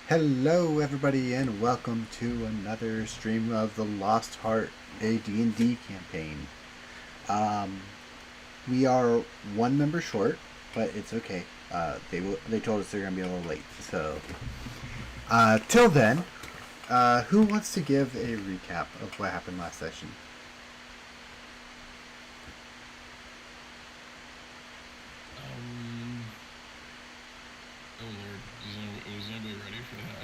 Hello, everybody, and welcome to another stream of the Lost Heart, a D&D campaign. Um, we are one member short, but it's okay. They told us they're going to be a little late, so till then, who wants to give a recap of what happened last session? Oh Lord, was anybody ready for that?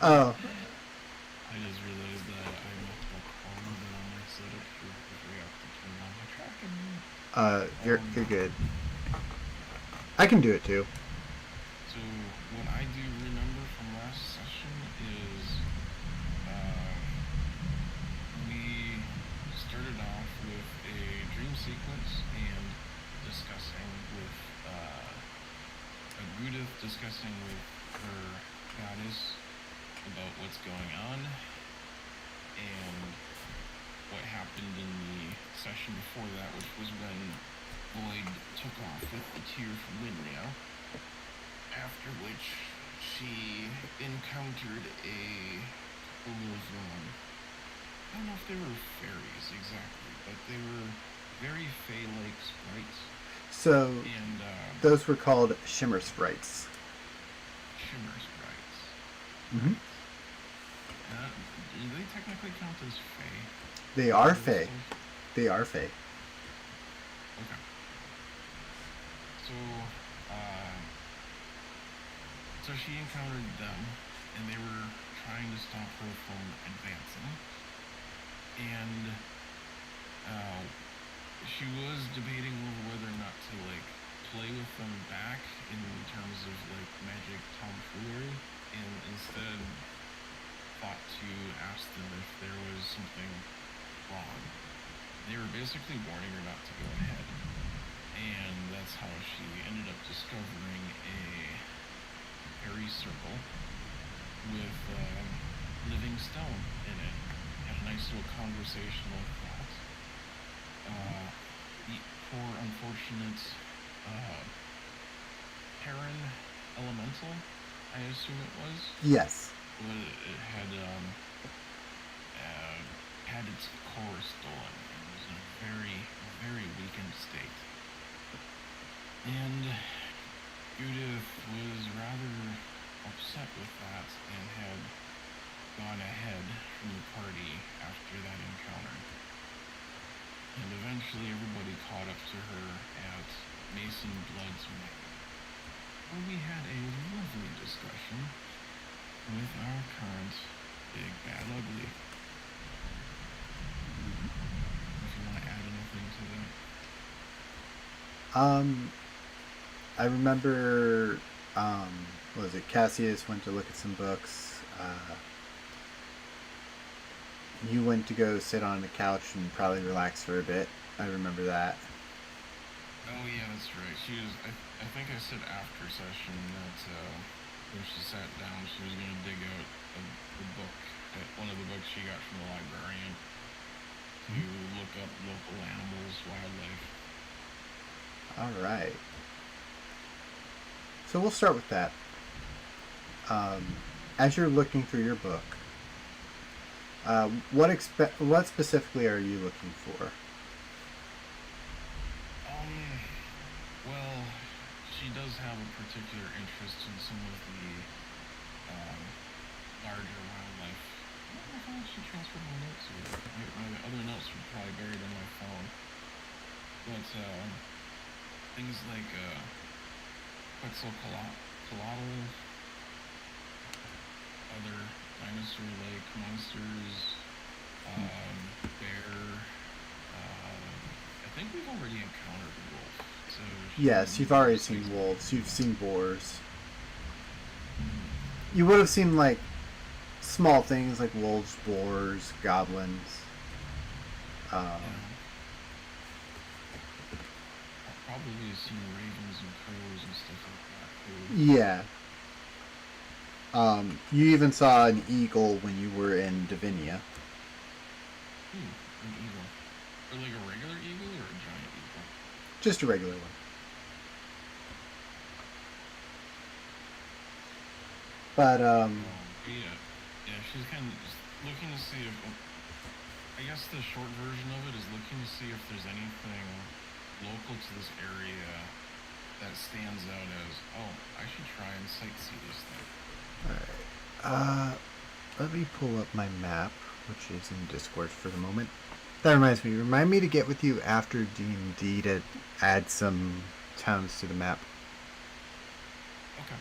Oh, I just realized that I multiple commented on my setup here. I forgot to turn on my tracking. you're good. I can do it too. So what I do remember from last session is we started off with a dream sequence and discussing with Gudith discussing with her goddess about what's going on and what happened in the session before that, which was when Void took off with the tear from Windnail, after which she encountered a couple of, I don't know if they were fairies exactly, but they were very fey-like sprites. So, And those were called Shimmer Sprites. Shimmer sprites. Mm-hmm. Do they technically count as fey? They are Fey. They are Fey. Okay. So she encountered them, and they were trying to stop her from advancing. And she was debating over whether or not to play with them back in terms of magic tomfoolery, and instead thought to ask them if there was something wrong. They were basically warning her not to go ahead, and that's how she ended up discovering a fairy circle with living stone in it. Had a nice little conversation with that. The poor unfortunate Heron Elemental, I assume it was? Yes. It had its core stolen. It was in a very, very weakened state. And Judith was rather upset with that and had gone ahead from the party after that encounter. And eventually everybody caught up to her at Mason Blood's wedding, where we had a lovely discussion with our current Big Bad Ugly. If you want to add anything to that. I remember, what was it? Cassius went to look at some books. You went to go sit on the couch and probably relax for a bit. I remember that. Oh yeah, that's right. She was. I think I said after session that when she sat down, she was going to dig out the book, one of the books she got from the librarian, to look up local animals, wildlife. All right. So we'll start with that. As you're looking through your book, what specifically are you looking for? Well, she does have a particular interest in some of the larger wildlife. I don't know if I actually transferred my notes here. My other notes were probably buried in my phone. But things like Quetzalcoatl, other dinosaur-like monsters, bear. I think we've already encountered a wolf. So Yes, you've already seen wolves. You've seen boars. You would have seen small things like wolves, boars, goblins. I've probably seen ravens and crows and stuff like that too. Yeah. You even saw an eagle when you were in Divinia. An eagle. Or like a regular eagle or a giant eagle? Just a regular one. But But yeah, she's kind of just looking to see if. I guess the short version of it is looking to see if there's anything local to this area that stands out as, oh, I should try and sightsee this thing. let me pull up my map, which is in Discord for the moment. That reminds me. Remind me to get with you after D&D to add some towns to the map. Okay.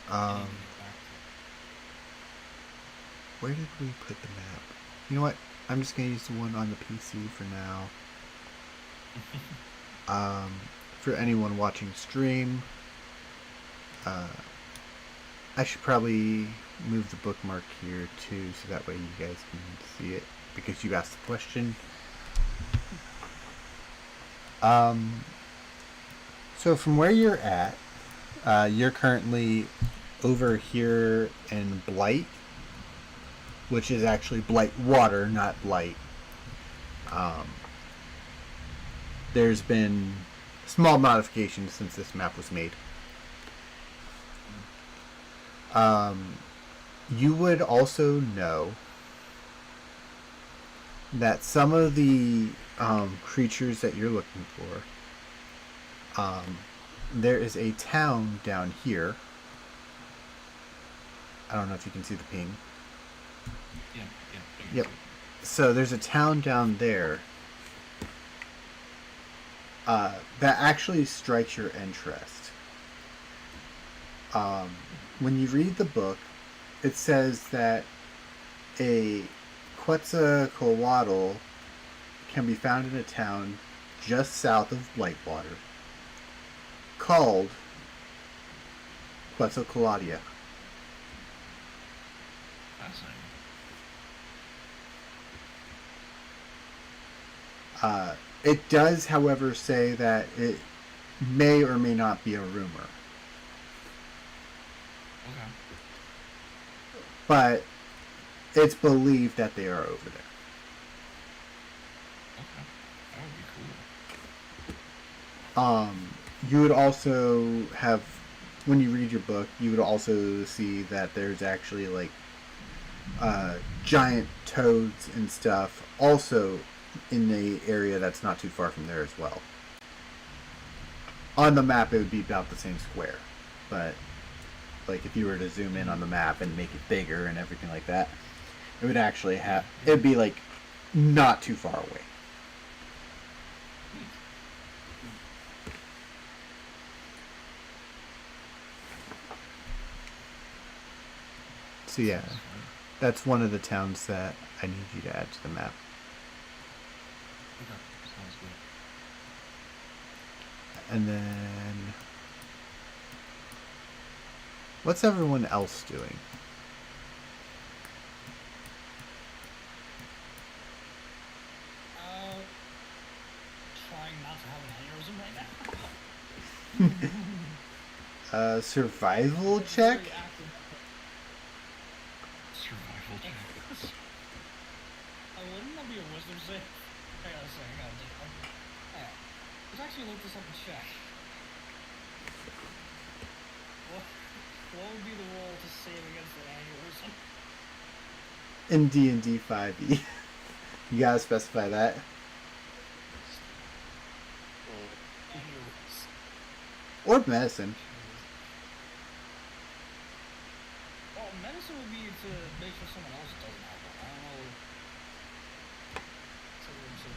Um, I need to get back where did we put the map? You know what? I'm just gonna use the one on the PC for now. For anyone watching stream, I should probably move the bookmark here too, so that way you guys can see it because you asked the question. So from where you're at, you're currently over here in Blight, which is actually Blight Water, not Blight. There's been small modifications since this map was made. You would also know that some of the creatures that you're looking for, there is a town down here. I don't know if you can see the ping. Yeah. Yep. So there's a town down there that actually strikes your interest. When you read the book, it says that a Quetzalcoatl can be found in a town just south of Blightwater called Quetzalcoatl. Fascinating. It does, however, say that it may or may not be a rumor. Okay. But it's believed that they are over there. Okay. That would be cool. You would also have, when you read your book, you would also see that there's actually like giant toads and stuff also in the area that's not too far from there as well. On the map, it would be about the same square, but like if you were to zoom in on the map and make it bigger and everything like that, it would actually have, it would be like not too far away. So yeah, that's one of the towns that I need you to add to the map. Okay. Sounds good. And then, what's everyone else doing? Trying not to have an aneurysm right now. Survival check? Very active. Survival checks. Wouldn't that be a wisdom save? I gotta say, let's actually look this up and check. What would be the roll to save against an aneurysm? In D&D 5e. You gotta specify that. Aneurysm. Or medicine. Well, medicine would be to make sure someone else doesn't have one. I don't know. So there's in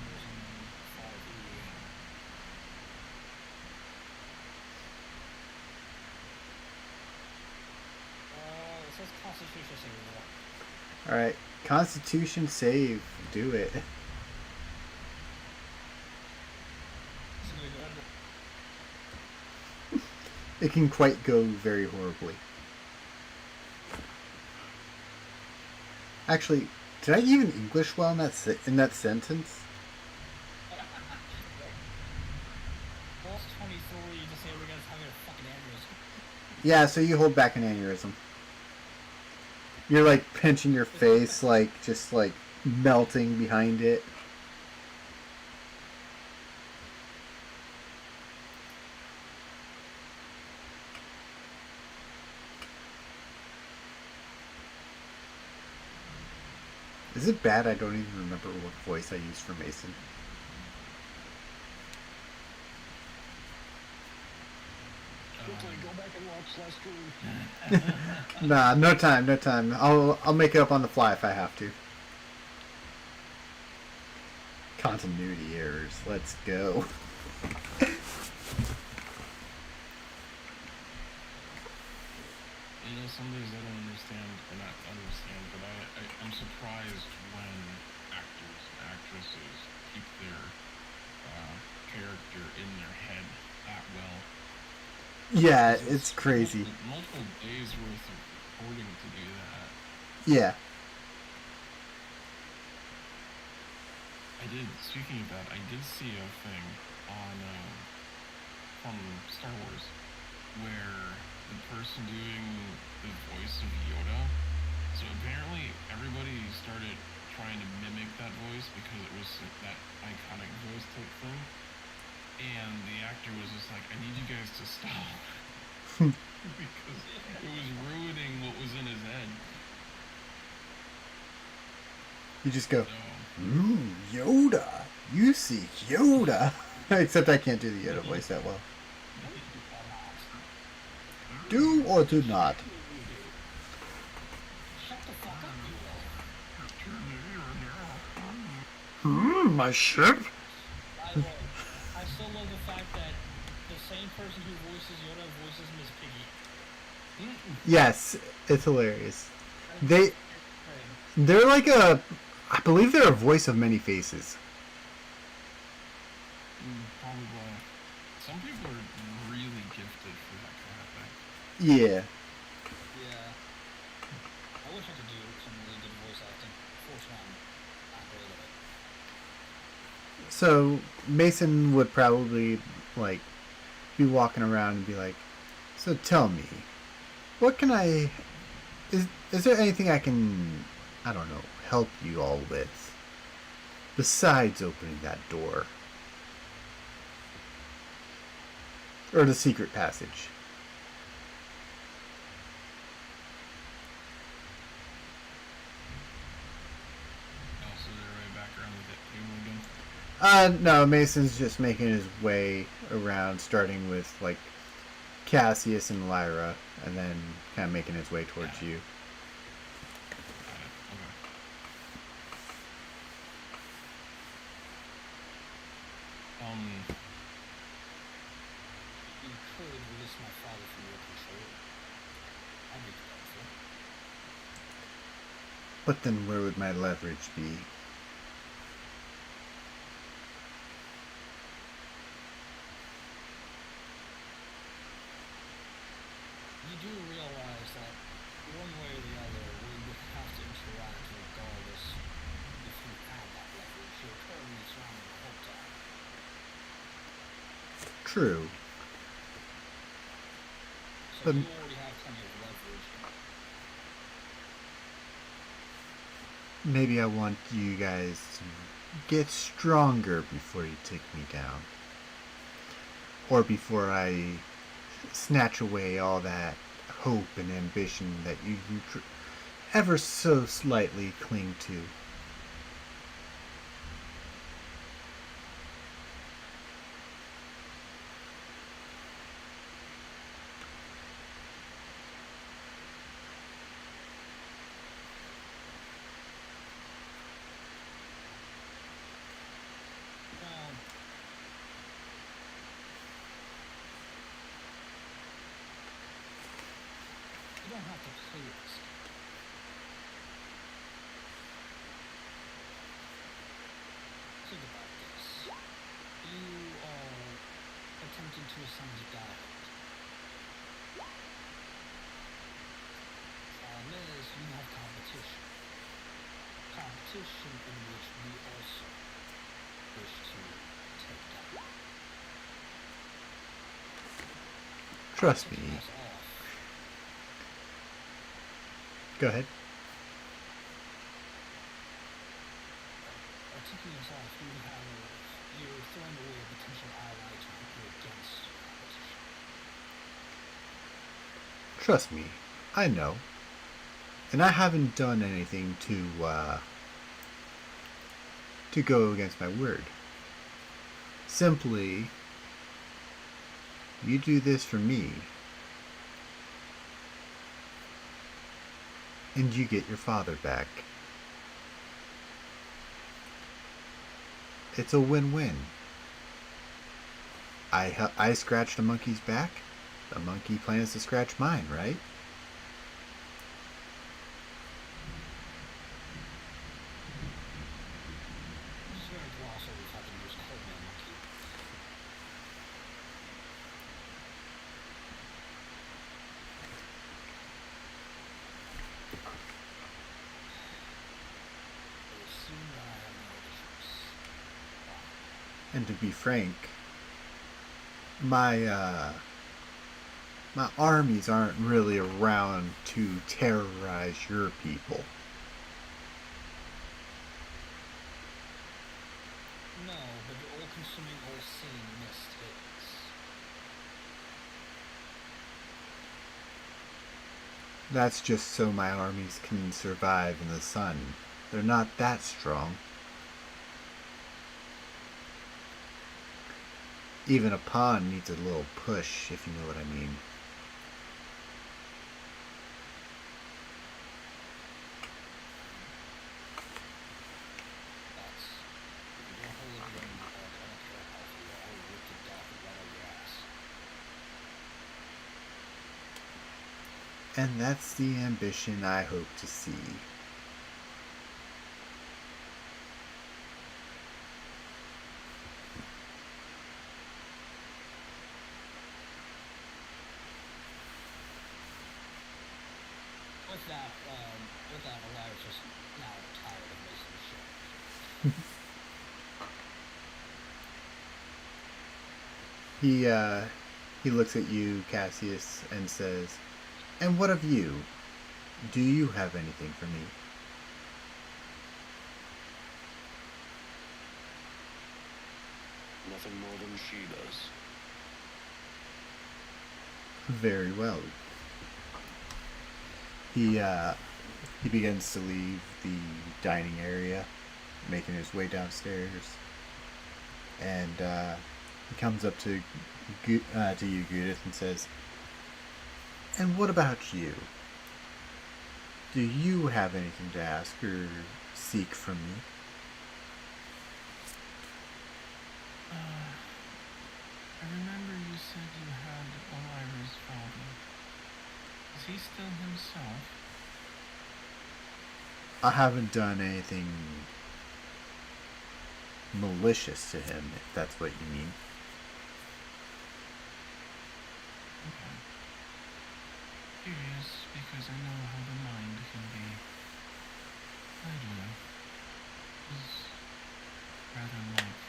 5e. It says Constitution saving throw. Alright, Constitution save. Do it. This is gonna go under. It can quite go very horribly. Actually, did I even English well in that sentence? Plus 23 to save against having a fucking aneurysm. Yeah, so you hold back an aneurysm. You're like pinching your face, like just like melting behind it. Is it bad I don't even remember what voice I used for Mason? Quickly, go back and watch last stream. Nah, no time, no time. I'll make it up on the fly if I have to. Continuity errors. Let's go. You know, some days I don't understand, or not understand, but I'm surprised when actors and actresses keep their character in their head that well. Yeah, 'Cause it's crazy. multiple days worth of recording to do that. Yeah. Speaking of that, I did see a thing on from Star Wars where the person doing the voice of Yoda. So apparently everybody started trying to mimic that voice because it was that iconic voice type thing. And the actor was just like, I need you guys to stop. Because it was ruining what was in his head. You just go, So, ooh, Yoda. You see Yoda. Except I can't do the Yoda voice that well. Do or do not. Shut the fuck up, My ship? By the way, I still love the fact that the same person who voices Yoda voices Miss Piggy. Yes, it's hilarious. Right. They're like I believe they're a voice of many faces. probably some people are really gifted for that kind of thing. Yeah. Yeah. I wish I could do some really good voice acting. Fortunately, I'm not great at it. So Mason would probably like be walking around and be like, so tell me, what can I is there anything I can, I don't know, help you all with besides opening that door? Or the secret passage? Also, they're right back around with it table again. No, Mason's just making his way around, starting with like Cassius and Lyra, and then kind of making his way towards you. Okay. You could release my father from your control. I'd be grateful. But then where would my leverage be? You do realize that one way or the other, we would have to interact regardless if you had that leverage. You're currently surrounded the whole time. True. So But you already have plenty of leverage. maybe I want you guys to get stronger before you take me down. Or before I snatch away all that hope and ambition that you ever so slightly cling to. Well, you don't have to play this. Think about this. You are attempting to ascend to godhood. Problem is, you have competition. Competition in which we also wish to take down. Trust me. Taking us off. Go ahead. By taking us off, you're throwing away a potential ally to put you against your competition. Trust me. I know. And I haven't done anything to to go against my word. Simply, you do this for me, and you get your father back. It's a win-win. I scratched a monkey's back. The monkey plans to scratch mine, right? This is very colossal. We've had to use cold man monkey. It is soon that I have no other choice. And to be frank, my armies aren't really around to terrorize your people. No, but the all-consuming, all-seeing mist is. That's just so my armies can survive in the sun. They're not that strong. Even a pawn needs a little push, if you know what I mean. That's. If you don't hold it again, I don't care how powerful you are, I will rip the dog right out of your ass. And that's the ambition I hope to see. With that, Elias just now tired of making shit. He looks at you, Cassius, and says, "And what of you? Do you have anything for me?" Nothing more than she does. Very well. He begins to leave the dining area, making his way downstairs, and he comes up to you, Judith, and says, "And what about you? Do you have anything to ask or seek from me?" I remember you said you had Elira's father. Is he still himself? I haven't done anything malicious to him, if that's what you mean. Okay. Curious, because I know how the mind can be. I don't know. It's rather like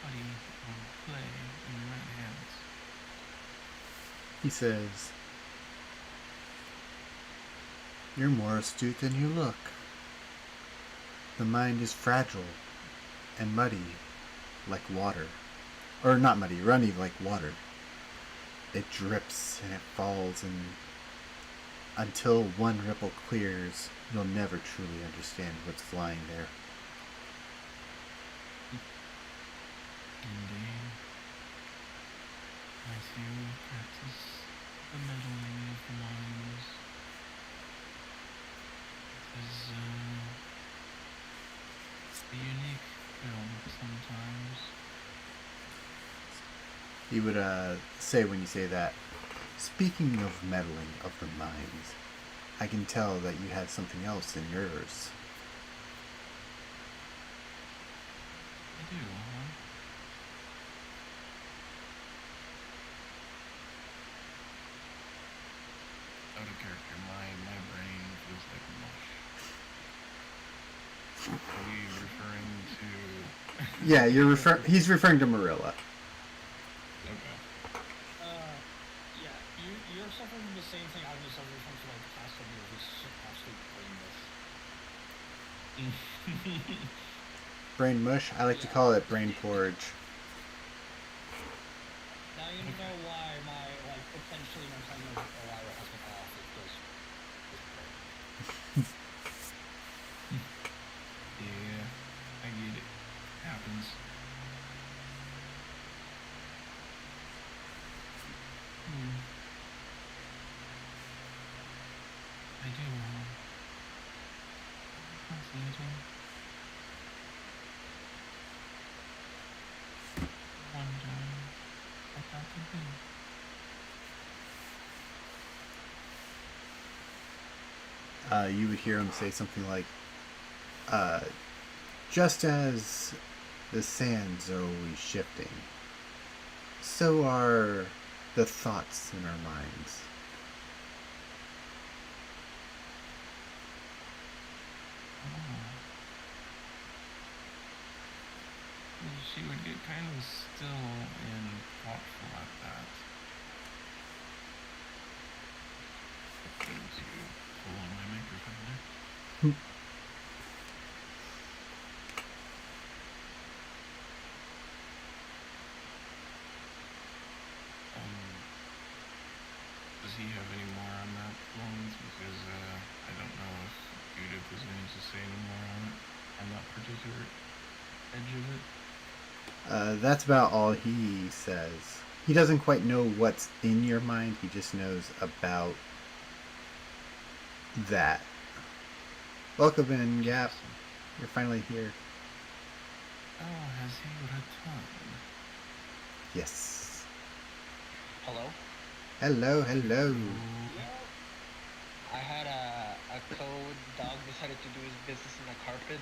putty or clay in the right hands. He says, "You're more astute than you look. The mind is fragile and muddy like water. Or not muddy, runny like water. It drips and it falls, and until one ripple clears, you'll never truly understand what's lying there." Indeed. I see you practice the meddling of the minds. It is a unique film sometimes. He would say when you say that, "Speaking of meddling of the minds, I can tell that you have something else in yours." I do, huh? Out of character, my brain feels like mush. Are we referring to? Yeah, he's referring to Marilla. Okay. Yeah, you're suffering from the same thing I've been suffering from for like the past couple years. This absolute brain mush. Brain mush? I like to call it brain porridge. Now you know why my potentially my time with Elira has been off. It's Yeah, I get it. questions. I do. Fascinating. Wonder what that could be. You would hear him say something like, just as the sands are always shifting, so are the thoughts in our minds. She would get kind of still and thoughtful at that. Going to pull on my microphone there. Does he have any more on that moment? Because I don't know if Judith is going to say any more on that particular edge of it. That's about all he says. He doesn't quite know what's in your mind, he just knows about that. Welcome in, Gap. You're finally here. Oh, has he returned? Yes. Hello? Hello, hello. I had a code dog decided to do his business in the carpet.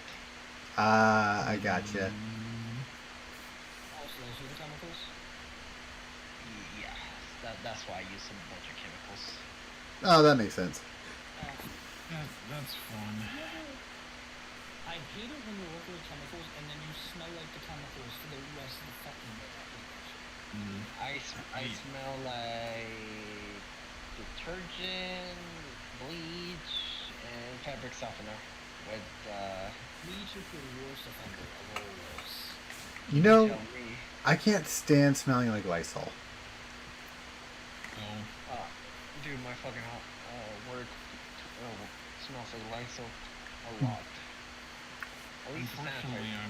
I gotcha. Also, those are the chemicals. Yeah, that's why I use a bunch of chemicals. Oh, that makes sense. That's fun. I hate it when you work with chemicals and then you smell like the chemicals for the rest of the fucking day. I smell like detergent, bleach, and fabric softener with Bleach is the worst offender of all those. You know, tell me. I can't stand smelling like Lysol. Oh, Dude, my fucking work smells like Lysol a lot. At least the sanitizer.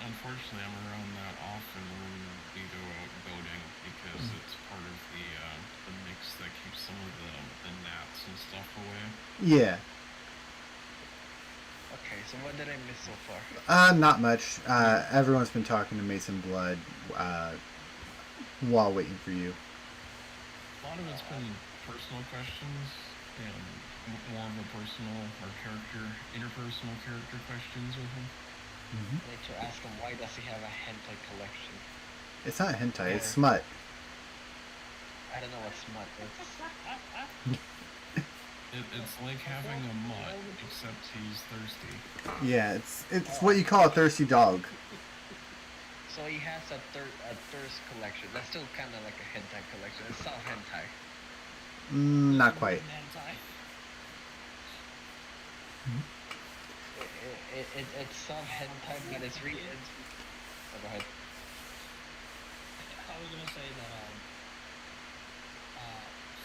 unfortunately, I'm around that often when we go out boating because it's part of the mix that keeps some of the gnats and stuff away. Yeah. Okay, so what did I miss so far? Not much. Everyone's been talking to Mason Blood while waiting for you. A lot of it's been personal questions and more of a personal or interpersonal character questions with him. I need to ask him why does he have a hentai collection? It's not hentai, it's Yeah. smut. I don't know what smut is. It's like having a mutt, except he's thirsty. Yeah, it's what you call a thirsty dog. So he has a thirst collection. That's still kind of like a hentai collection. It's soft hentai. Not quite. It's soft hentai, but it's oh, go ahead. I was gonna say that,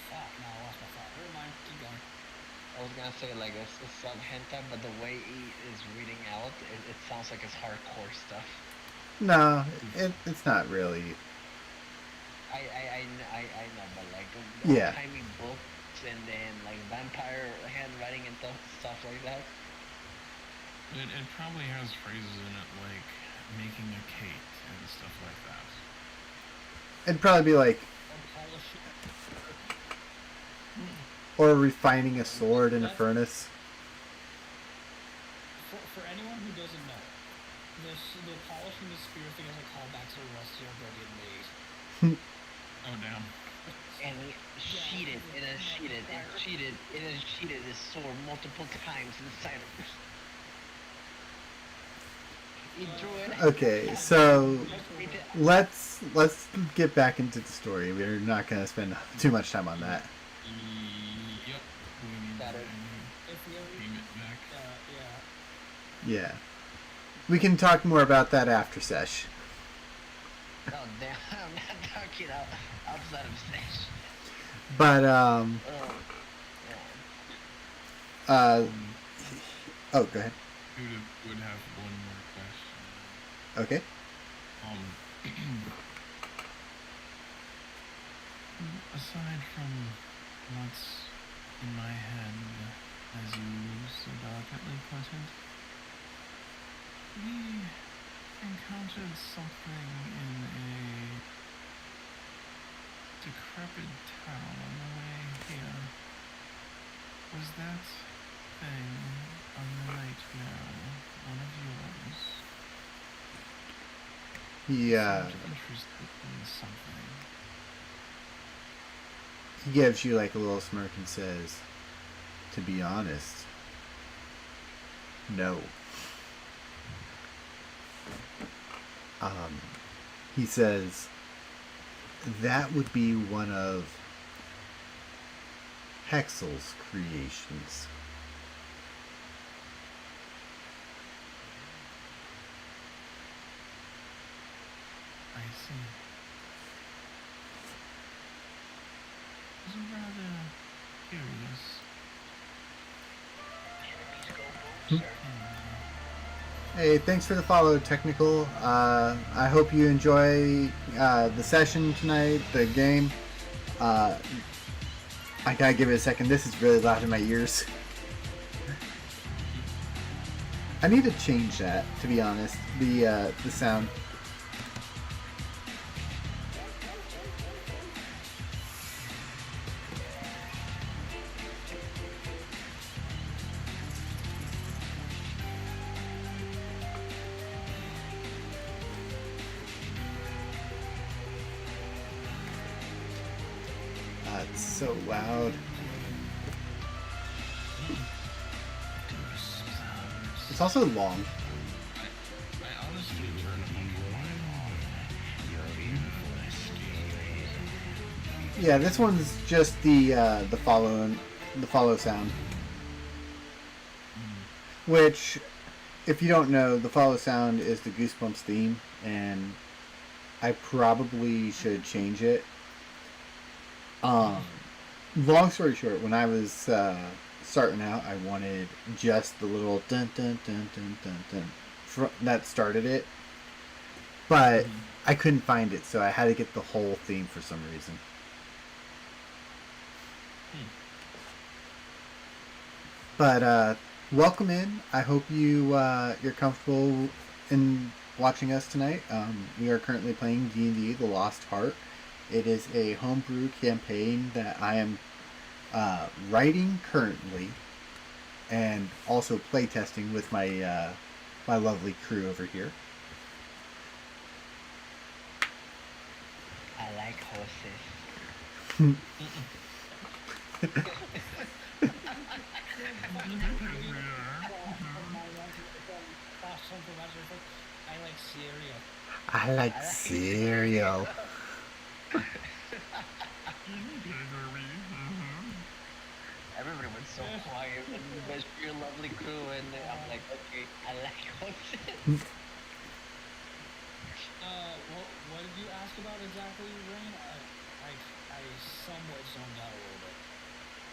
fuck, now I lost my thought. Never mind, keep going. I was gonna say like it's soft hentai, but the way he is reading out, it sounds like it's hardcore stuff. No, it's not really. I know, but like Yeah. tiny books and then like vampire handwriting and stuff like that. It probably has phrases in it like making a cake and stuff like that. It'd probably be like, or refining a sword in a furnace. For anyone who doesn't know, the polishing the spear thing is a callback to the Rusty Guardian Maze. Oh damn. And he cheated, cheated his sword multiple times inside of it. He drew it. Okay, so let's get back into the story. We're not gonna spend too much time on that. Yep. We need Got to it. If we ever, beam it back. yeah. Yeah, we can talk more about that after sesh. Oh damn! I'm not talking outside of stage. But Yeah. oh, go ahead. Judith would have one more question. Okay. Um, aside from what's in my head, as you so delicately put it, we encountered something in a decrepit town on the way here. Was that thing on the nightmare one of yours? He Seemed interested in something. he gives you like a little smirk and says, "To be honest, no." He says that would be one of Hexel's creations. I see. I'm rather curious. Enemies go boom, sir. Hey, thanks for the follow, Technical. I hope you enjoy the session tonight, the game. I gotta give it a second. This is really loud in my ears. I need to change that, to be honest. The sound. It's so loud. It's also long. I honestly turn on Yeah, this one's just the follow sound. Which, if you don't know, the follow sound is the Goosebumps theme, and I probably should change it. Long story short, when I was starting out, I wanted just the little dun dun dun dun dun dun that started it, but I couldn't find it, so I had to get the whole theme for some reason. But welcome in. I hope you're comfortable in watching us tonight. We are currently playing D&D: The Lost Heart. It is a homebrew campaign that I am writing currently, and also playtesting with my my lovely crew over here. I like horses. I like cereal. I like cereal. Everybody was so quiet and you guys were your lovely crew and I'm like, okay, I like horses. What did you ask about exactly, Rain? I somewhat zoned out a little bit.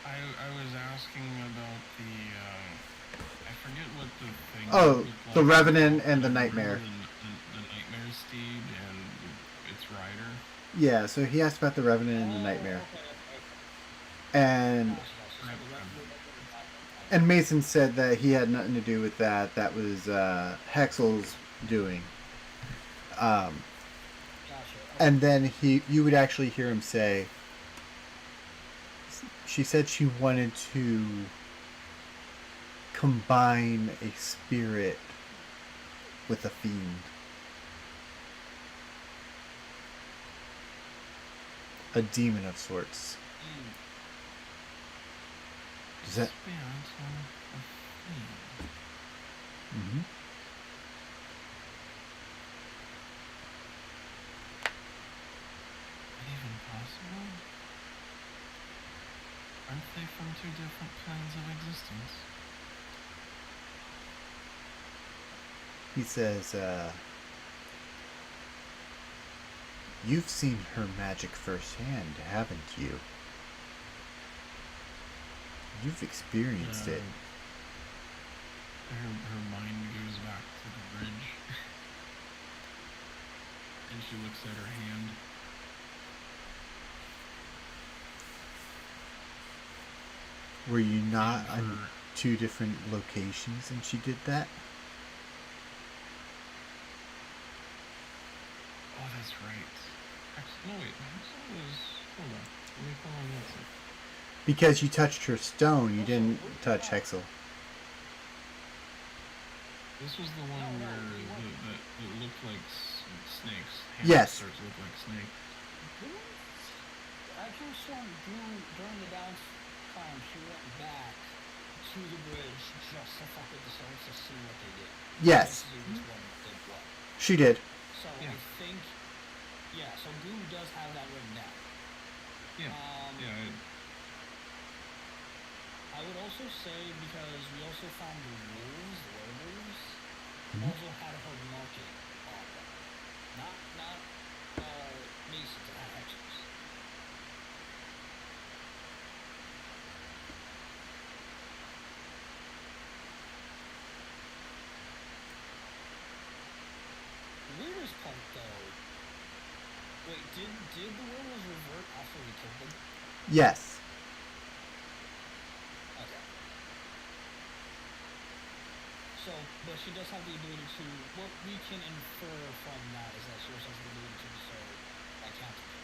I was asking about the I forget what the thing Oh, looked the like. Revenant and the I Nightmare. remember the Nightmare Steed and its rider. Yeah, so he asked about the Revenant and the Nightmare. Okay. And and Mason said that he had nothing to do with that. That was Hexel's doing. Gotcha. And then you would actually hear him say, she said she wanted to combine a spirit with a fiend. A demon of sorts. Does that... Spirit of a fiend. Mm-hmm. Even possible? Aren't they from two different planes of existence? He says, you've seen her magic firsthand, haven't you? You've experienced it. Her mind goes back to the bridge. and she looks at her hand. Were you not and on two different locations and she did that? Oh, that's right. No, wait. Hexel was. Hold on. Let me pull on that. Because you touched her stone, you didn't touch Hexel. This was the one No, where it wasn't. it looked like snakes. Yes. Starts to look like snake. Actually, Storm during the downtime, she went back to the bridge just to fuck with the stones to see what they did. Yes, Just to see which one did what. she did. So Yeah. I think, yeah. So Goo does have that written down. Yeah. Yeah. I would also say, because we also found the wolves, the werewolves, Mhm. also had her marking on them. Not masons, it had hexes. The weirdest part, though. Wait, did the werewolves revert after we killed them? Yes. Okay. So, but she does have the ability to. What we can infer from that is that she also has the ability to discern lycanthropy.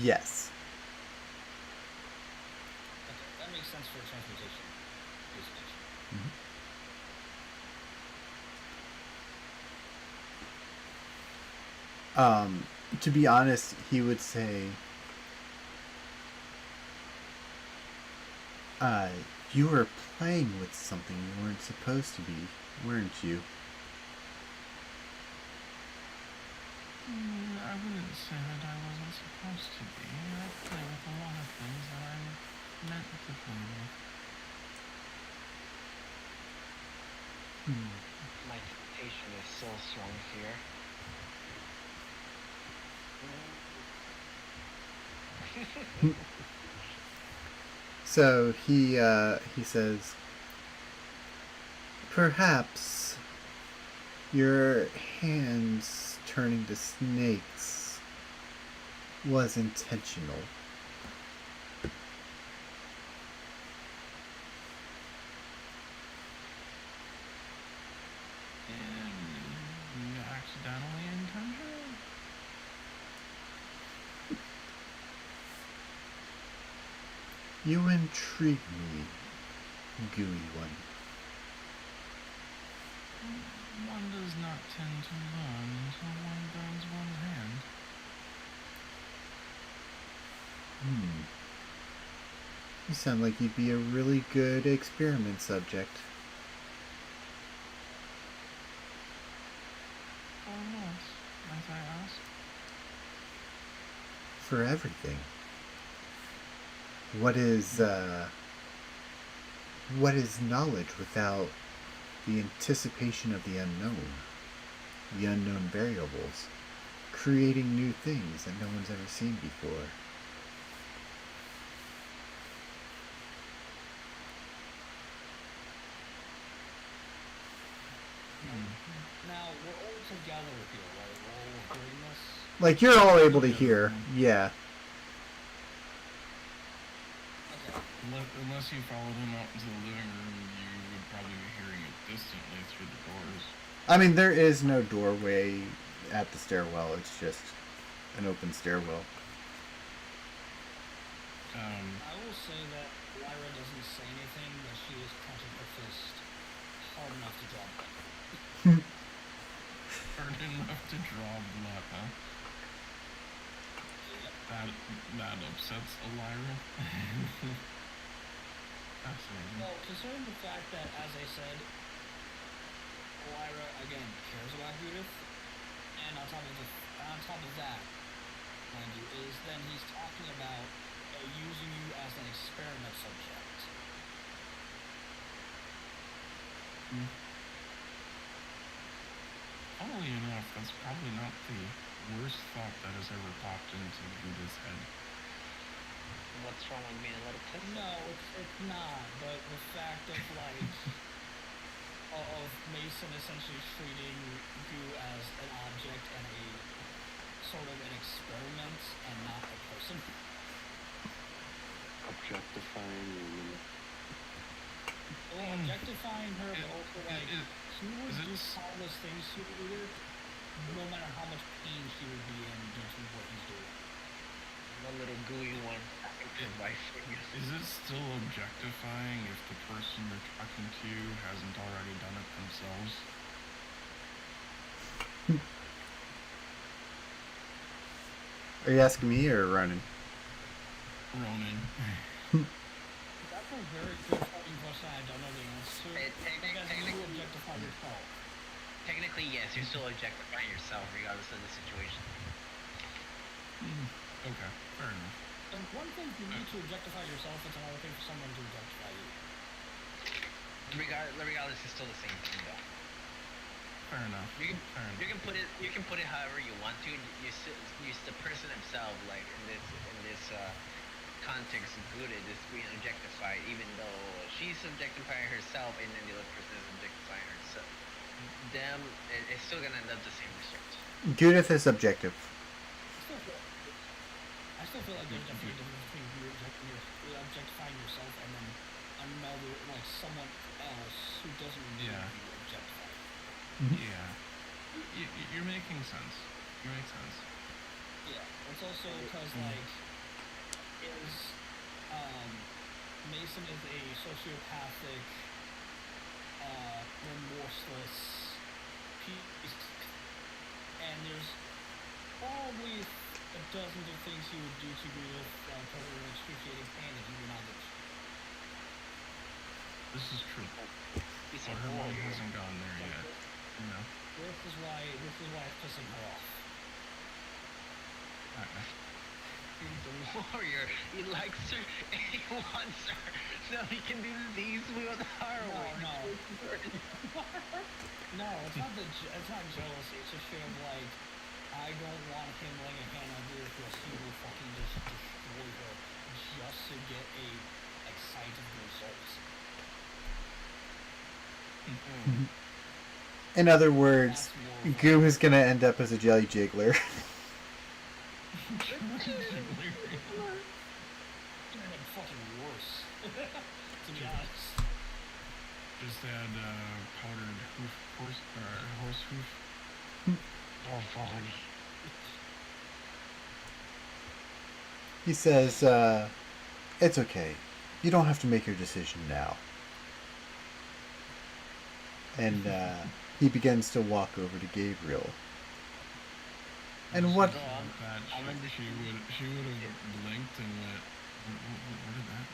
Yes. Okay, that makes sense for transmutation usage. To be honest, he would say, you were playing with something you weren't supposed to be, weren't you? I wouldn't say that I wasn't supposed to be. I play with a lot of things that I'm meant to play with. My temptation is so strong here. So he says, perhaps your hands turning to snakes was intentional. And accidentally intentional? You intrigue me, gooey one. One does not tend to learn until one burns one's hand. You sound like you'd be a really good experiment subject. For what, might I ask? For everything. What is knowledge without the anticipation of the unknown variables, creating new things that no one's ever seen before? Now, we're all together here, right? We're all recording this. Like, you're all able to hear, yeah. Okay. Unless you followed him out into the living room, you would probably be hearing it distantly through the doors. I mean, there is no doorway at the stairwell, it's just an open stairwell. I will say that Lyra doesn't say anything, but she is clenching her fist hard enough to draw blood. hard enough to draw blood, huh? That upsets Lyra. Fascinating. Well, considering the fact that, as I said, Lyra again cares about Judith, and on top of that, mind you, is then he's talking about using you as an experiment subject. Funnily enough, that's probably not the worst thought that has ever popped into Judith's head. What's wrong with me? Let it piss? No, it's not. But the fact of like of Mason essentially treating you as an object and a sort of an experiment and not a person. Objectifying women. Well, objectifying her, but also like he would is do it- countless things to her, no matter how much pain she would be in due to what he's doing. The little gooey one. In my fingers. Is it still objectifying if the person you're talking to hasn't already done it themselves? Are you asking me or Ronan? Ronan. That's a very good fucking question I don't know the answer to. Because you objectify yourself. Technically, yes, you're still objectifying yourself regardless of the situation. Okay, fair enough. And one thing for you to objectify yourself, it's another thing for someone to objectify you. Regardless, it's still the same thing, though. Fair enough. You can Fair enough. you can put it however you want to. You the person himself, like in this context, good at this being objectified, even though she's objectifying herself, and then the other person is objectifying herself. Them, it's still gonna end up the same result. Judith is objective. I still feel like there's definitely a difference between you objectifying yourself and then another, like someone else who doesn't need Yeah. to be objectified. Yeah. You're making sense. You make sense. Yeah, it's also because like Mason is a sociopathic, remorseless piece, and there's probably a dozen of things he would do to be with cover an excruciating pain if he were not rich. This is true. You But said her mind warrior. hasn't gone there yet. You know? This is why it's pissing her off. He's a warrior. He likes her and he wants her. So he can do these with her. No, it's not jealousy. It's just straight up like, I don't want him laying a hand on her because he will fucking just destroy her just to get a excited results. In other words, That's more Goom is gonna end up as a jelly jiggler. and fucking worse. To be honest. Just add powdered horse hoof. Oh, fun. He says, it's okay. You don't have to make your decision now. And he begins to walk over to Gabriel. And what? That she would have blinked and went, what did that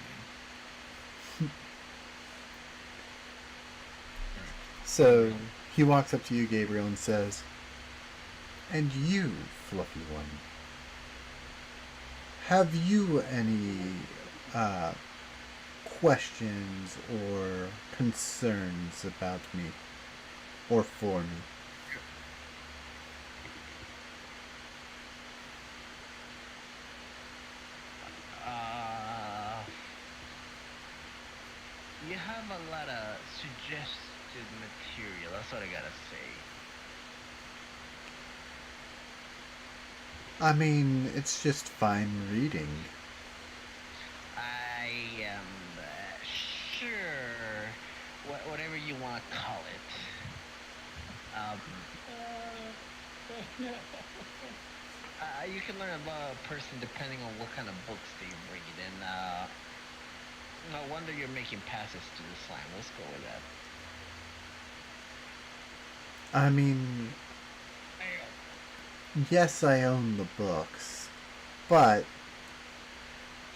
mean? So he walks up to you, Gabriel, and says, and you, fluffy one, have you any questions or concerns about me or for me? You have a lot of suggested material. That's what I gotta say. I mean, it's just fine reading. I am sure whatever you want to call it. You can learn about a person depending on what kind of books they read, and no wonder you're making passes to the slime. Let's go with that. I mean, yes, I own the books, but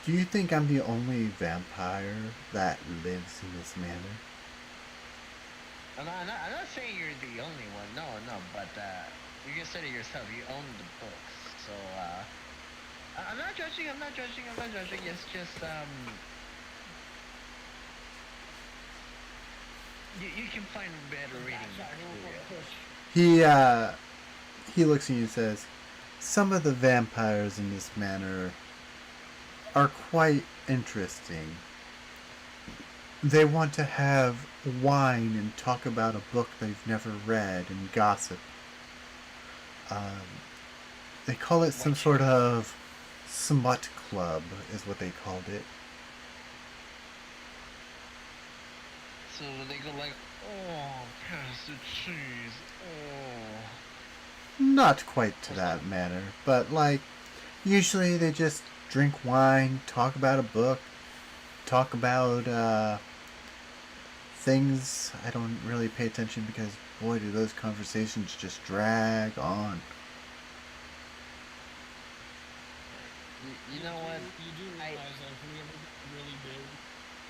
do you think I'm the only vampire that lives in this manor? I'm not saying you're the only one. No, but you just said it yourself. You own the books, so I'm not judging. It's just you can find better reading material. He looks at you and says, some of the vampires in this manor are quite interesting. They want to have wine and talk about a book they've never read and gossip. They call it some White sort of smut club, is what they called it. So they go like, oh, pass the cheese. Oh. Not quite to that manner, but like, usually they just drink wine, talk about a book, talk about things I don't really pay attention because, boy, do those conversations just drag on. You know what? You do realize that if we ever get really big,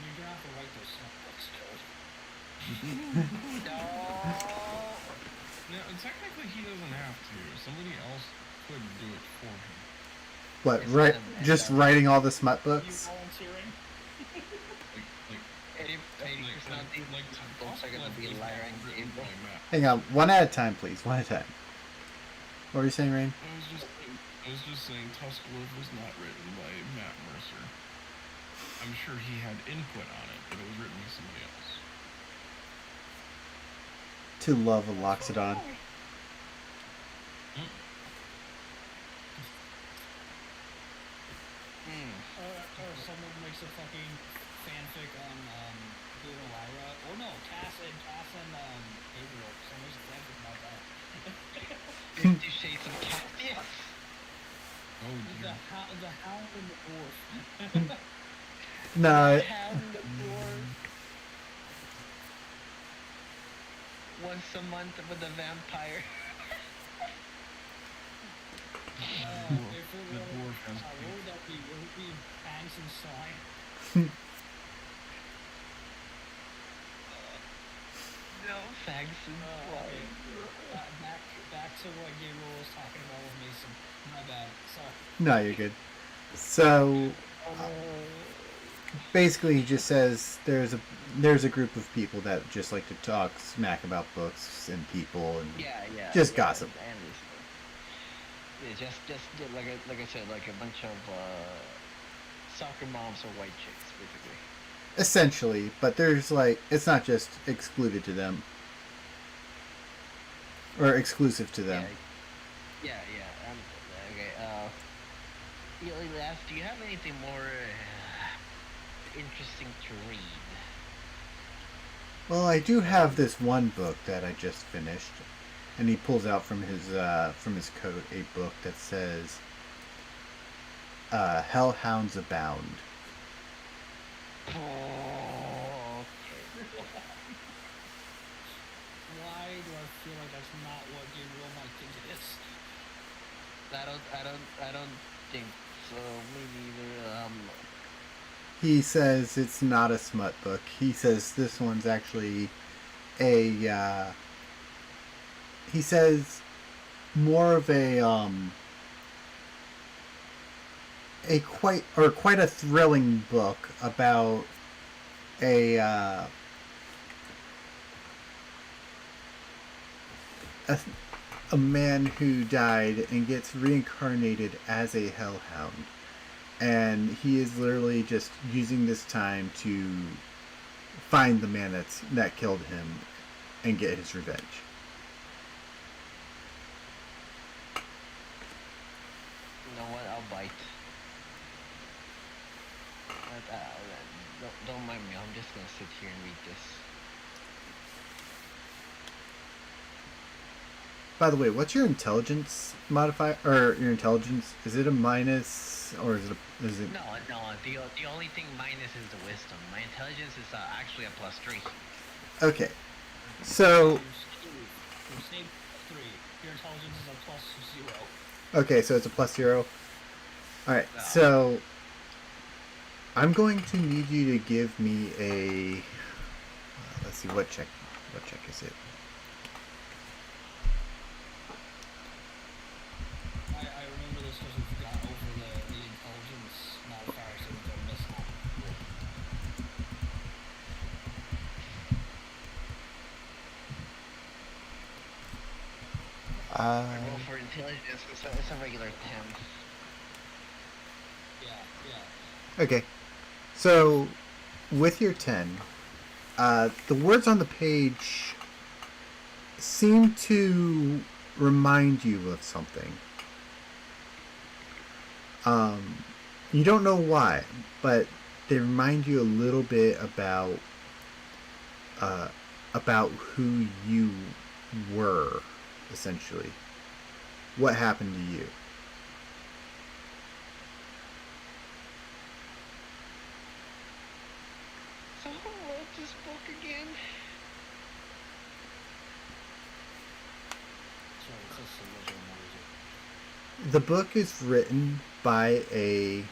you're gonna have to write those books, Cody. No. No, technically he doesn't have to. Somebody else could do it for him. What, It's right? not a bad Just idea. writing all the smut You books? volunteering? Like 80% of these books are gonna be lying. written by Matt. Hang on, one at a time, please. One at a time. What were you saying, Rain? I was just saying Tusk Wolf was not written by Matt Mercer. I'm sure he had input on it, but it was written by somebody else. To love a Loxodon. Or someone makes a fucking fanfic on Blue and Lyra. Or no, Cass and Gabriel. Someone makes a fanfic about that. 50 Shades of Cat. Yes. Oh dear. The Hound and the Dwarf. No, Hound the dwarf. Once a month with a vampire. If it The were, dwarf has what would that be? Would it be Fangs and Slime? No, fags and slime. Back to what Gabriel was talking about with Mason. My bad. Sorry. no, you're good. So, basically, he just says there's a group of people that just like to talk smack about books and people and Yeah. Just yeah, gossip. And yeah, just like I said, like a bunch of soccer moms or white chicks, basically. essentially. But there's like it's not just excluded to them or exclusive to them. Yeah. Okay. Elias, do you have anything more interesting to read? Well, I do have this one book that I just finished, and he pulls out from his coat a book that says "Hellhounds Abound." Oh, Why do I feel like that's not what Gabriel might think it is? I don't think so. Me neither. He says it's not a smut book. He says this one's actually a. He says more of quite a thrilling book about a man who died and gets reincarnated as a hellhound, and he is literally just using this time to find the man that killed him and get his revenge. You know what? I'll bite. Don't mind me. I'm just gonna sit here and read this. By the way, what's your intelligence modifier, or your intelligence? Is it a minus, or is it? No. The only thing minus is the wisdom. My intelligence is actually a +3. Okay, so Your save 3. Your intelligence is a +0. okay, so it's a +0. All right, so I'm going to need you to give me a. Let's see, what check is it? I remember this because we've gone over the intelligence modifiers that we've missed out. I roll for intelligence. It's a regular 10. Yeah. Okay, so with your 10, the words on the page seem to remind you of something. You don't know why, but they remind you a little bit about who you were, essentially. What happened to you? So who wrote this book again? So it's just a little noisy. The book is written by a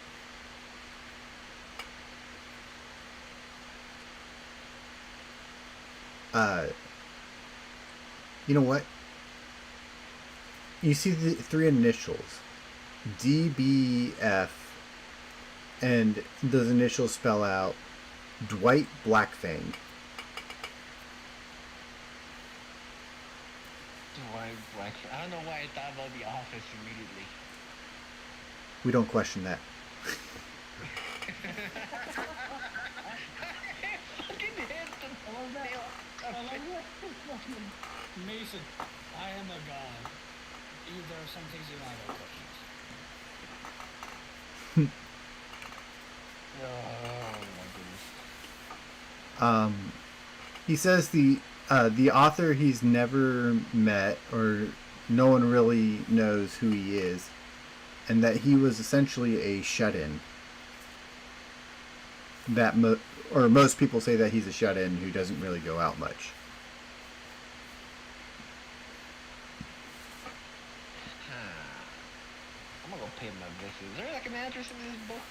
you know what? You see the three initials, DBF, and those initials spell out Dwight Blackfang. I don't know why I thought about The Office immediately. We don't question that. Fucking hit the I love that. I love that. Fucking Mason, I am a god. There are some things you and I don't question. Oh my goodness. He says the author he's never met, or no one really knows who he is, and that he was essentially a shut-in. That most people say that he's a shut-in who doesn't really go out much. I'm gonna go pay my visit. Is there like an address in this book?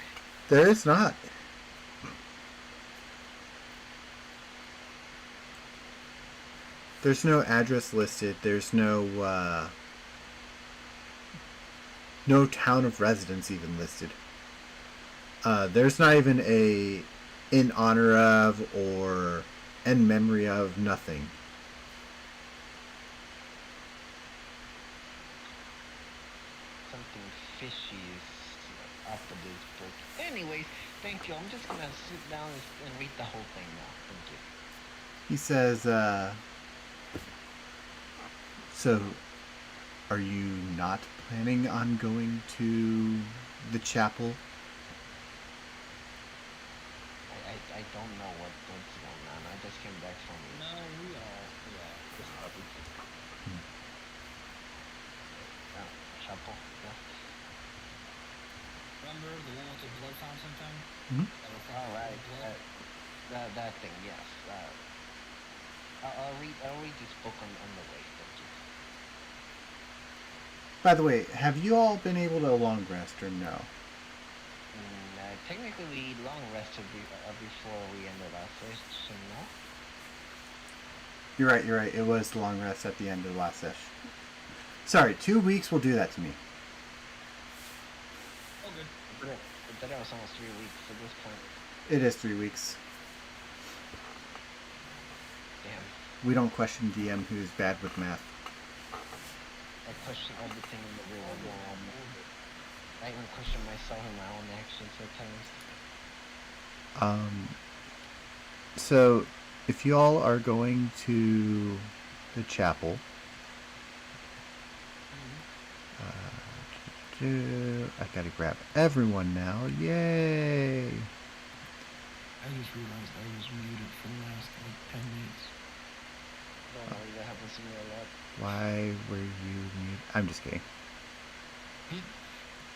There is not. There's no address listed. There's no town of residence even listed. There's not even a in honor of or in memory of, nothing. Something fishy is up with this book. Anyways, thank you. I'm just gonna sit down and read the whole thing now. Thank you. He says, so are you not planning on going to the chapel? I don't know what's going on. I just came back from No, we all, this hobby. Chapel, yeah. Remember the one with the blood fountain thing? Mhm. That was All right. blood? That thing, yes. I'll read this book on the way. Thank you. By the way, have you all been able to long rest or no? Technically, we long rested before we ended our session, no? You're right. It was the long rest at the end of the last session. Sorry, 2 weeks will do that to me. Oh, good. But that was almost 3 weeks at this point. It is 3 weeks. Damn. We don't question DM who's bad with math. I question everything in the real world. I even question myself and my own actions at times. So, if you all are going to the chapel, I gotta grab everyone now. Yay! I just realized I was muted for the last like 10 minutes. Don't worry, that happens to me a lot. Why were you mute? I'm just kidding.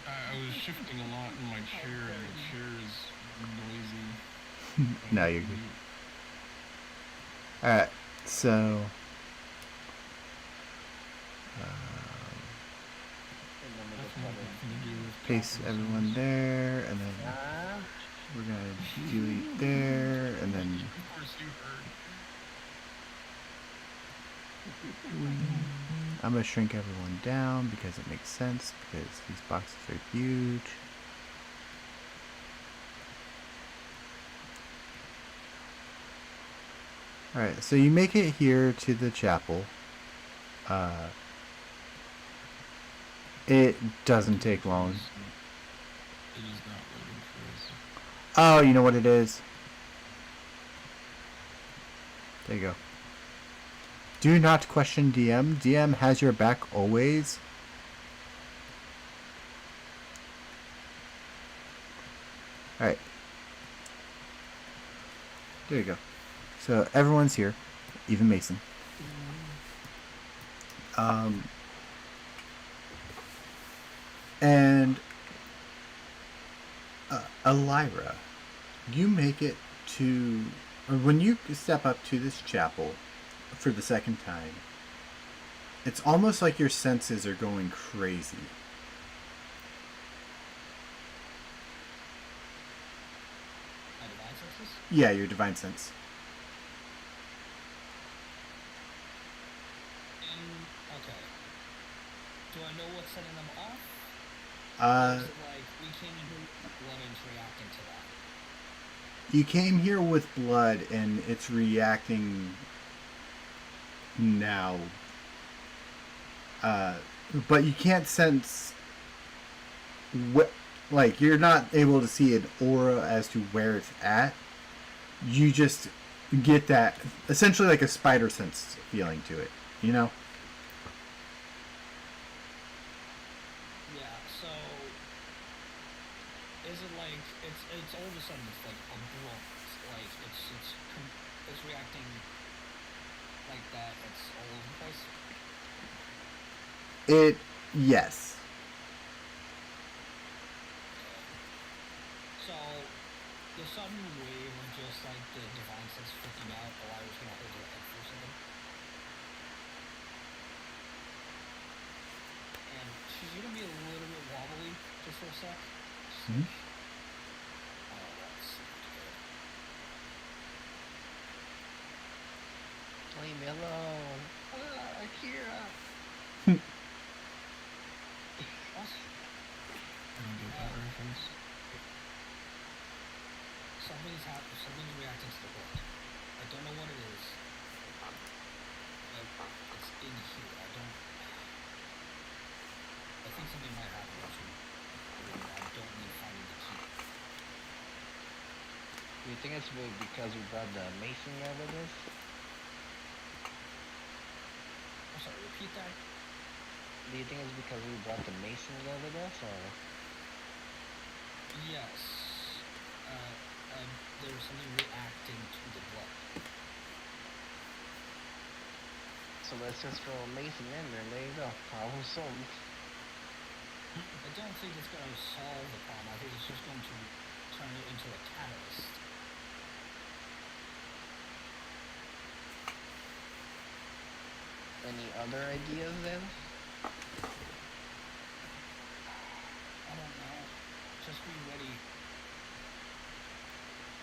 I was shifting a lot in my chair, and the chair is noisy. No, you're good. Alright, so... Nothing to do with paste topics. everyone there, and then we're gonna delete there, and then Of course you heard. I'm gonna shrink everyone down because it makes sense, because these boxes are huge. Alright, so you make it here to the chapel. It doesn't take long. It is not loading for us. Oh, you know what it is? There you go. Do not question DM. DM has your back always. All right. There you go. So everyone's here, even Mason. And Elira, you make it to, or when you step up to this chapel for the second time, it's almost like your senses are going crazy. My divine senses? Yeah, your divine sense. Okay. Do I know what's setting them off? Or Uh, is it like we came in here with blood and it's reacting to that? you came here with blood, and it's reacting now. But you can't sense what, like, you're not able to see an aura as to where it's at. You just get that essentially like a spider sense feeling to it, you know? Yeah, so is it like it's all of a sudden it's like abrupt, like it's reacting like that, it's all over the place? Yes. So the sudden wave of just like the divine sense freaking out, Elira's gonna hold her head for a second. And she's gonna be a little bit wobbly just for a sec. Just Mhm. oh, that's good. Leave me alone. Akira. What? I don't get that reference. Something's happening. Something's reacting to the blood. I don't know what it is. Like, it's in here. I think something might happen once we. I don't need finding the key. Do you think it's because we brought the mason guy with us? I'm sorry. Repeat that. Do you think it's because we brought the mason guy with us, or? Yes. There was something reacting to the blood. So let's just throw a mason in there. There you go. Problem solved. I don't think it's going to solve the problem. I think it's just going to turn it into a catalyst. Any other ideas then? I don't know. Just be ready.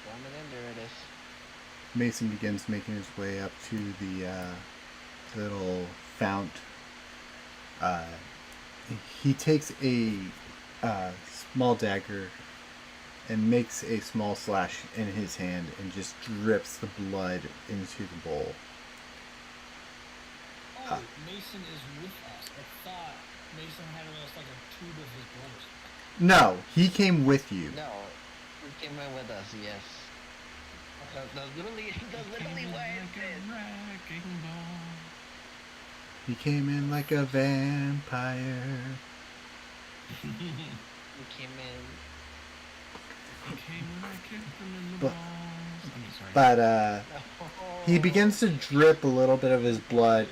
Throw it in. There it is. Mason begins making his way up to the little fount. He takes a small dagger and makes a small slash in his hand and just drips the blood into the bowl. Oh, Mason is with us. I thought Mason had us like a tube of his blood or something. No, he came with you. No, he came in with us. Yes. That's literally why I said. Wrecking ball. He came in like a vampire. He came in. He came when I kicked him in the But- balls. I mean, sorry. But he begins to drip a little bit of his blood.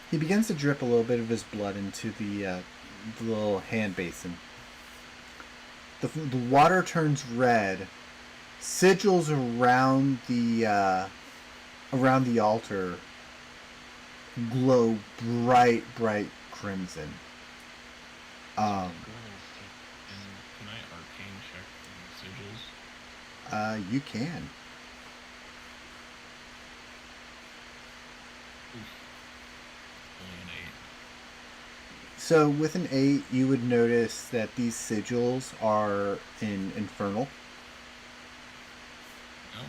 He begins to drip a little bit of his blood into the little hand basin. The water turns red. Sigils around the altar glow bright crimson. And can I arcane check the sigils? You can. Only an 8. So with an 8, you would notice that these sigils are in infernal. Oh,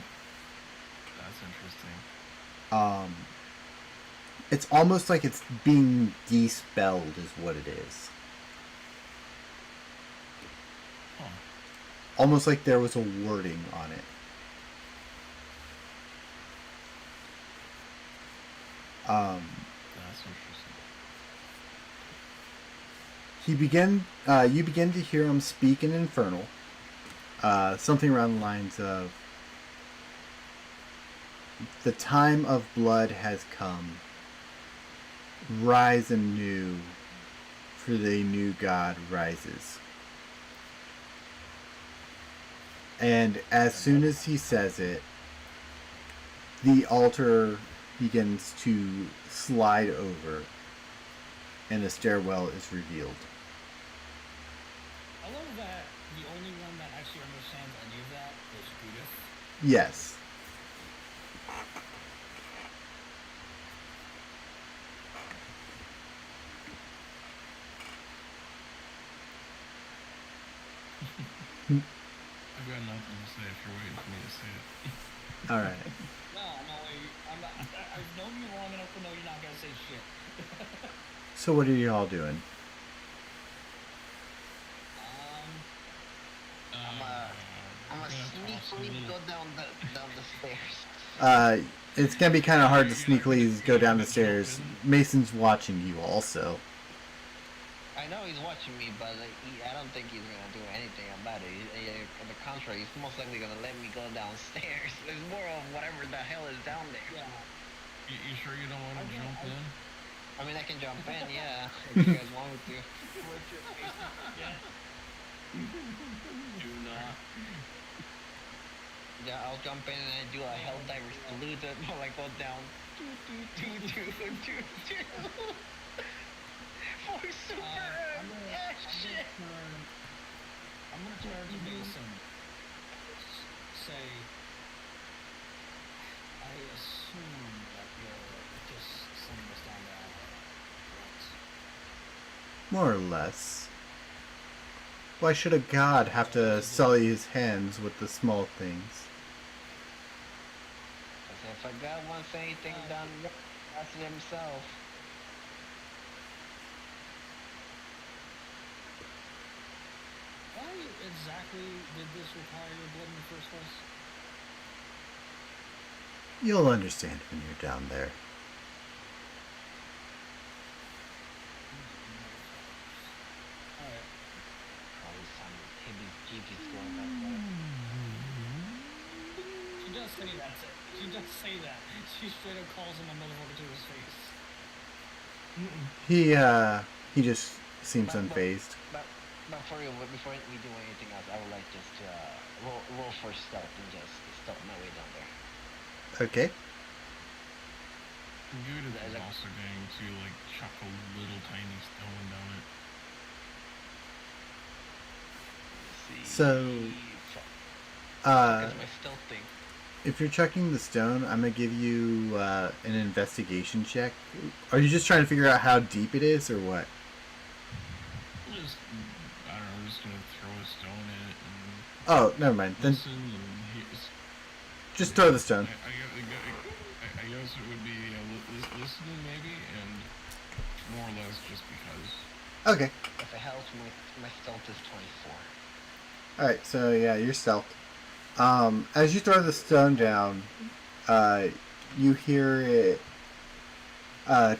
that's interesting. It's almost like it's being despelled is what it is. Huh. Almost like there was a wording on it. That's interesting. You begin to hear him speak in infernal, something around the lines of, "The time of blood has come. Rise anew, for the new God rises." And as soon as he says it, the altar begins to slide over, and the stairwell is revealed. I love that the only one that actually understands any of that is Judith. Yes. I've got nothing to say if you're waiting for me to say it. All right. No, I'm not. I've known you long enough to know you're not gonna say shit. So what are you all doing? I'm a sneakily go down the stairs. It's gonna be kind of hard to sneakily go down the stairs. Mason's watching you also. I know he's watching me, but I don't think he's gonna do anything about it. On the contrary, he's most likely gonna let me go downstairs. It's more of whatever the hell is down there. Yeah. You sure you don't want to jump in? I mean, I can jump in, yeah, if you guys want me to. Do not. Yeah, I'll jump in and I do a Helldiver salute while I go down. For super I'm gonna, yeah, I'm shit. I'm gonna turn to Mason. Say, I assume that you're just sending us down the alley, right? More or less. Why should a god have to sully his hands with the small things? Cause if a god wants anything done, that's himself. Why exactly did this require your blood in the first place? You'll understand when you're down there. Alright. Always some heebie-jeebies going back there. She does say that. She does say that. She straight up calls him a motherfucker to his face. He just seems unfazed. But for real, before we do anything else, I would like just to roll for stealth and just stealth my way down there. Okay. Judith Is is that- also going to like chuck a little tiny stone down it. Let's see. So, That's my stealth thing. if you're chucking the stone, I'm gonna give you an investigation check. Are you just trying to figure out how deep it is, or what? Just, I don't know, just gonna throw a stone in it and Oh, never mind. Then listen and just throw the stone. I guess it would be listening maybe, and more or less just because. Okay. If it helps, my stealth is 24. Alright, so yeah, you're stealth. As you throw the stone down, you hear it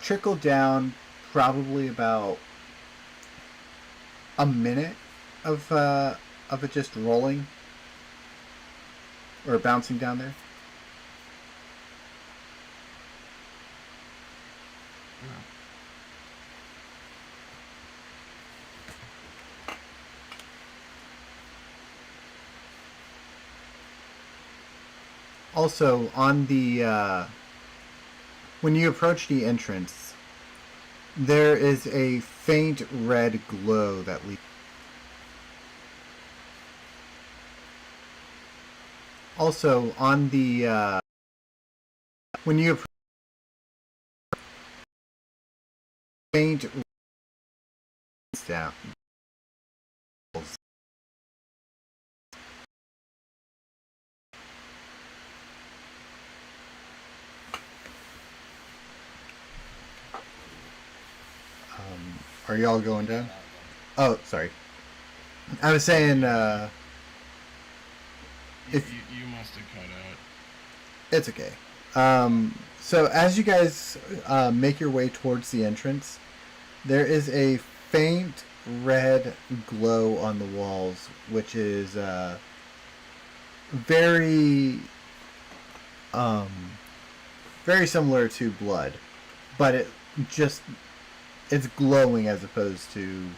trickle down probably about a minute of it just rolling or bouncing down there. Yeah. Also, on the when you approach the entrance, there is a faint red glow that leaves. Also, on the when you approach, faint down. Are y'all going down? Oh, sorry. I was saying, if You must have cut out. it's okay. So as you guys make your way towards the entrance, there is a faint red glow on the walls, which is very um, very similar to blood, but it's glowing as opposed to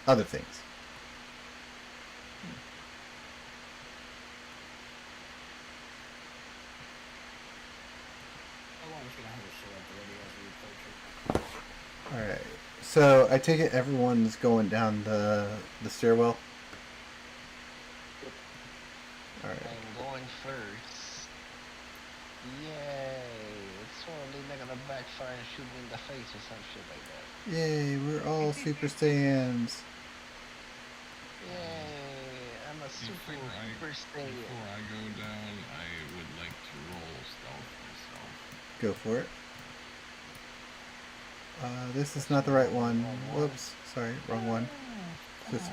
other things. How long is gonna have a show up ready as we approach it? All right. So I take it everyone's going down the stairwell. All right. I'm going first. Yay! It's totally not gonna backfire and shoot me in the face or some shit like that. Yay! We're all Super Saiyans. Yay! I'm a super Saiyan. Before I go down, I would like to roll stealth myself. Go for it. This is not the right one. Whoops. Sorry, wrong one. This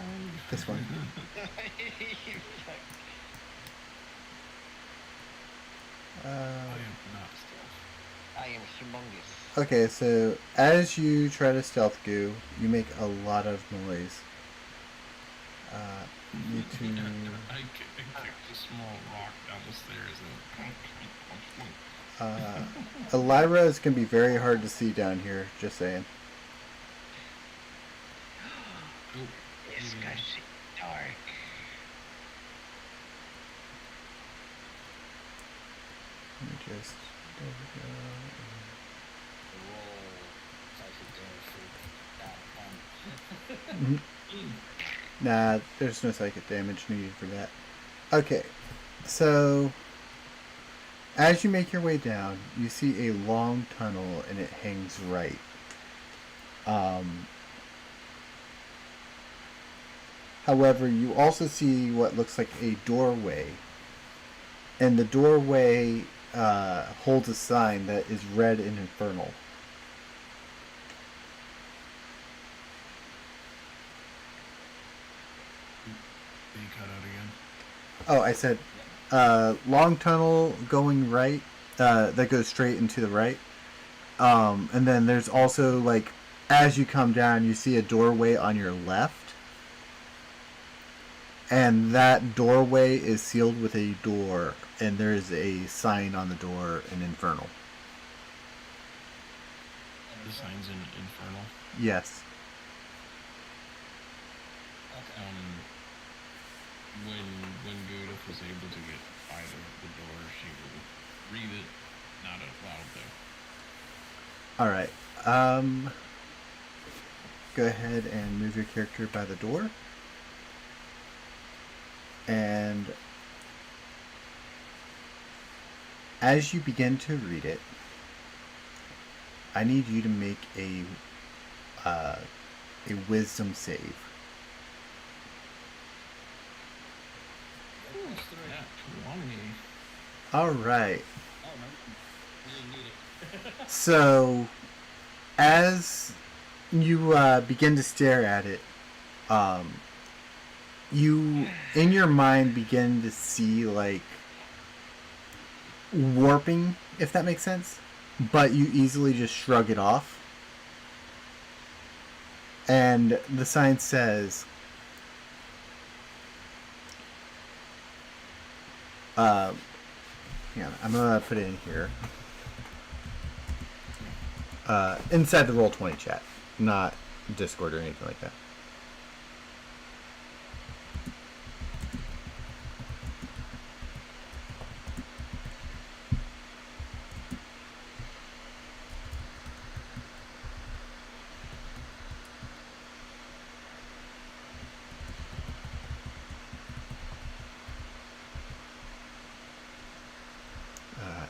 one. I am not stealth. I am humongous. Okay, so as you try to stealth goo, you make a lot of noise. Need to. I kicked a small rock down the stairs and Elira is gonna be very hard to see down here. Just saying. oh, It's gonna be dark. Let me just. There we go. Roll psychic damage for that. Nah, there's no psychic damage needed for that. Okay, so as you make your way down, you see a long tunnel and it hangs right. However, you also see what looks like a doorway, and the doorway holds a sign that is red and infernal. Did you cut out again? Oh, I said long tunnel going right, that goes straight into the right. And then there's also, like, as you come down, you see a doorway on your left. And that doorway is sealed with a door, and there is a sign on the door, an infernal. The sign's in infernal. Yes. Okay. When Judith was able to get by the door, she would read it, not out loud though. Alright. Go ahead and move your character by the door. And as you begin to read it, I need you to make a wisdom save. Yeah, 20. All right. Oh no, we didn't need it. So, as you begin to stare at it, you, in your mind, begin to see, like, warping, if that makes sense. But you easily just shrug it off. And the sign says, yeah, I'm gonna put it in here. Inside the Roll20 chat, not Discord or anything like that.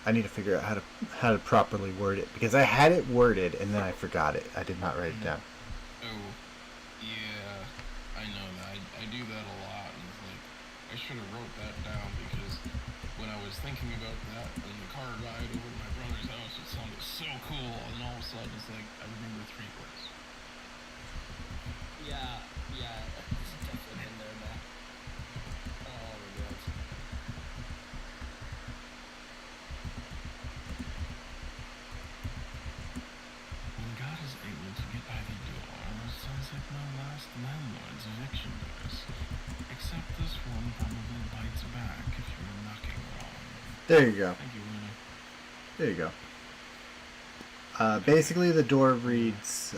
I need to figure out how to properly word it, because I had it worded and then I forgot it. I did not write it down. Oh, yeah, I know that. I do that a lot, and it's like, I should have wrote that down, because when I was thinking about that in the car ride over to my brother's house, it sounded so cool, and all of a sudden it's like, I remember 3 words. Yeah, it's definitely in there, man. Oh my god. When God is able to get by the door, sounds like my last landlord's eviction. There you go. Thank you, Luna. There you go. Basically, the door reads,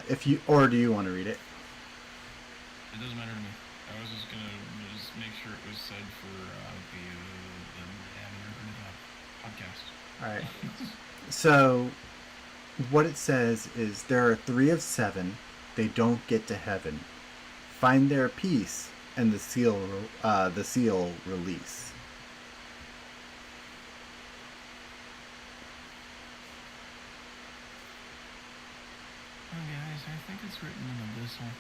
if you, or do you want to read it? It doesn't matter to me. I was just gonna just make sure it was said for the podcast. Alright. So, what it says is there are 3 of 7. They don't get to heaven. Find their peace, and the seal release. Oh, guys, I think it's written in abyssal.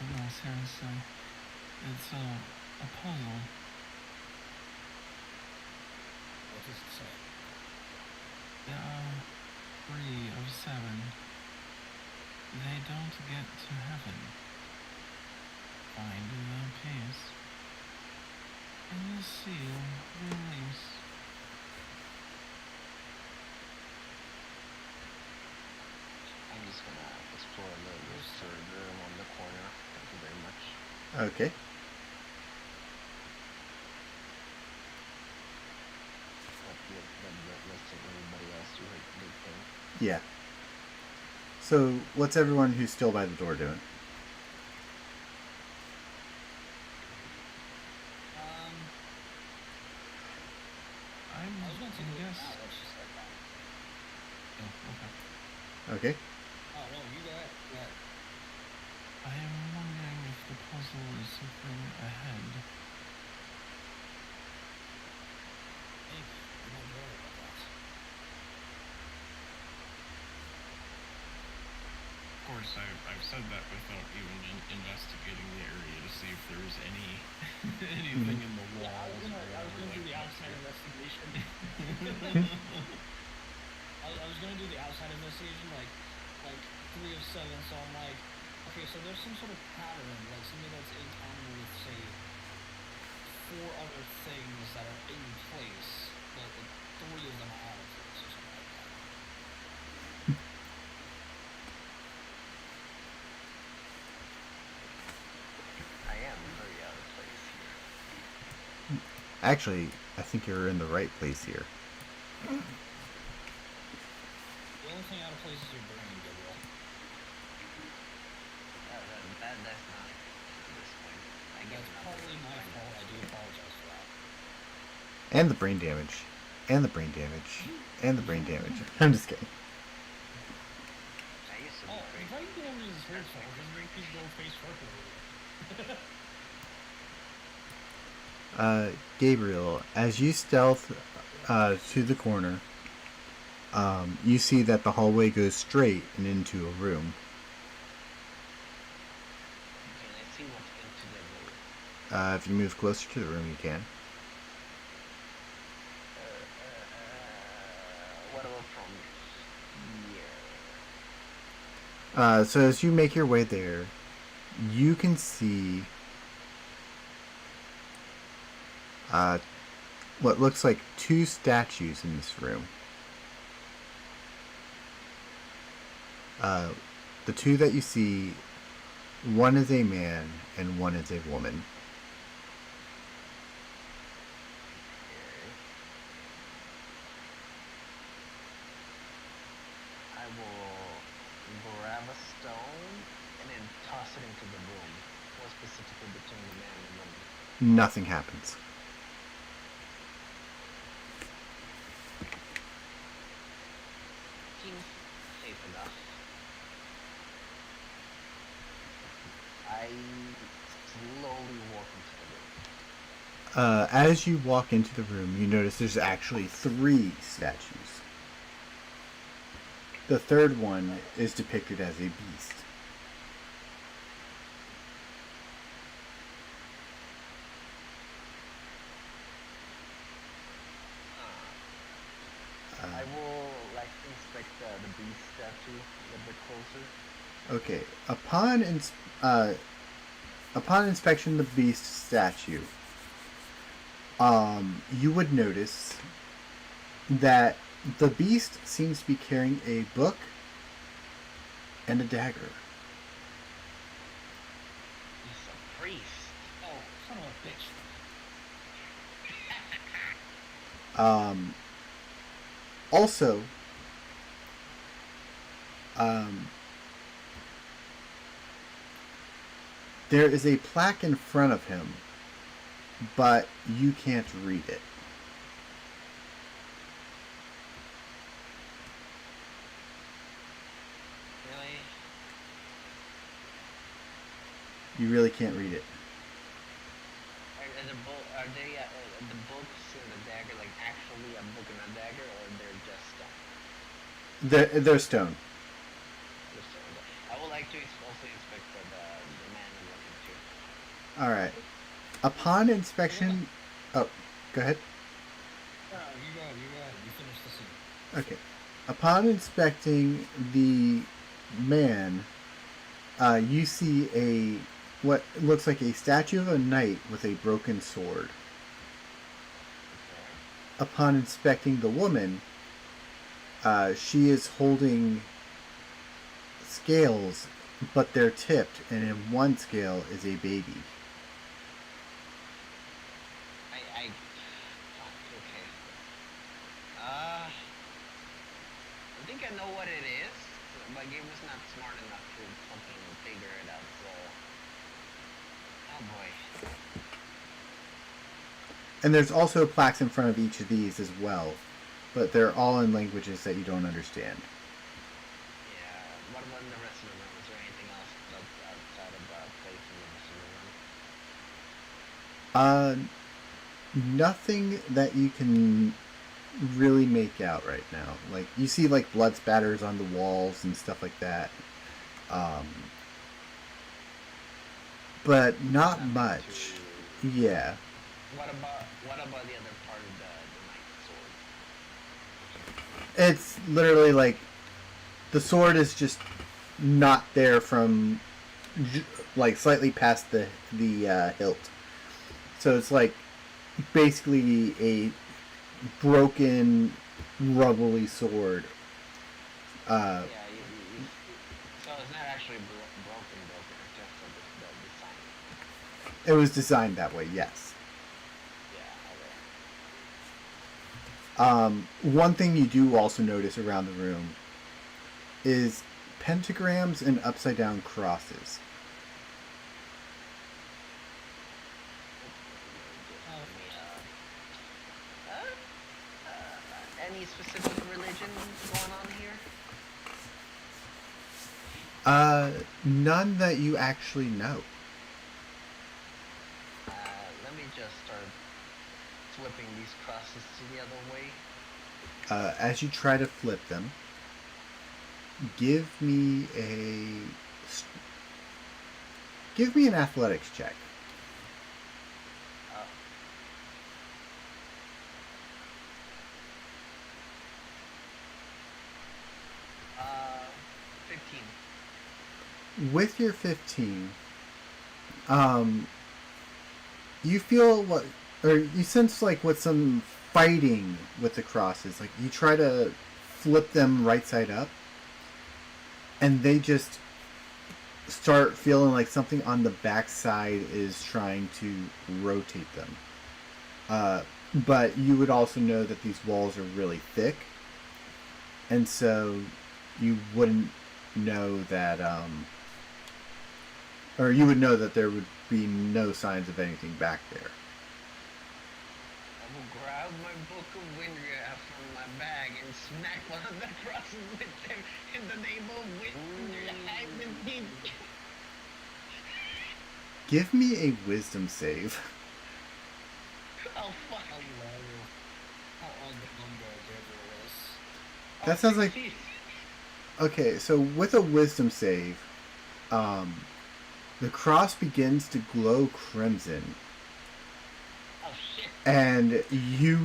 What else here? So it's a puzzle. What does it say? There are 3 of 7. They don't get to heaven. Find their peace. And the seal release. I'm just gonna explore a little bit further on the corner. Thank you very much. Okay. Let's let everybody else do their thing. Yeah. So, what's everyone who's still by the door doing? I'm I was going to do it guess. now. Let's just like that. Oh, okay. Okay. Oh no, you go ahead. Go ahead. I am wondering if the puzzle is something ahead. Maybe. I'm not worried about that. Of course, I've said that without even investigating the area to see if there's any anything in the Yeah, I walls was or gonna whatever do the like outside that. investigation. I was gonna do the outside investigation, like 3 of 7. So I'm like, okay, so there's some sort of pattern, like something that's in common with, say, 4 other things that are in place, but like 3 of them are out of place or something like that. I am very out of place here. Actually, I think you're in the right place here. The only thing out of place is your brain, Gabriel. That's not at this point. I get That's partly my fault. I do apologize for that. And the brain damage. And the brain damage. And the brain damage. I'm just kidding. I used to be Oh, great. brain damage is his fault. Just make people go face first over Gabriel, as you stealth to the corner, you see that the hallway goes straight and into a room. Can I see what's into the room? If you move closer to the room, you can. What about from here? So as you make your way there, you can see what looks like 2 statues in this room. The 2 that you see, one is a man and one is a woman. I will grab a stone and then toss it into the room. More specifically between the man and the woman. Nothing happens. Seems safe enough. I slowly walk into the room. As you walk into the room, you notice there's actually 3 statues. The third one is depicted as a beast. I will inspect the beast statue a little bit closer. Okay. Upon inspection of the beast statue, you would notice that the beast seems to be carrying a book and a dagger. He's a priest. Oh, son of a bitch. Also, um, there is a plaque in front of him, but you can't read it. Really? You really can't read it. Are they the books and the dagger like actually a book and a dagger, or they're just stone? They're stone. Just stone. I would like to also inspect the man I'm looking to. All right. Upon inspection, oh, go ahead. No, you go ahead. You finish the scene. Okay. Upon inspecting the man, you see what looks like a statue of a knight with a broken sword. Upon inspecting the woman, she is holding scales, but they're tipped, and in one scale is a baby. Okay. I think I know what it is, but game was not smart enough to fucking figure it out. So, oh boy. And there's also plaques in front of each of these as well, but they're all in languages that you don't understand. Yeah. What about the rest of the room? Is there anything else that's outside of the place in the rest of the room? Nothing that you can really make out right now. Like, you see like blood spatters on the walls and stuff like that. But not much. Yeah. What about the other part of the knight's sword? It's literally like the sword is just not there from like slightly past the hilt. So it's like basically a broken, rubbly sword. Yeah, so it's not actually broken. It's just the design. It was designed that way, yes. Yeah. Okay. One thing you do also notice around the room is pentagrams and upside down crosses. Any specific religion going on here? None that you actually know. Let me just start flipping these crosses to the other way. As you try to flip them, give me an athletics check. 15. With your 15, you feel what, or you sense like what some fighting with the crosses. Like you try to flip them right side up, and they just start feeling like something on the back side is trying to rotate them. But you would also know that these walls are really thick, and so you wouldn't know that, or you would know that there would be no signs of anything back there. I will grab my book of Windria from my bag and smack one of the crosses with them in the name of Windria. Give me a wisdom save. Oh fuck. How unbelievable is. That sounds like... Okay, so with a wisdom save, the cross begins to glow crimson. Oh shit. And you,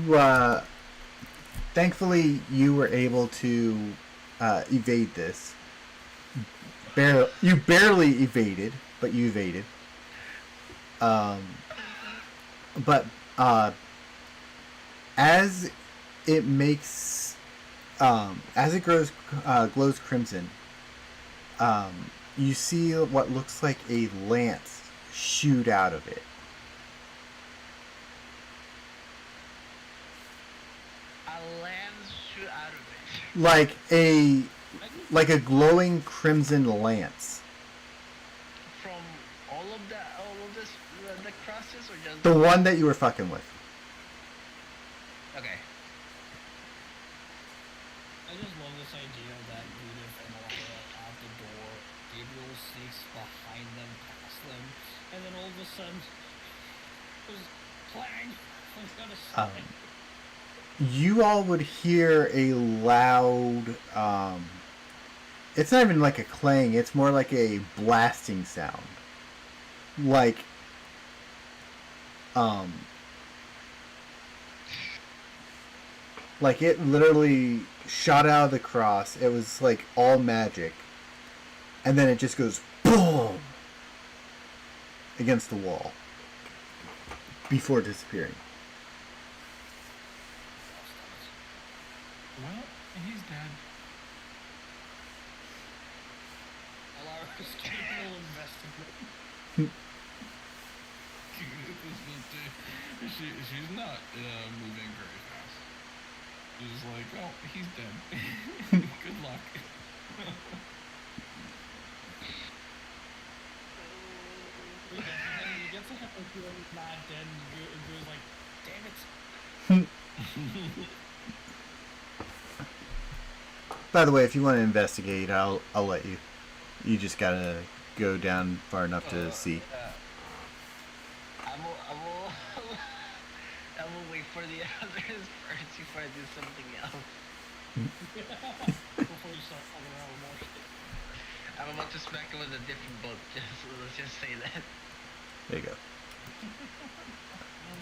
thankfully, you were able to evade this. You barely evaded, but you evaded. But as it makes, as it glows crimson, You see what looks like a lance shoot out of it. A lance shoot out of it. Like a glowing crimson lance. From all of this, the crosses, or just The one that you were fucking with. Okay. I just love this idea that Judith and Alira out the door, Gabriel sneaks behind them, past them, and then all of a sudden, there's clang! Someone's got a sign. You all would hear a loud, it's not even like a clang, it's more like a blasting sound. Like, like it literally shot out of the cross. It was like all magic. And then it just goes boom against the wall before disappearing. Well, he's dead. Alira's capable investigate. She's not moving very fast. She's like, oh, he's dead. Good luck. You get to have a feeling he's not dead, and Goo's like, damn it. By the way, if you want to investigate, I'll let you. You just gotta go down far enough to see. I will I will wait for the others first before I do something else. Before you start fucking around with more shit. I'm about to smack him with a different book. Let's just say that. There you go.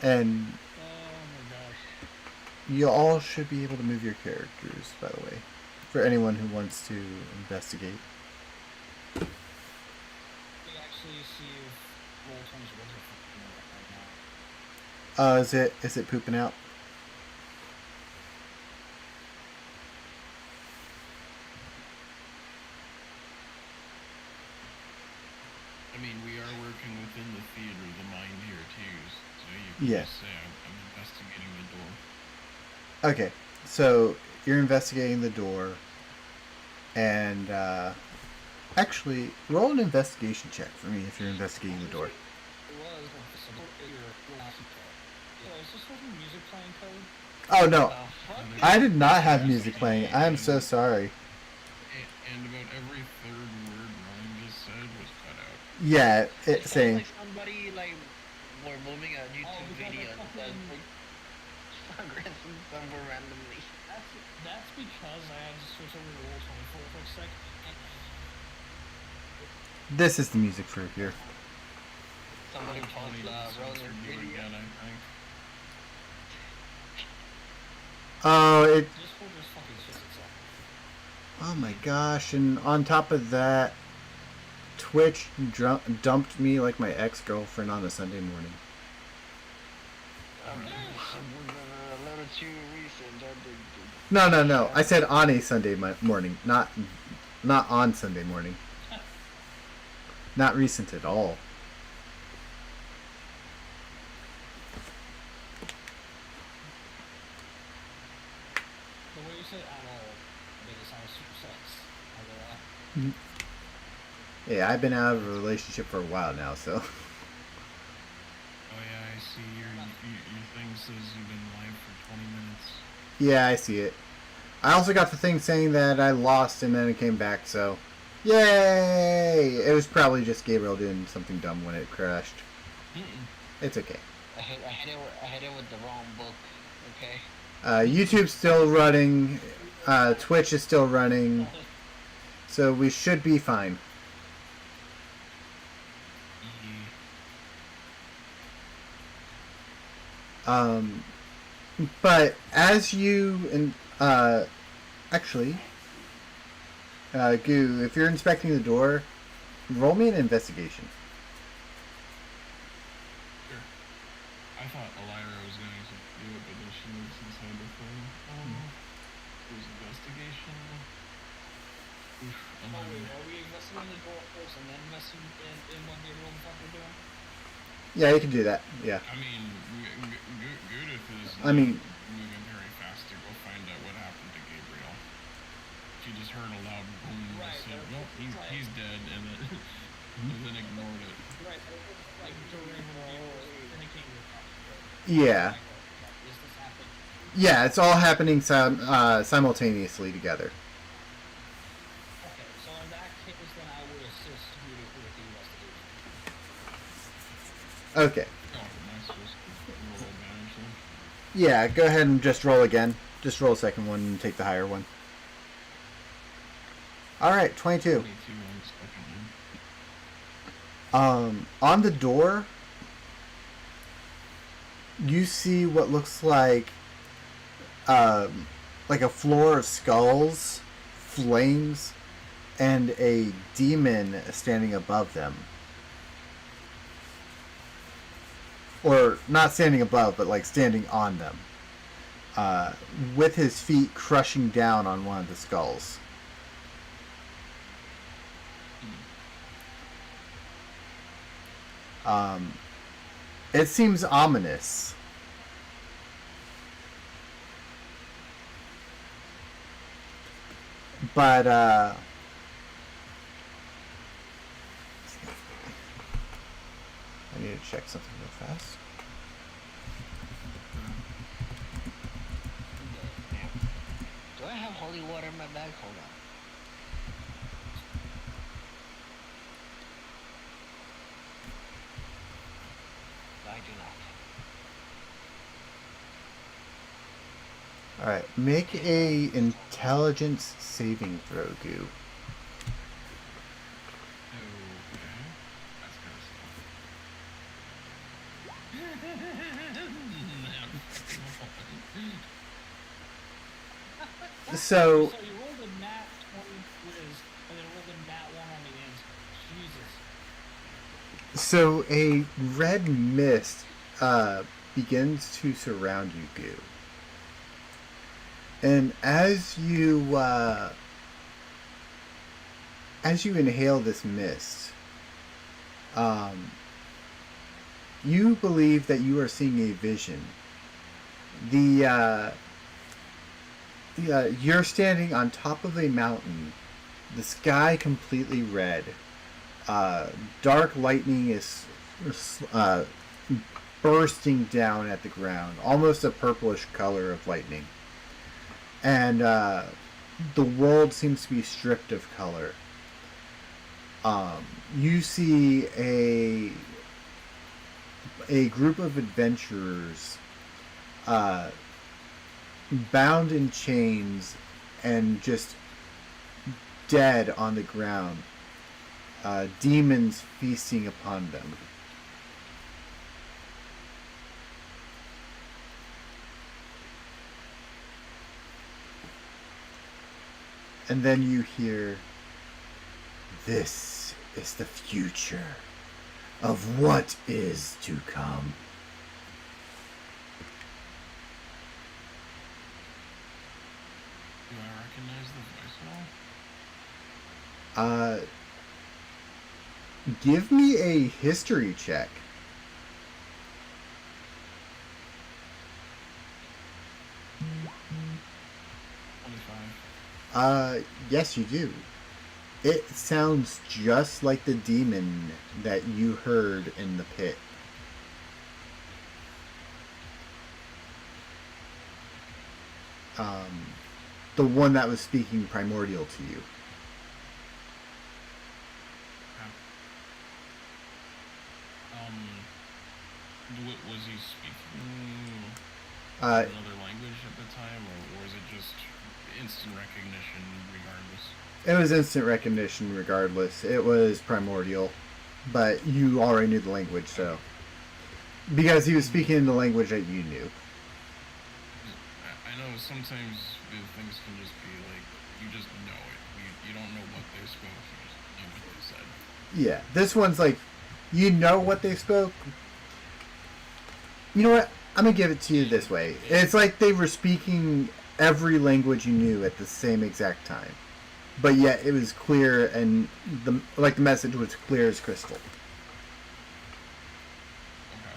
And Oh my gosh. you all should be able to move your characters, by the way, for anyone who wants to investigate. We actually see if roll 20's really fucking right now. Is it pooping out? I mean, we are working within the theater of the mind here, too. So you can Yeah. just say I'm investigating the door. Okay, so you're investigating the door, and actually, roll an investigation check for me if you're investigating the door. It was your last code. Yo, is this fucking music playing code? Oh no, Fuck. I did not have music playing. I am so sorry. And about every third word Ryan just said was cut out. Yeah, It it's sounds saying. like somebody like were moving a YouTube because video I and fucking- progressing somewhere randomly. That's because I had to switch over to roll 24 for a sec. This is the music for here. Somebody Tony paused just Roller censored you video. again, I think. Oh, it. Discord just fucking shits itself. Oh my gosh! And on top of that, Twitch dumped me like my ex-girlfriend on a Sunday morning. A little too recent. No. I said on a Sunday morning, not on Sunday morning. Not recent at all. The way you said at all made it sound super sex. I go, Yeah, I've been out of a relationship for a while now, so. Oh yeah, I see your thing says you've been live for 20 minutes. Yeah, I see it. I also got the thing saying that I lost and then it came back, so. Yay! It was probably just Gabriel doing something dumb when it crashed. It's okay. I hit it with the wrong book. Okay. YouTube's still running. Twitch is still running. So we should be fine. But as you and actually, Goo, if you're inspecting the door, roll me an investigation. Sure. I thought Elira was going to do it, but then she moves inside the thing. There's investigation. Oof, oh wait, are we investigating and then invest in what the real fuck we're doing? Yeah, you can do that. Yeah. I mean, Gudith is I mean- moving very fast to go find out what happened to Gabriel. She just heard a loud boom and Right, said, but- "Nope, he's dead," and then and then ignored it. Right, but it's like during finicking your concentrate. Yeah. Is this happening? Yeah, it's all happening simultaneously together. Okay, so in that case, then I would assist you with the investigation. Okay. Oh, am I supposed to roll advantage then? Yeah, go ahead and just roll again. Just roll a second one and take the higher one. Alright, 22. 22 on the second one. On the door, you see what looks like a floor of skulls, flames, and a demon standing above them. Or not standing above, but like standing on them. With his feet crushing down on one of the skulls. It seems ominous. But, I need to check something real fast. Do I have holy water in my bag? Hold on. No, I do not. Alright, make a intelligence saving throw, Goo. Okay. That's kind of So, So you rolled a nat 20 quiz, and then rolled a nat 1 on the ends. Jesus. so a red mist begins to surround you, Goo. And as you inhale this mist, you believe that you are seeing a vision. You're standing on top of a mountain, the sky completely red. Dark lightning is bursting down at the ground, almost a purplish color of lightning. And the world seems to be stripped of color. You see a group of adventurers bound in chains and just dead on the ground. Demons feasting upon them. And then you hear, "This is the future of what is to come." Do I recognize the voice at all? Give me a history check. 25. Yes, you do. It sounds just like the demon that you heard in the pit. The one that was speaking primordial to you. Was he speaking Uh, another language at the time, or was it just instant recognition regardless? It was instant recognition regardless. It was primordial. But you already knew the language, so. Because he was speaking in the language that you knew. I know sometimes things can just be like, you just know it. You don't know what they spoke, you just know what they said. Yeah, this one's like, you know what they spoke. You know what? I'm gonna give it to you this way. It's like they were speaking every language you knew at the same exact time. but yet it was clear, and the message was clear as crystal. Okay.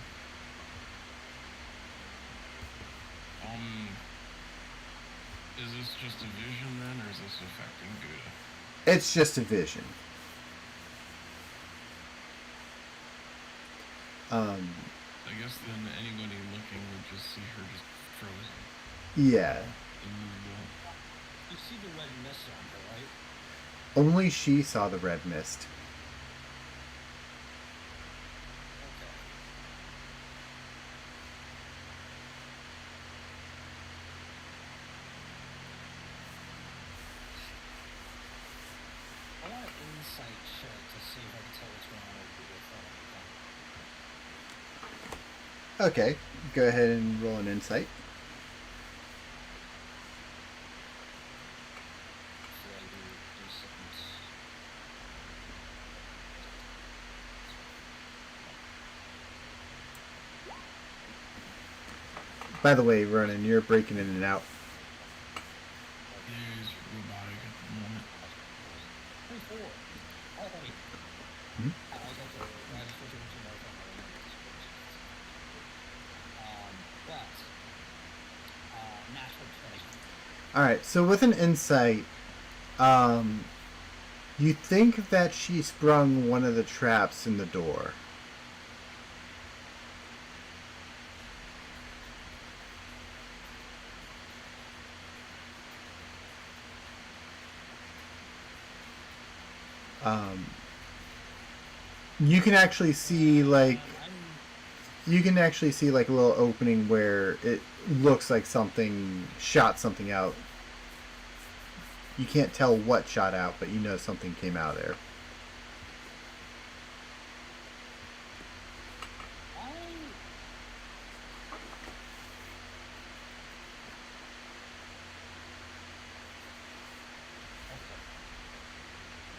Is this just a vision then, or is this affecting Gouda? It's just a vision. I guess then anybody looking would just see her just frozen. Yeah. Immovable. You see the red mist on her, right? Only she saw the red mist. Okay. I want an insight check to see if I can tell what's going on with Google phone. Okay, go ahead and roll an insight. So I do something. By the way, Ronan, you're breaking in and out. Yeah, he's robotic at the moment. 24. Oh, wait. Hmm? I was at the right switch over to my phone. Natural 20. Alright, so with an insight, you think that she sprung one of the traps in the door. You can actually see like you can actually see like a little opening where it looks like something shot something out. You can't tell what shot out, but you know something came out of there.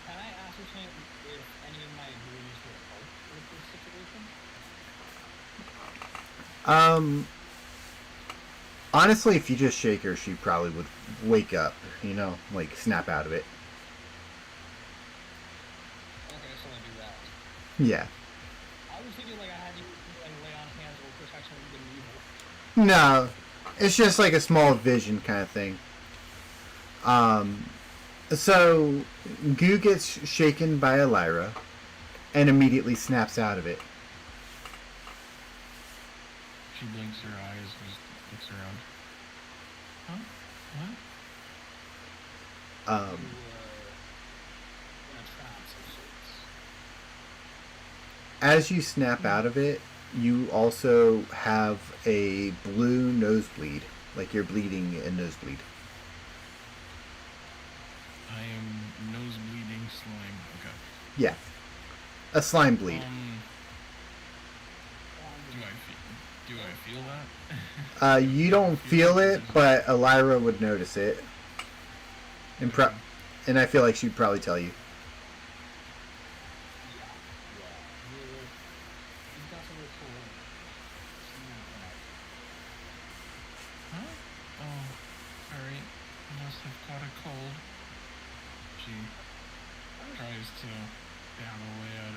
Can I ascertain if any of my abilities will help with this situation? Honestly, if you just shake her, she probably would wake up, you know, like snap out of it. Okay, so I do that. Yeah. I was thinking like I had to like lay on hands or protection from evil. No, it's just like a small vision kind of thing. So Goo gets shaken by Elira and immediately snaps out of it. She blinks her eyes and just looks around. Huh? What? In a trance of sorts. As you snap out of it, you also have a blue nosebleed, like you're bleeding a nosebleed. I am nose bleeding slime. Okay. Yeah, a slime bleed. Do I feel that? You don't feel it, but Elira would notice it, and I feel like she'd probably tell you. You've got some real cool. Huh? Oh, alright. I must have caught a cold. She tries to dab away at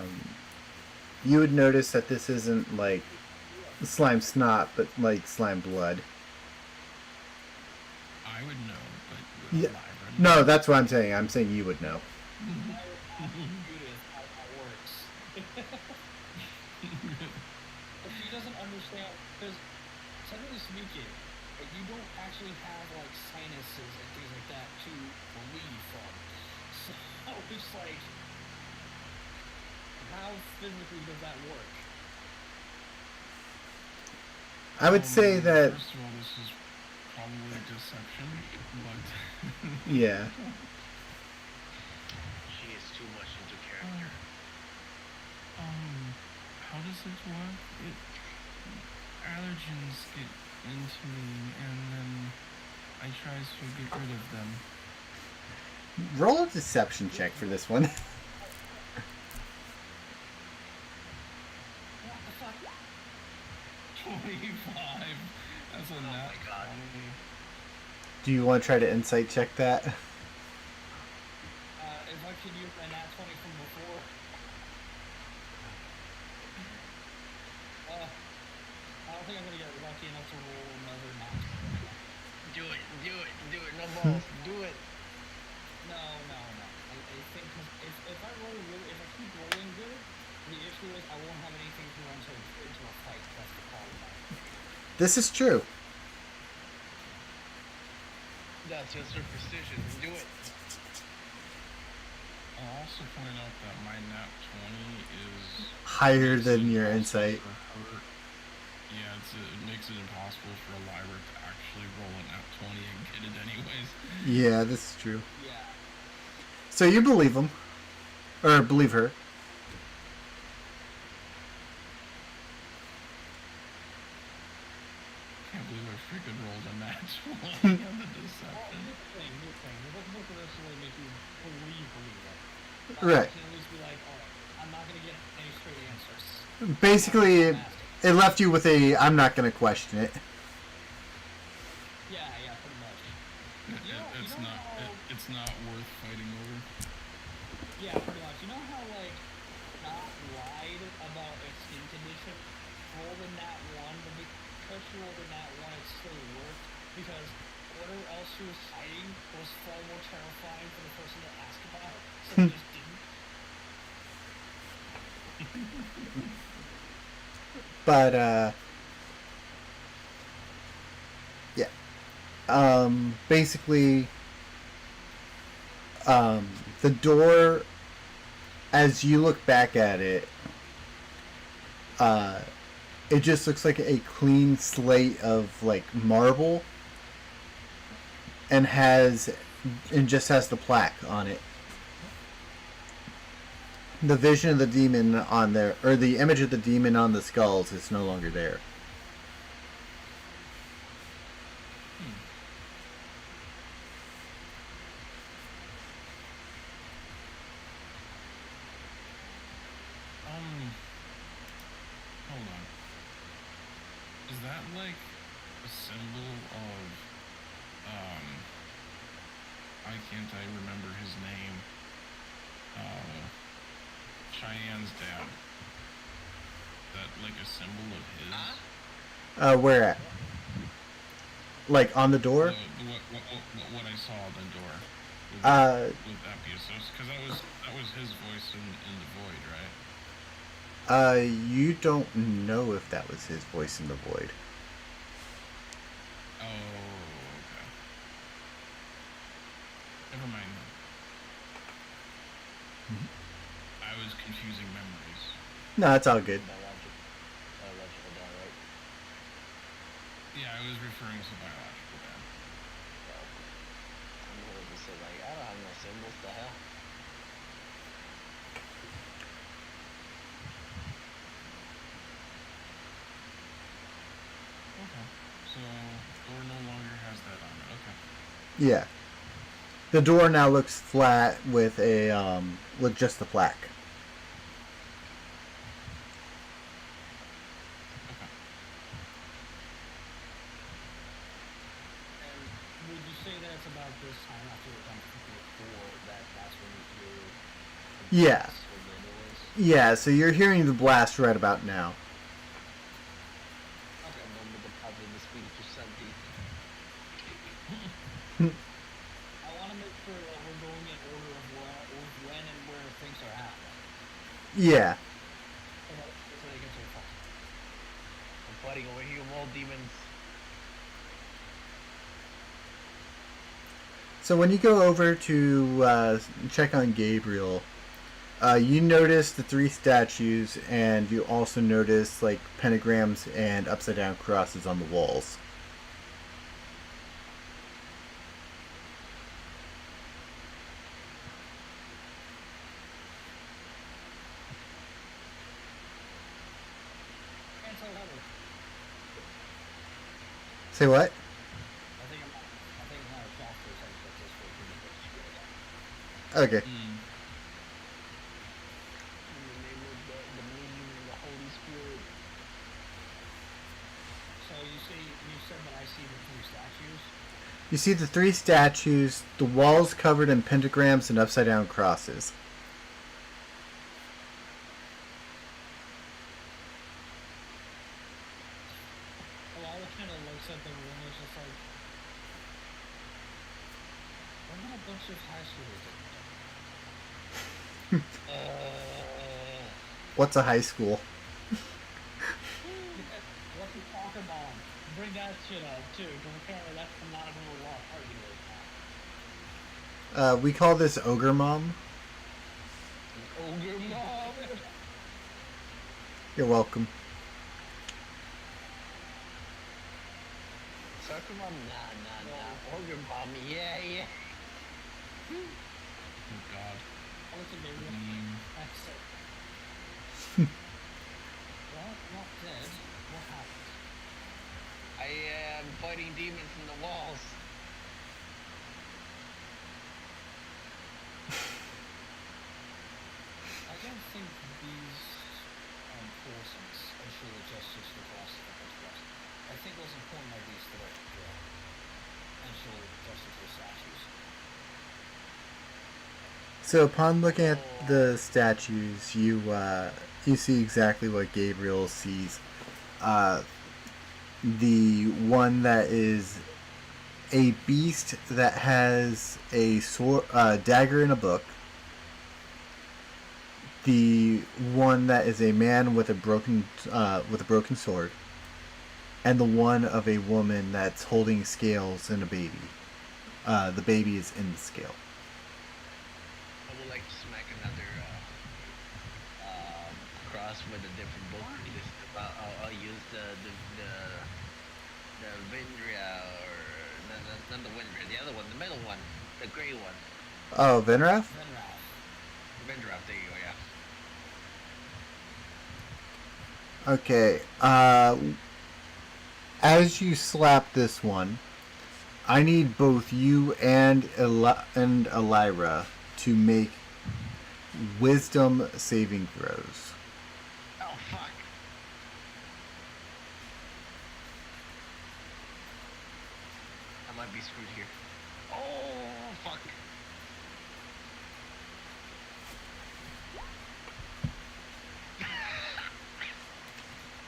it. You would notice that this isn't like slime snot, but like slime blood. I would know, but Yeah. Lyra No, that's what I'm saying. I'm saying you would know. Judith, how that works. But she doesn't understand, because technically speaking, like, you don't actually have like sinuses and things like that to bleed from. So it's like, how physically does that work? I would say that, First of all, this is probably deception, but yeah. She is too much into character. how does this work? Allergens get into me, and then I try to get rid of them. Roll a deception check for this one. What the fuck? 25. That's a nat my God. 20. Do you want to try to insight check that? This is true. That's just her precision. Do it. I'll also point out that my nat 20 is Higher makes than it your impossible insight. for her- Yeah, it makes it impossible for a Lyra to actually roll a nat 20 and get it anyways. Yeah, this is true. Yeah. So you believe him. Or believe her. Can't believe I freaking rolled a nat 20 on the deception. New thing. What could necessarily make you believe it? Right. You can at least be like, alright, I'm not gonna get any straight answers. Basically, I'm asking. it left you with a I'm not going to question it. Yeah, pretty much. It's not worth fighting over. Yeah, pretty much. You know how, like, not lied about its skin condition? Rolled a nat 1, but because she rolled a nat 1, it still worked. Because whatever else she was hiding was far more terrifying for the person to ask about, so they just didn't. But, yeah. Basically, the door, as you look back at it, it just looks like a clean slate of, like, marble, and just has the plaque on it. The vision of the demon on there, or the image of the demon on the skulls, is no longer there. Hold on. Is that like a symbol of, why can't I remember his name? Cheyenne's dad. Is that like a symbol of his? Where at? Like on the door? What I saw on the door. Would Uh, would that be associated? Because that was his voice in the void, right? You don't know if that was his voice in the void. Oh, okay. Never mind then. I was confusing memories. No, it's all good. Biological dad, right? Yeah, I was referring to biological dad. I'm gonna just say like, I don't have no symbols. The hell? Okay. So, door no longer has that on it. Okay. Yeah. The door now looks flat with with just the plaque. Okay. And would you say that it's about this time after we're done with that's when you hear Yeah. the noise? Yeah, so you're hearing the blast right about now. Okay. Remember the power of the spirito santi. I want to make sure that we're going in order of when and where things are happening. Yeah. So they get to the fun. I'm fighting over here, wall demons. So when you go over to check on Gabriel, you notice the 3 statues, and you also notice like pentagrams and upside down crosses on the walls. Can't tell that way. Say what? I think I'm not a doctor, so I just this way to make it straight. Okay. In the name of the medium and the Holy Spirit. So you said that I see the 3 statues. You see the 3 statues, the walls covered in pentagrams and upside down crosses. Lala kind of looks at the room and is just like, what about a bunch of high schoolers doing? What's a high school? What's he talking about? bring that shit up too, because apparently that's not even a law argument right now. We call this Ogre Mom. Ogre mom. You're welcome. Soccer mom? Nah. Ogre mom. Yeah. Oh God. Listen, baby, Meme. that's it. Well, not dead. What happened? I am fighting demons in the walls. I don't think these portions ensure justice for classes that was lost. I think what's important are these that ensure justice for statues. So upon looking at the statues, you see exactly what Gabriel sees. The one that is a beast that has a sword, dagger in a book. The one that is a man with a broken sword, and the one of a woman that's holding scales and a baby. The baby is in the scale. I would like to smack another cross with a different book. I'll use the Vindria, or not the Vindria, the other one, the middle one, the gray one. Oh, Venrath? Venrath. Vindria, there you go, yeah. Okay, as you slap this one, I need both you and Elira to make wisdom saving throws. Oh, fuck. I might be screwed here. Oh, fuck.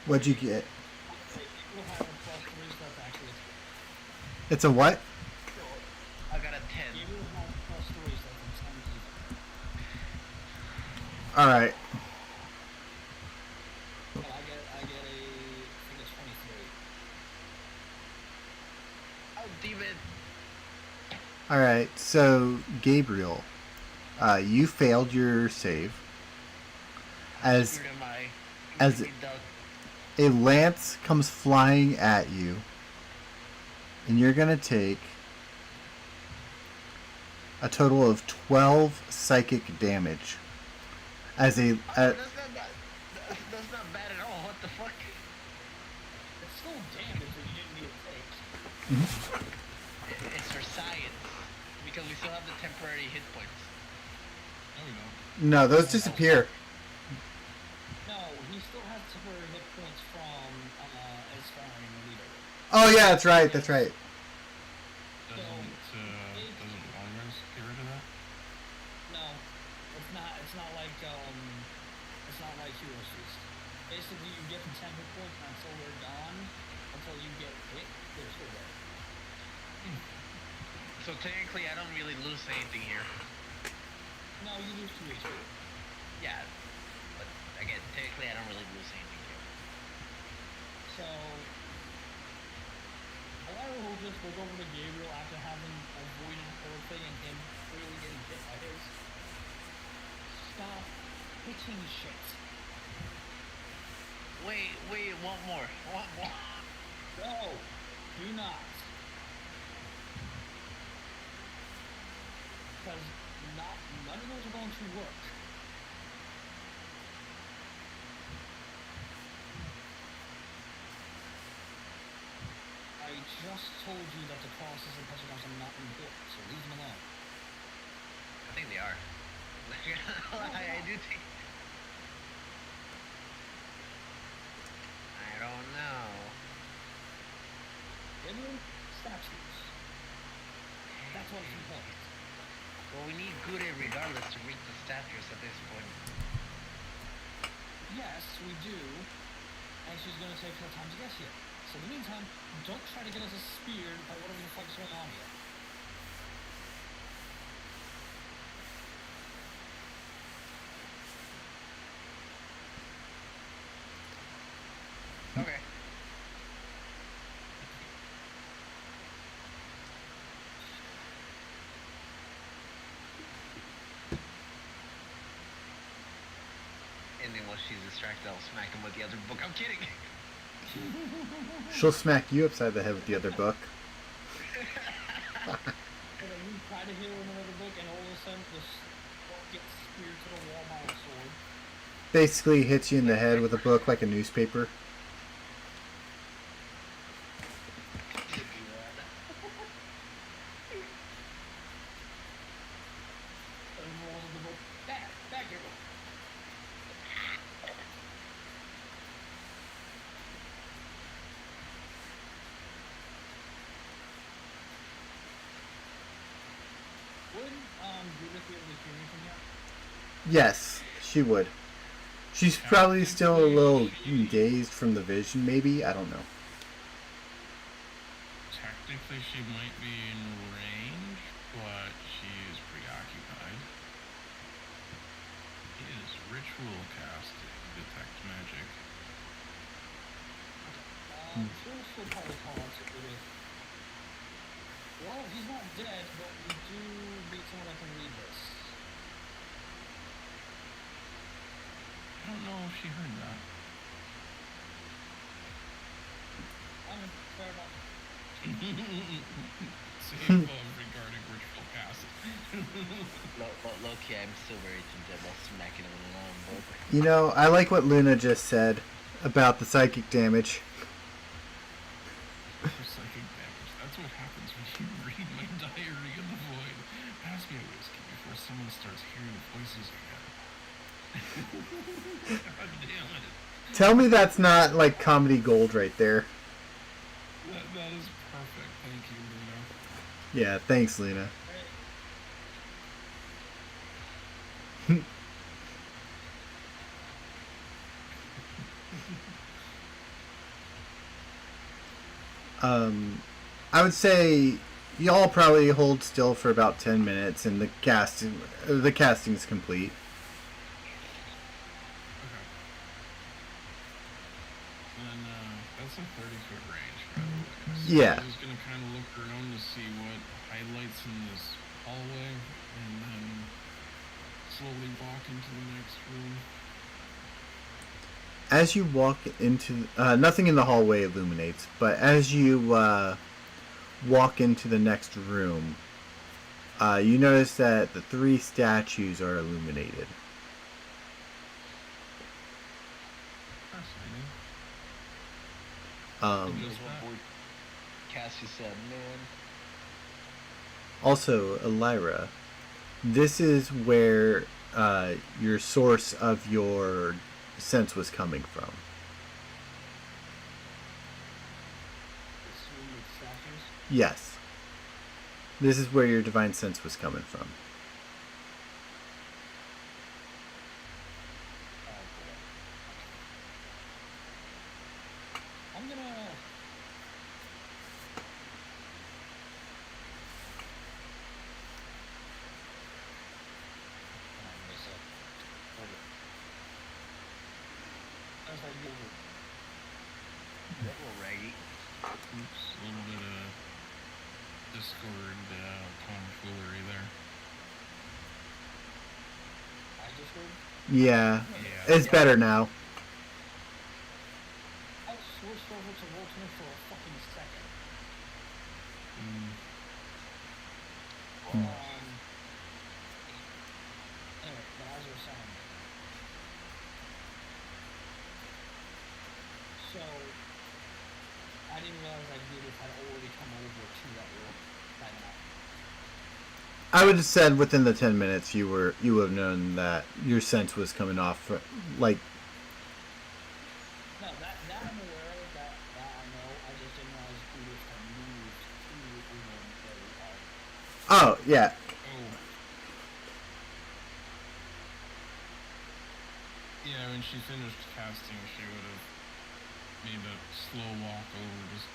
What'd you get? We'll have a +3 stuff actually. It's a what? I got a 10. You will have +3 stuff in 10 even. Alright. And I get a, I think it's 23. Oh, demon. Alright, so Gabriel, you failed your save. As Screwed am I. as- Make me duck. a lance comes flying at you, and you're gonna take a total of 12 psychic damage. As a That's not bad at all. What the fuck? It's still damage that you didn't need to take. It's for science. Because we still have the temporary hit points. No, we don't. no, those disappear. No, he still has temporary hit points from Aspiring Leader. Oh yeah, that's right. That's right. Doesn't long rest get rid of that? No, it's not. It's not like Heroes Feast. Basically, you get them 10 hit points until they're gone. Until you get hit, they're still there. So technically, I don't really lose anything here. No, you lose 2 HP. Yeah. But again, technically, I don't really lose anything here. So, Alara will just look over to Gabriel after having avoided her thing and him clearly getting hit by his. Stop pitching shit. Wait, one more. No, do not. Because none of those are going to work. I just told you that the crosses and pentagrams are not important, so leave them alone. I think they are. I do think. I don't know. Gabriel, statues. That's what's important. Well, we need Gure regardless to reach the statues at this point. Yes, we do. And she's going to take her time to get here. So in the meantime, don't try to get us speared by whatever the fuck is going on here. Okay. she's distracted, I'll smack him with the other book. I'm kidding. She'll smack you upside the head with the other book. And then you try to hit her with another book, and all of a sudden, this book gets speared to the wall by a sword. Basically hits you in the head with a book like a newspaper. And rolls the book. Back here. Would Judith be able to hear me from here? Yes, she would. She's probably still a little dazed from the vision, maybe? I don't know. Technically, she might be in range, but she is preoccupied. He is ritual casting detect magic. She'll probably call out to Judith. Well, he's not dead, but we do need someone that can read this. I don't know if she heard that. I mean, fair enough. Save regarding ritual cast. Low-key, I'm still very tempted about smacking him with another book. You know, I like what Luna just said about the psychic damage. For psychic damage. That's what happens when you read my diary in the void. Pass me a whiskey before someone starts hearing voices again. God damn it. Tell me that's not like comedy gold right there. That is perfect. Thank you, Luna. Yeah, thanks, Luna. I would say y'all probably hold still for about 10 minutes, and the casting's complete. Okay. And that's a 30-foot range, by the way. So Yeah. I was gonna kind of look around to see what highlights in this hallway, and then slowly walk into the next room. As you walk into, nothing in the hallway illuminates, but as you walk into the next room, you notice that the 3 statues are illuminated. Fascinating. There's one boy, Cassie said, man. Also, Elira, this is where your source of your sense was coming from. This room with statues. Yes. This is where your divine sense was coming from. Oh boy. I'm gonna. That's like you. A little raggy. Oops, a little bit of Discord tomfoolery there. I just heard. Yeah, Yeah. it's better now. I switched over to Ultimate for a fucking second. Anyway, but as I was saying. So, I didn't realize that Judith had already come over to that room by now. I would have said within the 10 minutes you would have known that your sense was coming off like No, that I'm aware of, that I know, I just didn't realize Judith had moved to the room where we are. oh yeah. Oh. Yeah, when she finished casting, she would have made a slow walk over, just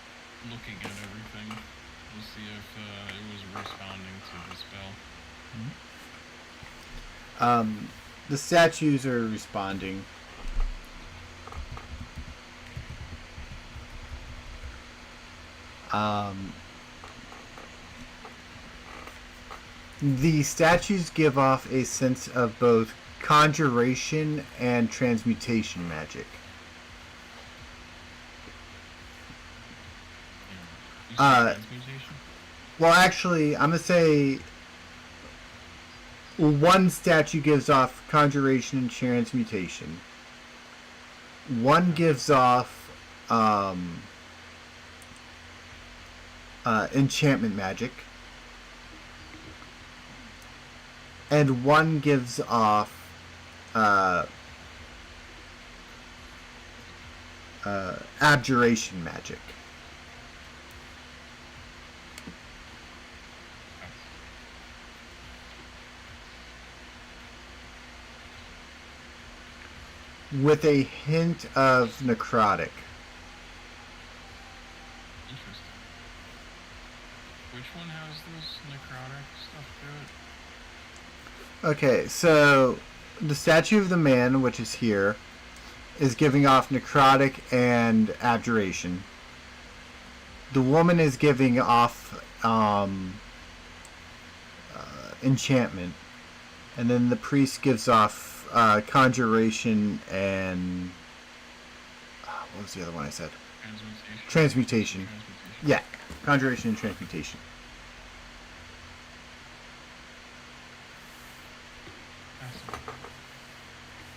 looking at everything to see if it was responding to the spell. The statues are responding. The statues give off a sense of both conjuration and transmutation magic. You Uh, said transmutation? Well, actually, I'm gonna say one statue gives off conjuration and transmutation. One gives off enchantment magic, and one gives off abjuration magic. With a hint of necrotic. Interesting. Which one has this necrotic stuff to it? Okay, so the statue of the man, which is here, is giving off necrotic and abjuration. The woman is giving off enchantment, and then the priest gives off conjuration and what was the other one I said? Transmutation. Transmutation. Transmutation. Yeah, conjuration and transmutation. Fascinating.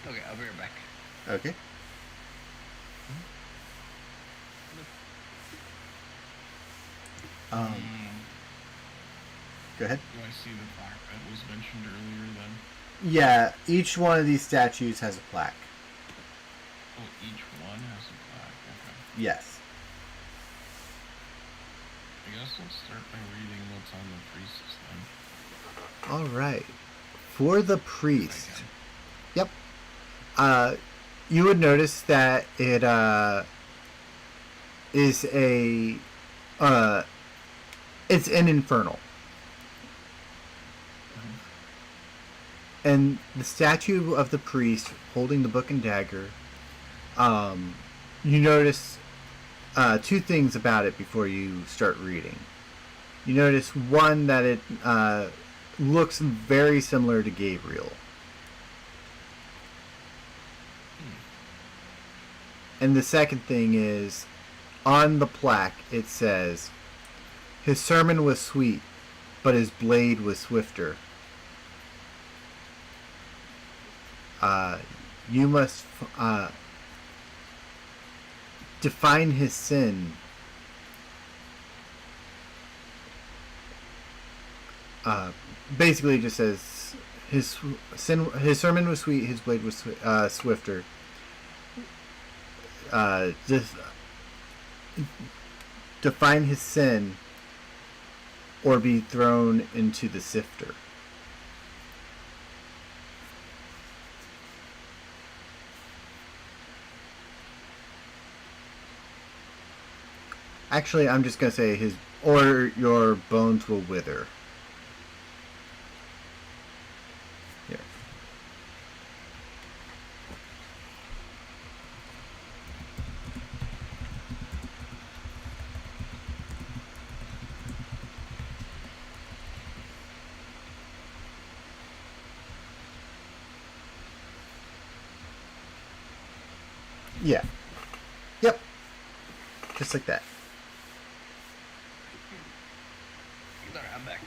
Okay, I'll be right back. Okay. Um, Go ahead. do I see the plaque that was mentioned earlier then? Yeah, each one of these statues has a plaque. Oh, each one has a plaque. Okay. Yes. I guess let's start by reading what's on the priests then. All right. For the priest. If Yep. You would notice that it is a it's an infernal. And the statue of the priest holding the book and dagger, you notice two things about it before you start reading. You notice one that it looks very similar to Gabriel. And the second thing is, on the plaque it says, "His sermon was sweet, but his blade was swifter." You must define his sin. Basically, it just says his sermon was sweet, his blade was swifter. Just define his sin, or be thrown into the sifter. Actually, I'm just gonna say his, or your bones will wither. Here. Yeah. Yep. Just like that. Sorry, I'm back.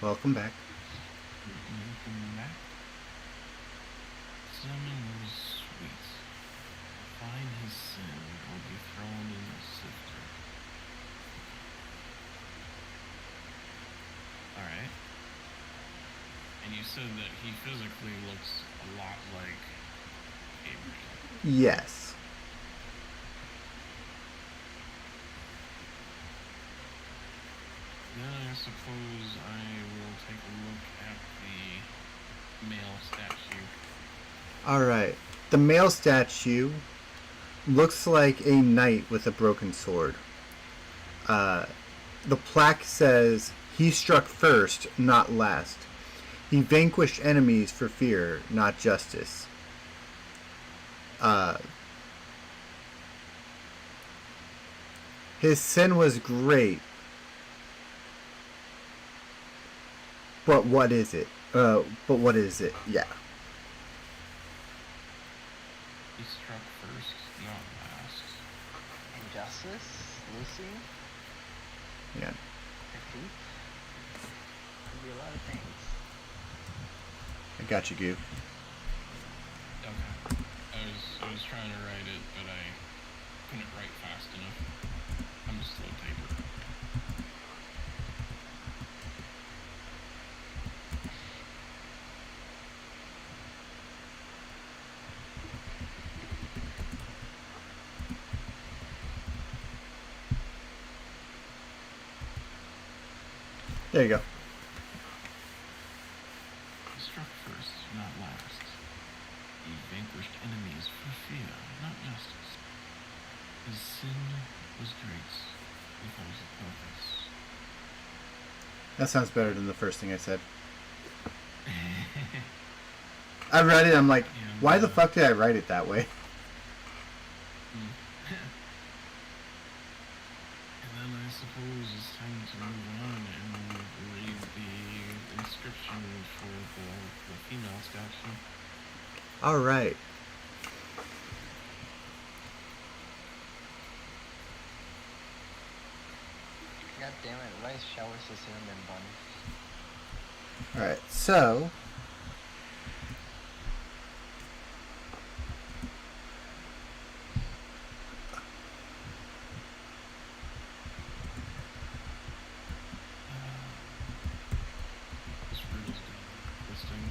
Welcome back. Welcome back. Sermon was sweet. Find his sin or be thrown in the sifter. Alright. And you said that he physically looks a lot like Gabriel. Yes. Then I suppose I will take a look at the male statue. Alright. The male statue looks like a knight with a broken sword. The plaque says, "He struck first, not last. He vanquished enemies for fear, not justice." His sin was great. But what is it? Yeah. He struck first, not last. Injustice, Lucy, Yeah. defeat. Could be a lot of things. I got you, Goof. Okay. I was trying to write it, but I couldn't write fast enough. I'm a slow typer. There you go. He struck first, not last. He vanquished enemies for fear, not justice. His sin was great, without a purpose. That sounds better than the first thing I said. I read it, I'm like, And, why the fuck did I write it that way? And then I suppose it's time to move on and read the inscription for the female statue. Alright. God damn it, rice showers the cinnamon bun. Alright, so... This riddle's gonna be interesting.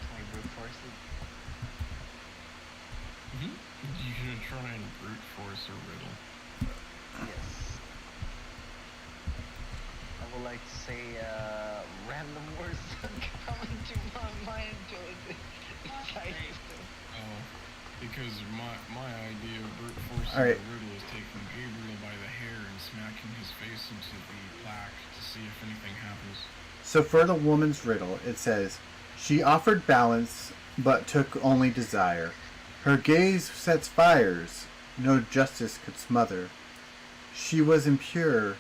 Can we brute force it? You should try and brute force a riddle. Yes. I would like to say random words that come into my mind to decide. Oh, because my idea of brute forcing Alright. a riddle is taking Gabriel by the hair and smacking his face into the plaque to see if anything happens. So for the woman's riddle, it says, she offered balance, but took only desire. Her gaze sets fires, no justice could smother. She was impure,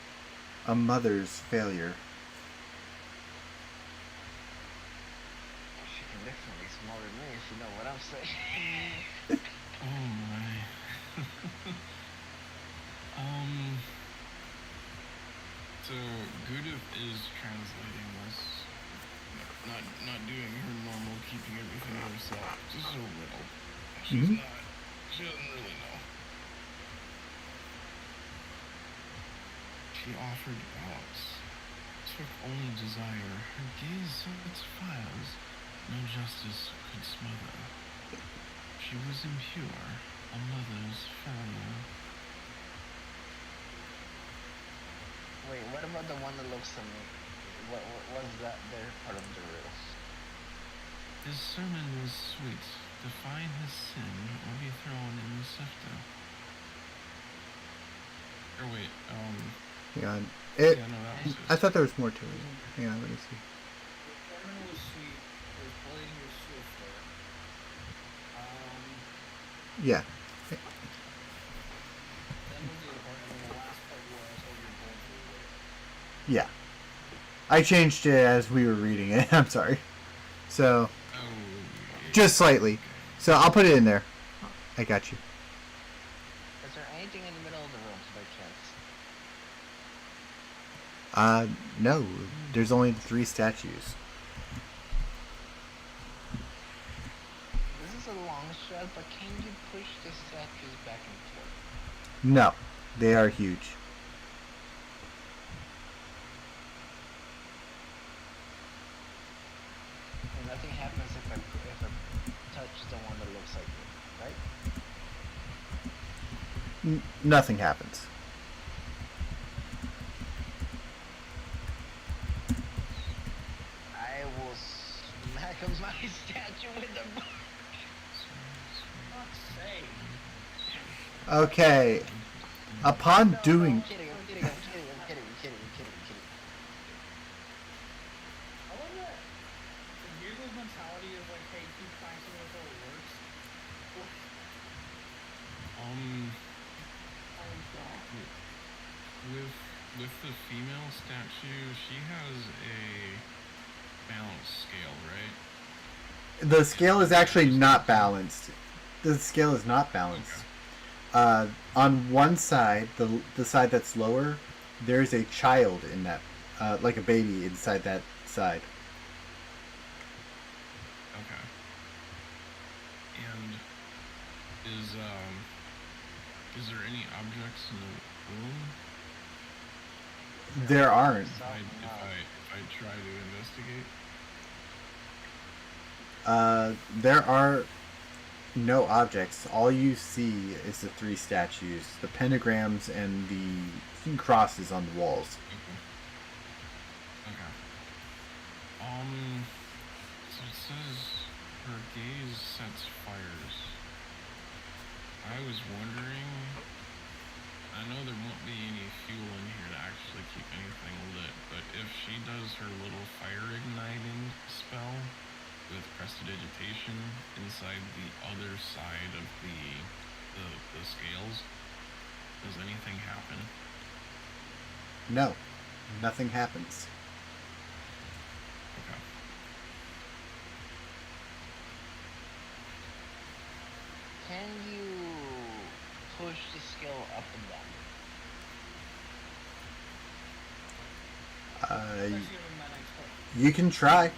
a mother's failure. She can definitely smother me if you know what I'm saying. Oh my. So Gudith is translating this, not doing her normal keeping everything to herself. This is a riddle. She doesn't really know. She offered balance, took only desire. Her gaze sets fires, no justice could smother. She was impure, a mother's failure. Wait, what about the one that looks at me? What was that there part of the riddle? His sermon was sweet. Define his sin or be thrown in the sifter. Or wait, Hang on. yeah, no, that was I it. thought there was more to it. Hang on, let me see. The sermon was sweet. His blade was swifter. Yeah. Then was the other part, and then the last part was, oh, you're going through it. Yeah. I changed it as we were reading it. I'm sorry. So, Oh, yeah. just slightly. So I'll put it in there. I got you. Is there anything in the middle of the room by chance? No. There's only 3 statues. This is a long shot, but can you push the statues back and forth? No. They are huge. And nothing happens if I touch the one that looks like it, right? Nothing happens. I will smack my statue with the book. Fuck's sake. Okay. Upon doing... I'm kidding. I love that. The Gabriel's mentality is like, hey, keep trying something until it works. With the female statue, she has a balanced scale, right? The scale is actually not balanced. The scale is not balanced. On one side, the side that's lower, there's a child in that, like a baby inside that side. Okay. And is there any objects in the room? There aren't. If I try to investigate? There are no objects. All you see is the three statues, the pentagrams, and the crosses on the walls. Okay. So it says her gaze sets fires. I was wondering. I know there won't be any fuel in here to actually keep anything lit, but if she does her little fire igniting spell with prestidigitation inside the other side of the scales, does anything happen? No, nothing happens. Okay. Can you push the scale up and down? That's gonna be my next point. You can try. I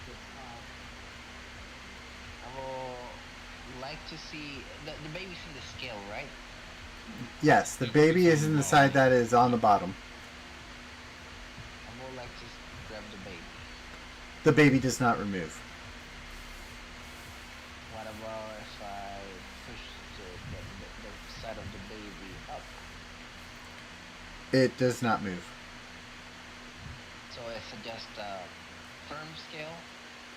will like to see the baby's in the scale, right? Yes, the baby is in the side that is on the bottom. I would like to grab the baby. The baby does not remove. What about if I push the side of the baby up? It does not move. So it's just a firm scale?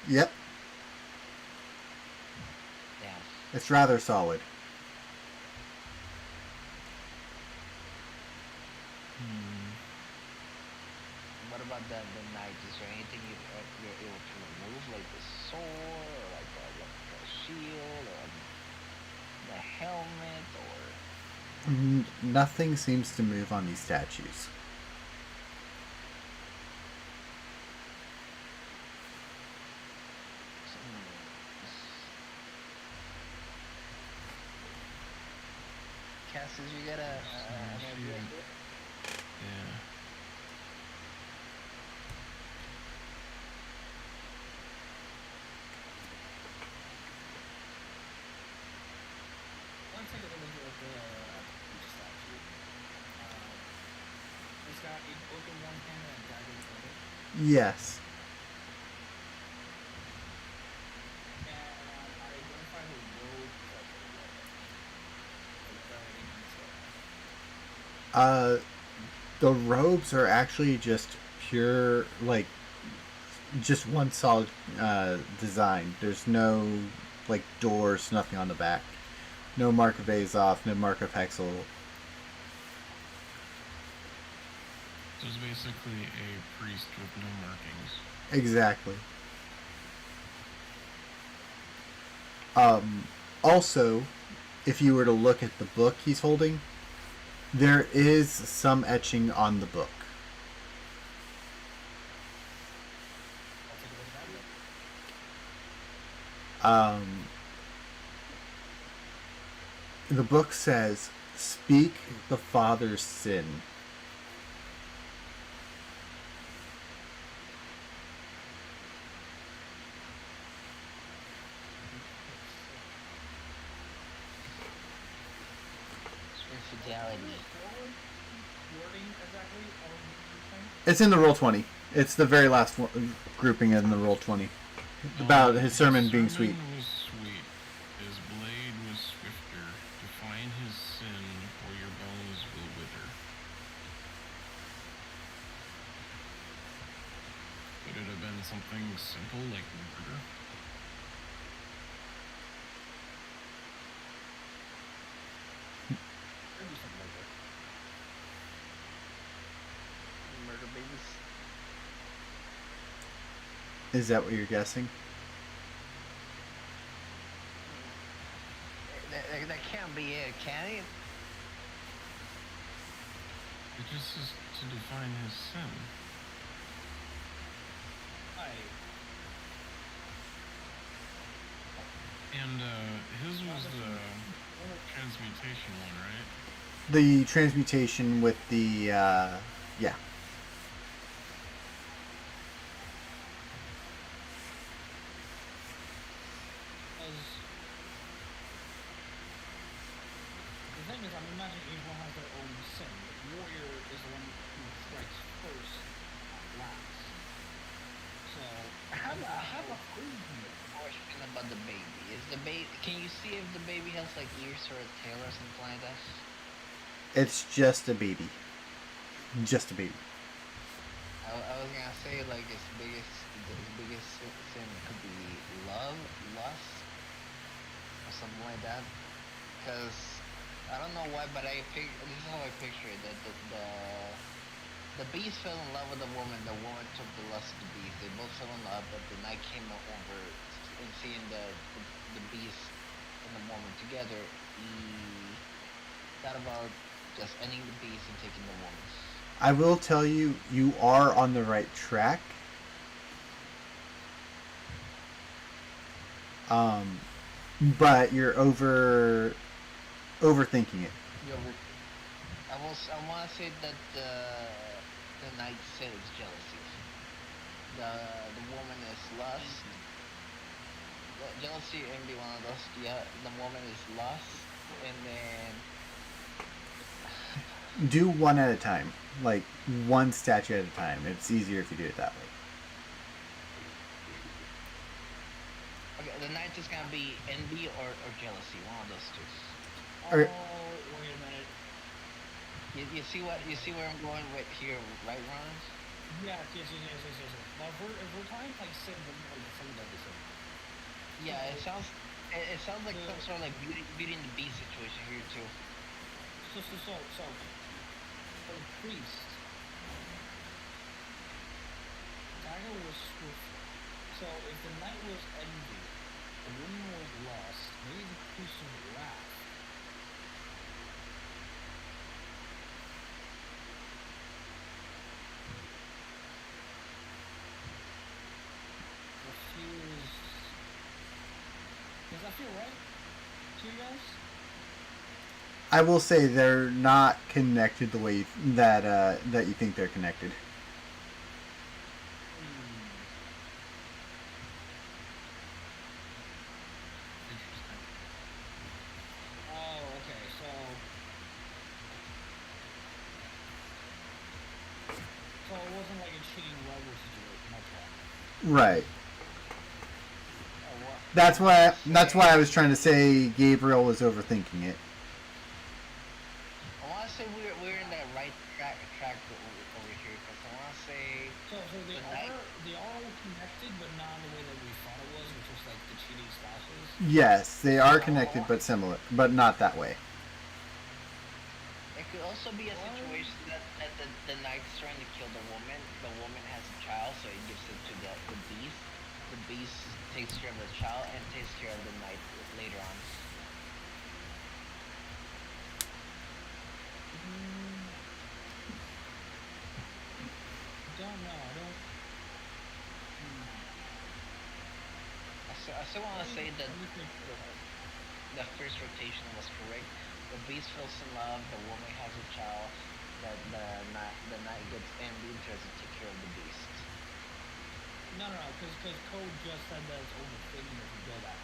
Yep, Damn. it's rather solid. What about the knight? Is there anything you're able to remove, like the sword, or like a shield, or the helmet, or Nothing seems to move on these statues. Cassius, you got an idea? Yeah. Let's take a look at each statue. It's got a book in one hand and a dagger in the other. Yes. And I identify the robe that they're wearing. The robes are actually just pure, like, just one solid design. There's no, like, doors, nothing on the back. No mark of Azoth, no mark of Hexel. So it's basically a priest with no markings. Exactly. Also, if you were to look at the book he's holding, there is some etching on the book. I'll take a look at that. The book says, "Speak the Father's sin." Infidelity. Wording exactly of the thing? It's in the Roll20. It's the very last grouping in the Roll20. About his sermon being sweet. Was sweet. His blade was swifter. Define his sin, or your bones will wither. Could it have been something simple like murder? Could be something like that. Murder babies. Is that what you're guessing? That can't be it, can it? It just is to define his sin. I And his was the transmutation one, right? The transmutation with the yeah. Because the thing is, I'm imagining each one has their own sin. The warrior is the one who strikes first, not last. So I have a question about the baby. Is the baby? Can you see if the baby has like ears or a tail or something like that? It's just a baby. Just a baby. I was gonna say like his biggest sin could be love, lust, or something like that. Cause I don't know why, but this is how I picture it. That the beast fell in love with the woman. The woman took the lust of the beast. They both fell in love, but the knight came over and seeing the beast and the woman together. He thought about just ending the beast and taking the woman. I will tell you, you are on the right track. But you're overthinking it. Yeah, I want to say that the knight said it's jealousy. The woman is lust. Jealousy and be one of those. Yeah, the woman is lust, and then Do one at a time, like one statue at a time. It's easier if you do it that way. okay, the knight is gonna be envy or jealousy. One of those two. Okay. oh, wait a minute. You see where I'm going with here, right, Ron? Yes. Now, if we're talking like sin, then like the same like the same. Yeah, it sounds like some sort of like Beauty and the Beast situation here too. So, for the priest, Dagger was with. So, if the knight was envy, the woman was lust, maybe the priest was wrath. Refused. Does that feel right to you guys? I will say they're not connected the way that you think they're connected. Interesting. Oh, okay, so it wasn't like a cheating rival situation, that's why. Right. Oh, what? That's why I was trying to say Gabriel was overthinking it. I want to say we're in that right track over here because I want to say So they the knight. are connected, but not in the way that we thought it was, which was like the cheating slashes. Yes, they are connected but similar, but not that way. It could also be a situation that the knight's trying to kill the woman. The woman has a child, so he gives it to the beast. The beast takes care of the child and takes care of the knight later on. Don't know. I don't. I still want to say that Let me think. the first rotation was correct. The beast falls in love. The woman has a child. That the knight gets envy and tries to take care of the beast. No, because Code just said that it's overthinking if you go that.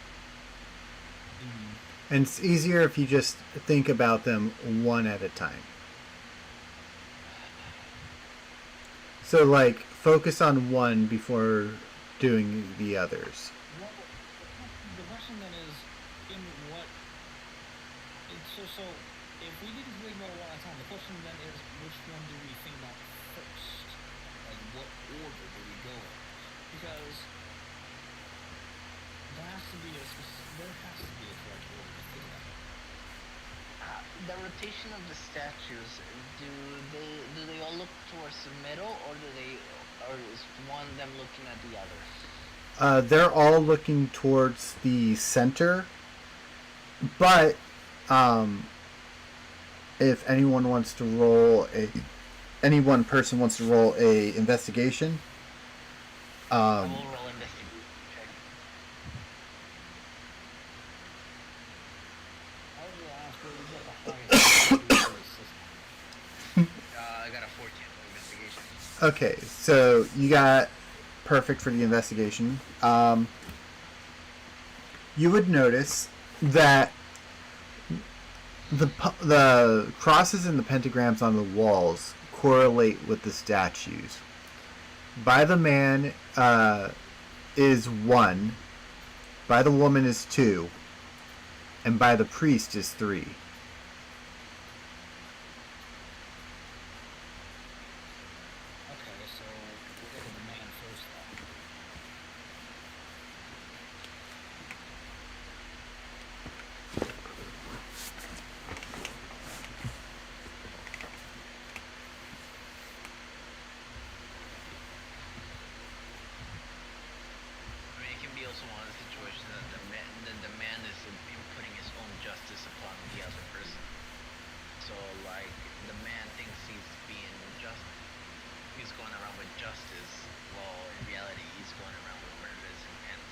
And it's easier if you just think about them one at a time. So, like, focus on one before doing the others. The question then is, in what? So if we didn't think about it one at a time, the question then is, which one do we think about first? Like, what order do we go in? Because there has to be a correct order to think about it. The rotation of the statues, do they all look towards the middle, or is one of them looking at the others? They're all looking towards the center, but if anyone wants to roll any one person wants to roll a investigation, I will roll investigation check. Okay, so you got perfect for the investigation. You would notice that the crosses and the pentagrams on the walls correlate with the statues. By the man is 1, by the woman is 2, and by the priest is 3. Okay, so we'll go to the man first then. I mean, it can be also one of the situations that the man is putting his own justice upon the other person. So, like, the man thinks he's being he's going around with justice, while in reality he's going around with murderous intent.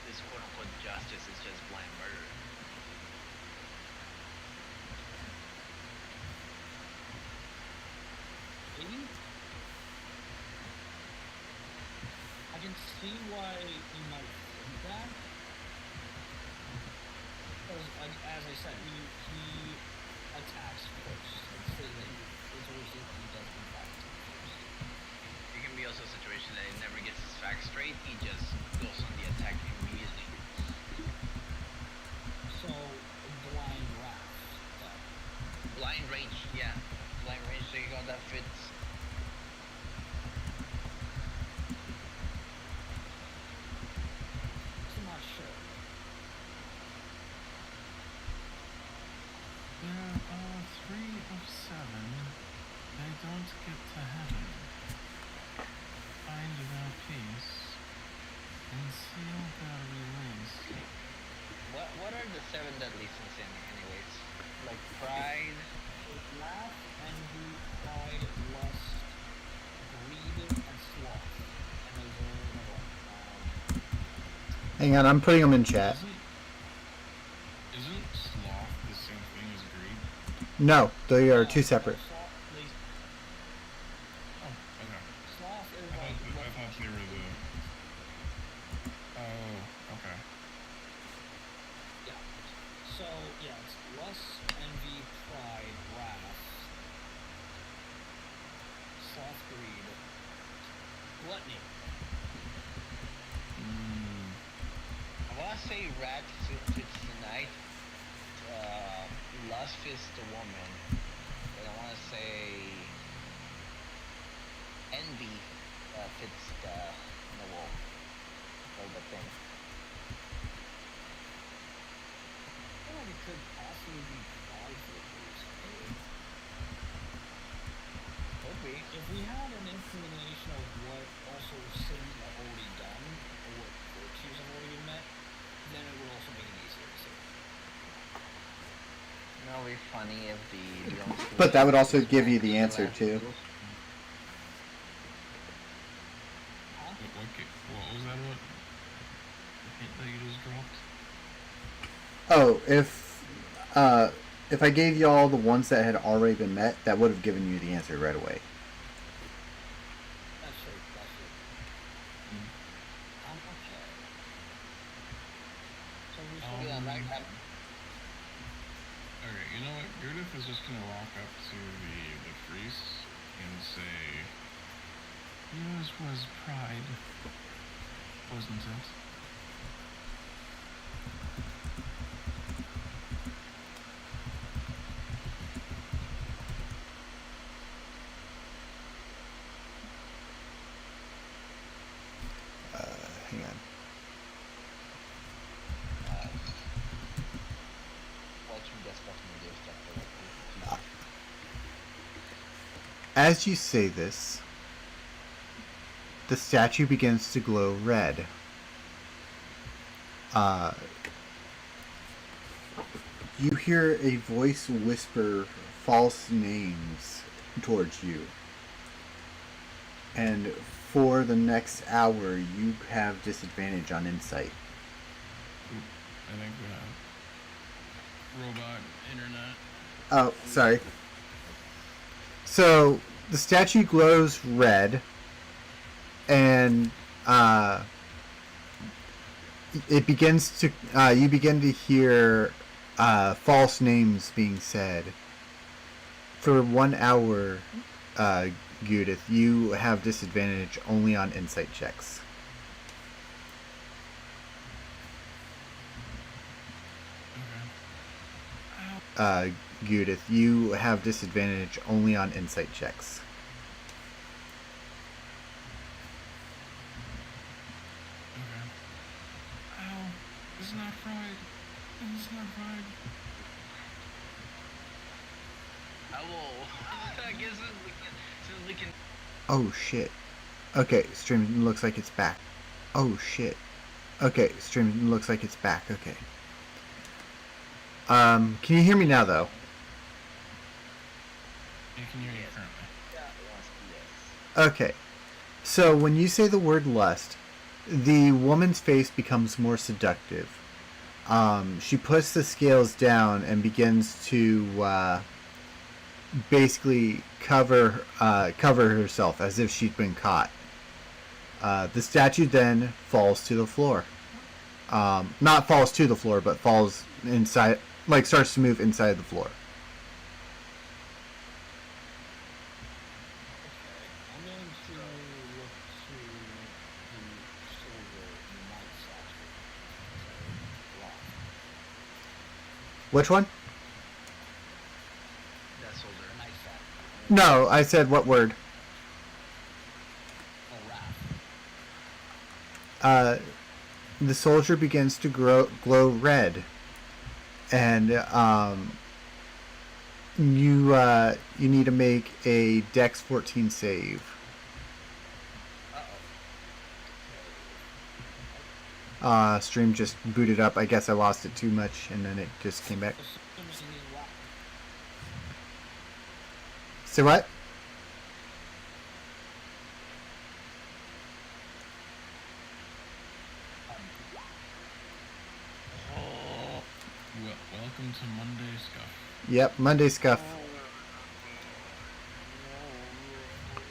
This quote-unquote justice is just blind murder. Maybe? I can see why you might think that. Because, as I said, he attacks first. Let's say that it's always he does in fact first. It can be also a situation that he never gets his facts straight, he just goes on the attack immediately. So, blind wrath, then. Blind rage, yeah. Blind rage, there you go, that fits. I'm not sure. There are 3 of 7. They don't get to heaven. Find their peace and seal their release. What are the 7 deadly sins in, anyways? Like pride. Wrath, envy, pride, lust, greed, and sloth. And there's another one. Hang on, I'm putting them in chat. Isn't sloth the same thing as greed? No, they are 2 separate. Oh, okay. Sloth is I like thought they were the. Oh, okay. yeah. So yeah, it's lust, envy, pride, wrath, sloth, greed, gluttony. I wanna say rat fits the night. Lust fits the woman. And I wanna say envy fits the wall. Or the thing. I feel like it could possibly be pride for the first aid. Could be. If we had an inclination of what also sins are already done, or what virtues have already been met, then it would also make it easier to see. You know, it'd be funny if the only But that would also solution give you is the to answer laugh. too. Huh? What was that about? The hint that you just dropped? Oh, if I gave you all the ones that had already been met, that would have given you the answer right away. That's true. That's true. Okay. So we should Yeah, like that. Okay, you know what? Gurdith is just gonna walk up to the priest and say, "Yours was pride, wasn't it?" Hang on. Watch me guess what me do stuff. As you say this, the statue begins to glow red. You hear a voice whisper false names towards you. And for the next hour, you have disadvantage on insight. I think robot internet. Oh, sorry. So, the statue glows red, and it begins to you begin to hear false names being said. For 1 hour, Judith, you have disadvantage only on insight checks. Okay. Ow. Judith, you have disadvantage only on insight checks. Okay. Ow. It's not right. It's not right. I will. I guess since we can. Oh shit. Okay, stream looks like it's back. Oh shit. Okay, stream looks like it's back. Okay. Can you hear me now though? You can hear you Yes. currently. Yes. Okay. So when you say the word lust, the woman's face becomes more seductive. She puts the scales down and begins to basically cover herself as if she'd been caught. The statue then falls to the floor. Not falls to the floor, but falls inside, like starts to move inside the floor. Okay. I'm going to look to the silver, the night statue. Rock. Which one? That soldier. The night statue. No, I said what word? Oh, Raph. The soldier begins to glow red, and you need to make a Dex 14 save. Stream just booted up. I guess I lost it too much, and then it just came back. Assuming you need rock. So what? Welcome to Monday Scuff. Yep, Monday Scuff.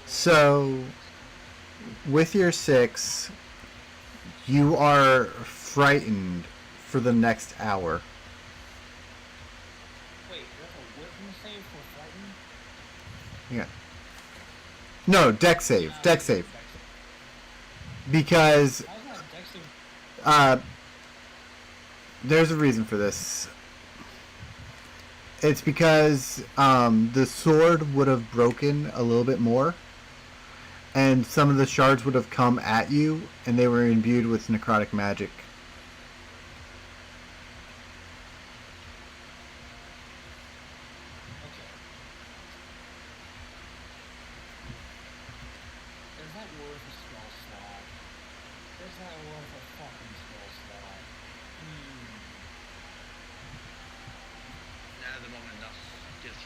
So, with your 6, you are frightened for the next hour. Wait, that's a wisdom save for frightened? Yeah. No, Dex save. Dex save. Because How's that dex save? there's a reason for this. It's because the sword would have broken a little bit more, and some of the shards would have come at you, and they were imbued with necrotic magic. Okay. Is that worth a spell slot? Is that worth a fucking spell slot? Not at the moment, no. Just.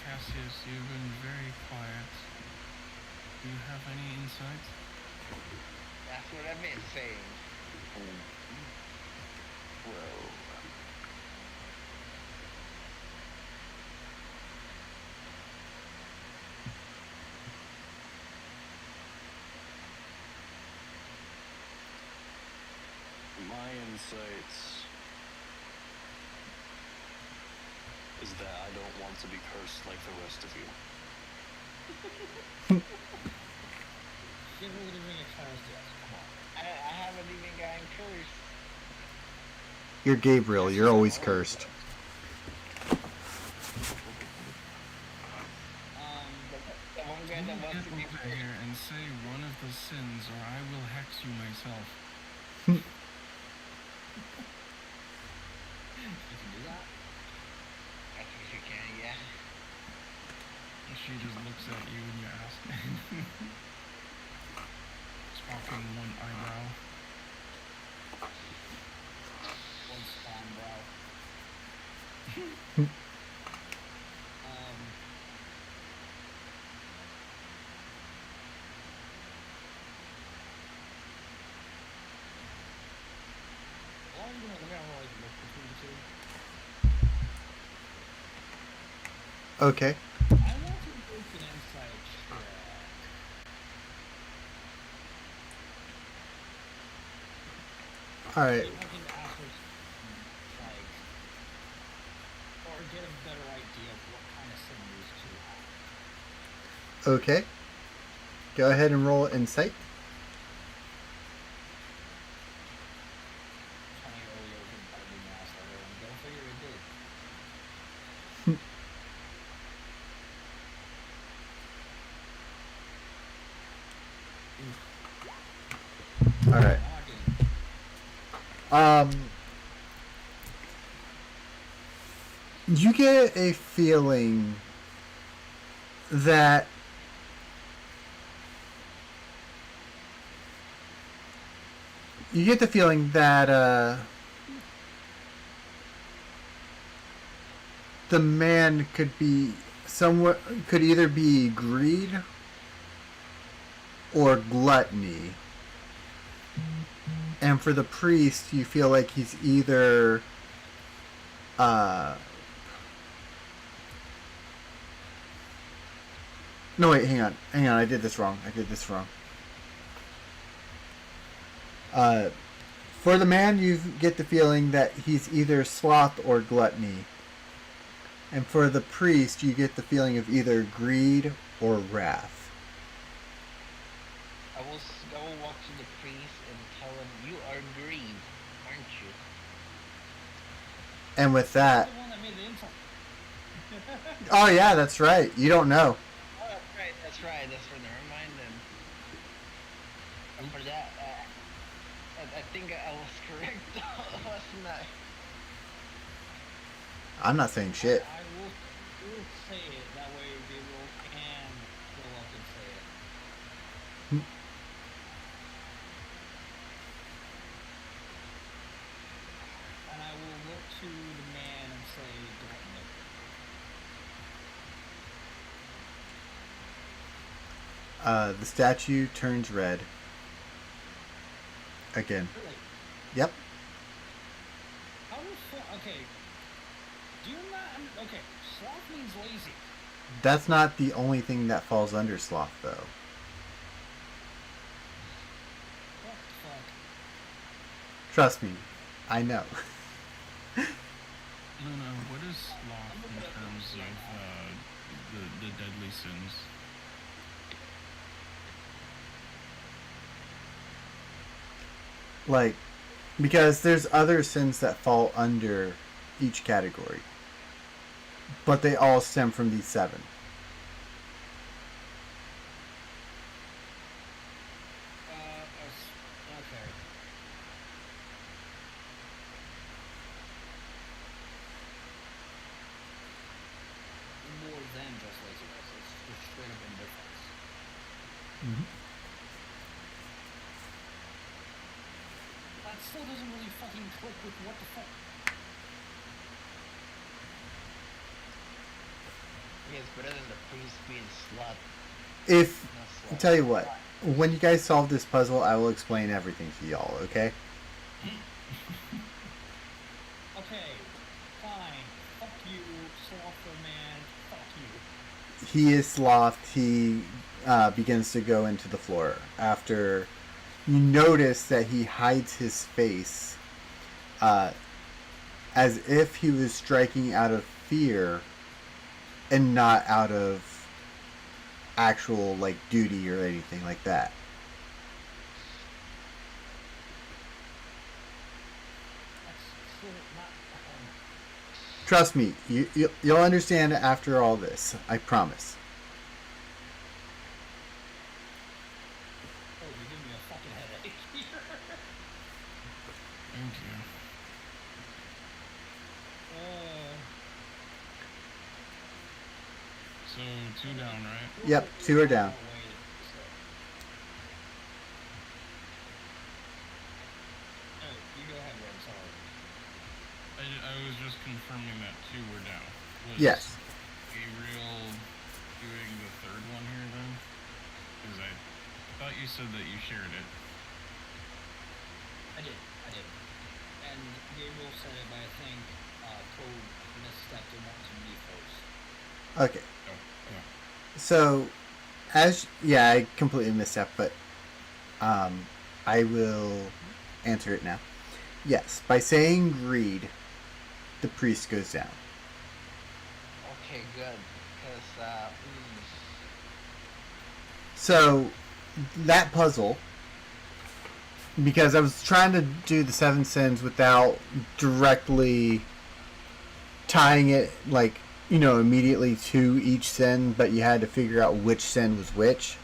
Cassius, you've been very quiet. Do you have any insight? That's what I've been saying. Well, my insights is that I don't want to be cursed like the rest of you. Give me the ring of curse yes, come on. I haven't even gotten cursed. You're Gabriel. You're always cursed. The one guy You that get wants to be over cursed. here and say one of the sins, or I will hex you myself. You can do that? I think you can, yeah. She just looks at you and you ask. Sparking one eyebrow. One spawn, bro. Well, I'm gonna like look between the two. Okay. I want to do All right. See if I can ascertain, like, or get a better idea of what kind of sin these two have. Okay. Go ahead and roll insight. 20 earlier didn't bite me in the ass earlier, and go figure it did. All right. Noggin. You get a feeling that the man could either be greed or gluttony. And for the priest, you feel like he's either no, wait, hang on, I did this wrong. For the man, you get the feeling that he's either sloth or gluttony. And for the priest, you get the feeling of either greed or wrath. I will walk to the priest and tell him, "You are greed, aren't you?" And with that, The one that made the insult. oh yeah, that's right. You don't know. Oh, that's right. That's for never mind then. And for that, I think I was correct, wasn't I? I'm not saying shit. I will say it, that way Gabriel can go up and say it. And I will look to the man and say, don't know. The statue turns red. Again. Really? Yep. How does okay. Do you not okay, sloth means lazy. That's not the only thing that falls under sloth, though. What the fuck? Trust me, I know. Luna, what is sloth in terms of the deadly sins? Like, because there's other sins that fall under each category, but they all stem from these 7. Okay. More than just laziness. It's just straight up indifference. That still doesn't really fucking click with what the fuck. Yeah, it's better than the priest being slut, If, not I'll slut. tell you what, when you guys solve this puzzle, I will explain everything to y'all, okay? Okay, fine. Fuck you, slother man. Fuck you. He is slothed. He begins to go into the floor after you notice that he hides his face as if he was striking out of fear and not out of actual like duty or anything like that. That's still not. Trust me, you'll understand after all this. I promise. Oh, you're giving me a fucking headache here. Thank you. So 2 down, right? Yep, 2 are down. Oh, you go ahead, Red. Sorry. I was just confirming that 2 were down. Was Yes. Gabriel doing the 3rd one here then? Because I thought you said that you shared it. I did. And Gabriel said it, but I think Code misstepped and wanted to be first. Okay. Oh, yeah. So, I completely missed that, but I will answer it now. Yes, by saying greed, the priest goes down. Okay, good. Because So that puzzle, because I was trying to do the seven sins without directly tying it like, you know, immediately to each sin, but you had to figure out which sin was which.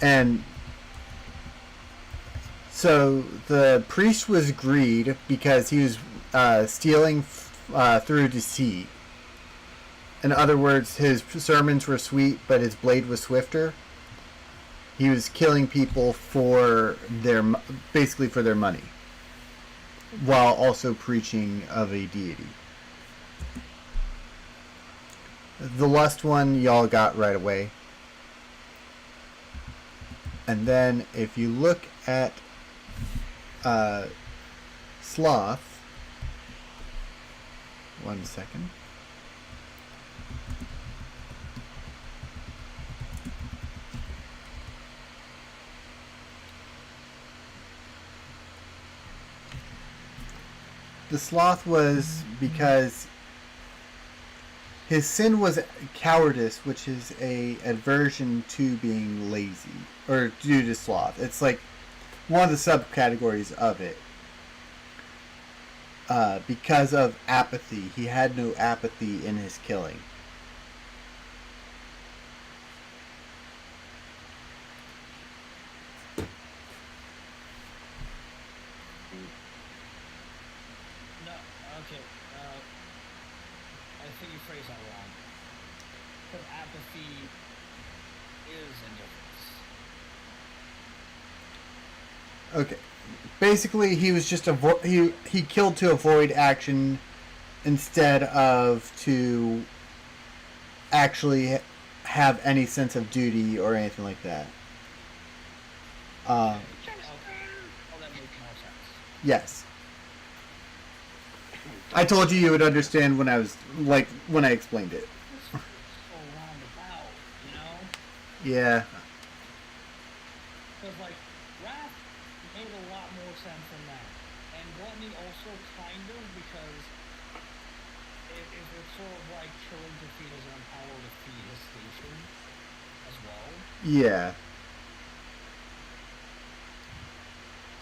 And so the priest was greed because he was stealing through deceit. In other words, his sermons were sweet, but his blade was swifter. He was killing people for basically for their money, while also preaching of a deity. The lust one, y'all got right away. And then if you look at sloth, 1 second. The sloth was because his sin was cowardice, which is a aversion to being lazy, or due to sloth. It's like one of the subcategories of it. Because of apathy, he had no apathy in his killing. No, okay. I think you phrased that wrong. Because apathy is indifference. Okay. Basically, he was just he killed to avoid action instead of to actually have any sense of duty or anything like that. Okay. Oh, that makes more sense. Yes. I told you would understand when I explained it. This is so roundabout, you know? Yeah. Because, like, wrath made a lot more sense than that. And gluttony also kind of, because if it's sort of like killing to feed his own power to feed his station as well. Yeah.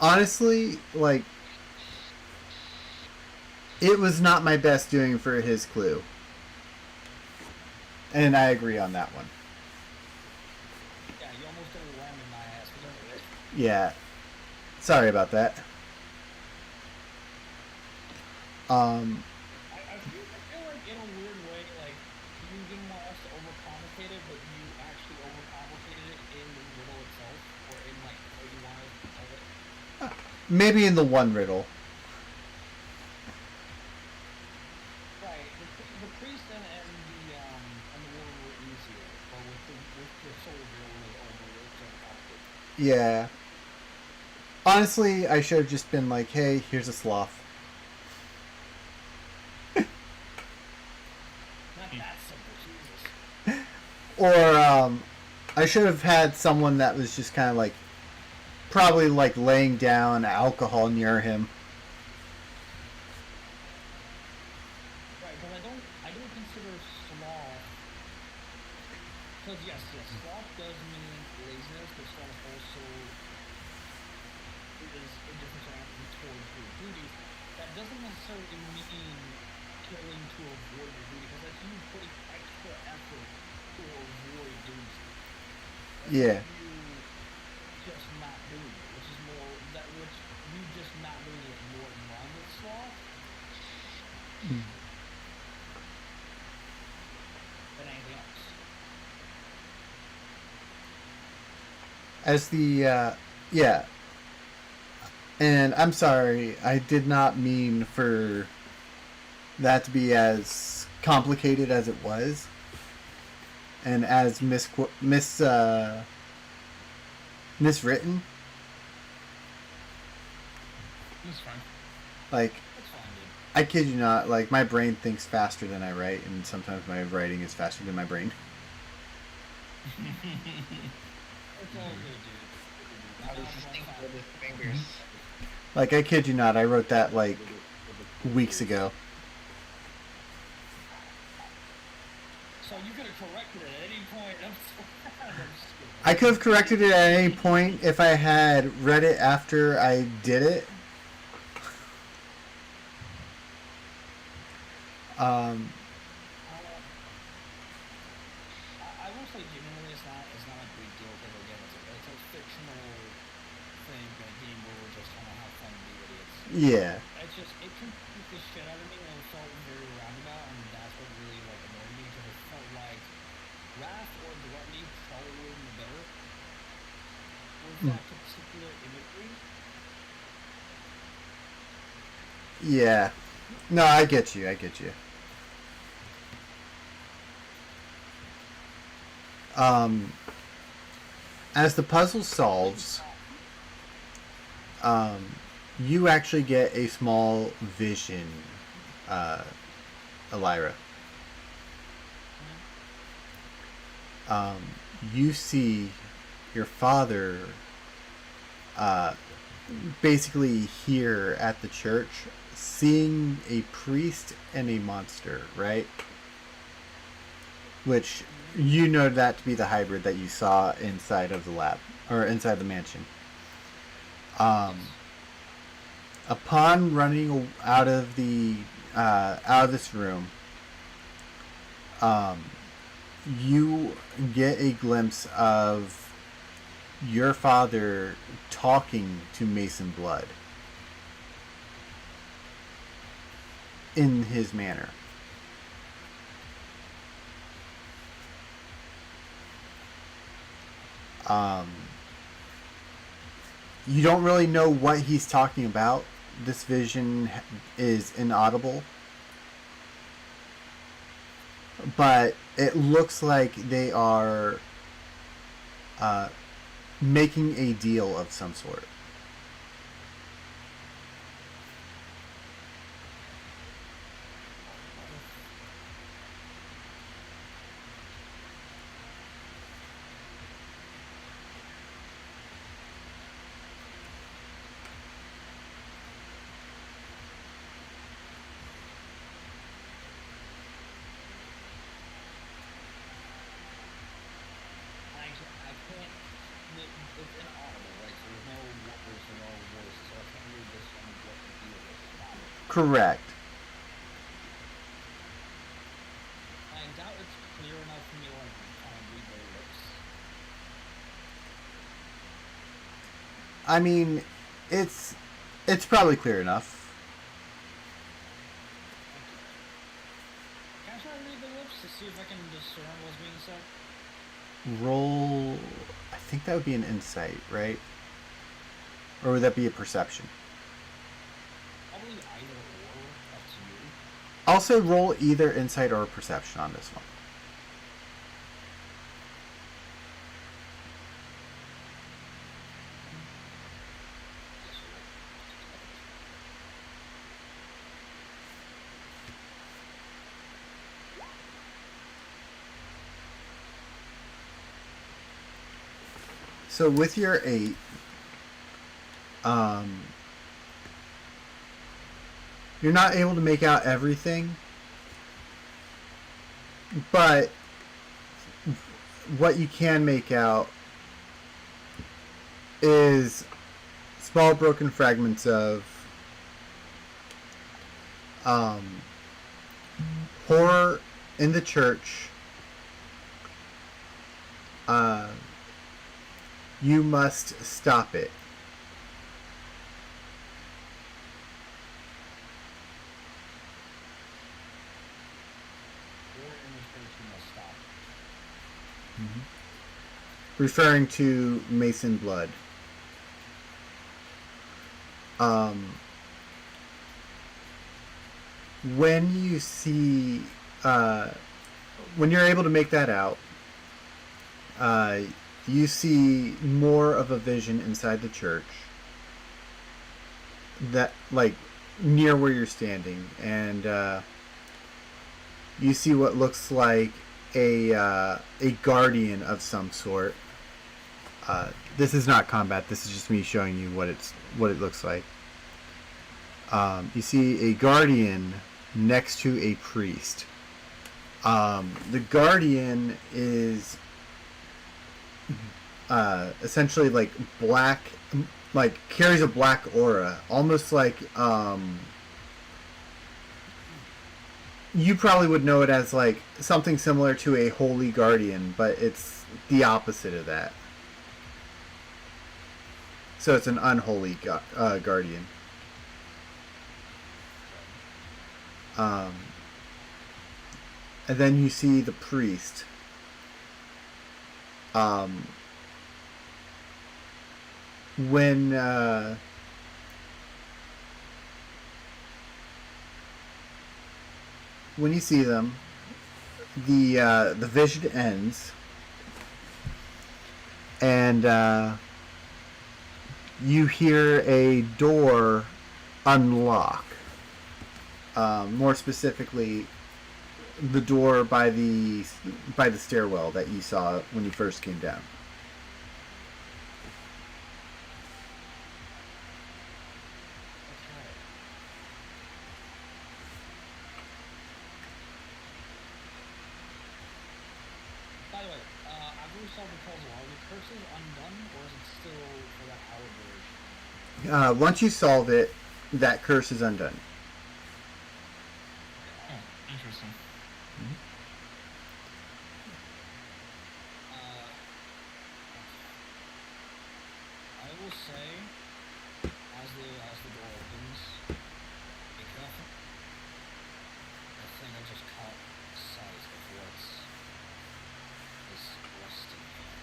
Honestly, like, it was not my best doing for his clue. And I agree on that one. Yeah, you almost overwhelmed my ass because of it. Yeah. Sorry about that. I feel like in a weird way, like, you didn't want us to overcomplicate it, but you actually overcomplicated it in the riddle itself, or in, like, how you wanted us to tell it. Maybe in the one riddle. Right, the priest and the woman were easier, but with the soldier it was overcomplicated. Yeah. Honestly, I should have just been like, hey, here's a sloth. Not that simple, Jesus. Or, I should have had someone that was just kind of like, probably like laying down alcohol near him. Right, because I don't consider sloth, because yes, sloth does mean laziness, but sloth also is a different attitude towards your duties. That doesn't necessarily mean killing to avoid your duty, because that's you putting extra effort to avoid doing something. That's Yeah. you just not doing it, which is more which you just not doing it more in line with sloth than anything else. As the, yeah. And I'm sorry, I did not mean for that to be as complicated as it was. And as miswritten. It's fine. Like, That's fine, dude. I kid you not, like, my brain thinks faster than I write, and sometimes my writing is faster than my brain. It's all good, dude. I was just thinking with his fingers. Like, I kid you not, I wrote that like weeks ago. So you could have corrected it at any point. I'm just kidding. I could have corrected it at any point if I had read it after I did it. Um, I will say genuinely it's not a big deal because again it's a fictional thing that game where we're just trying to have fun and be idiots. yeah. It's just it confused the shit out of me and it felt very roundabout and that's what really like annoyed me because it felt like wrath or gluttony probably would have been better with that particular imagery. Yeah. No, I get you. I get you. As the puzzle solves, you actually get a small vision, Elira. You see your father basically here at the church seeing a priest and a monster, right? Which you know that to be the hybrid that you saw inside of the lab or inside the mansion. Upon running out of this room, you get a glimpse of your father talking to Mason Blood in his manner. You don't really know what he's talking about. This vision is inaudible. But it looks like they are making a deal of some sort. I can't. It's inaudible, right? So there's no words or no voice, so I can't read this and what the deal is about it. Correct. I doubt it's clear enough for me to like kind of read their lips. I mean, it's probably clear enough. Can I try to read their lips to see if I can discern what's being said? Roll. I think that would be an insight, right? Or would that be a perception? Probably either or. Up to you. I'll say roll either insight or perception on this one. So with your 8, you're not able to make out everything, but what you can make out is small broken fragments of horror in the church. You must stop it. Or in which case you must stop. Referring to Mason Blood. When you see, when you're able to make that out, you see more of a vision inside the church that, like, near where you're standing, and you see what looks like a guardian of some sort. This is not combat. This is just me showing you what it looks like. You see a guardian next to a priest. The guardian is essentially like black, like carries a black aura, almost like you probably would know it as like something similar to a holy guardian, but it's the opposite of that. So it's an unholy guardian. And then you see the priest. When you see them, the vision ends, and you hear a door unlock. More specifically, the door by the stairwell that you saw when you first came down. Okay. By the way, after we solve the puzzle, are the curses undone, or is it still for that hour duration? Once you solve it, that curse is undone. Oh, interesting. I will say, as the door opens, be careful. I think I just caught sight of what's is resting here.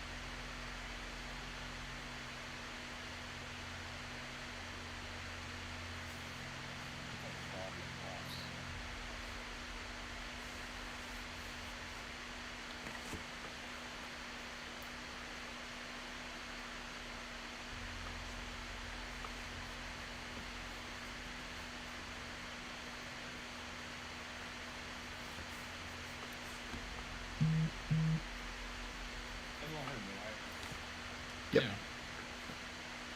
The problem was. Everyone heard me, right? Yep. Yeah.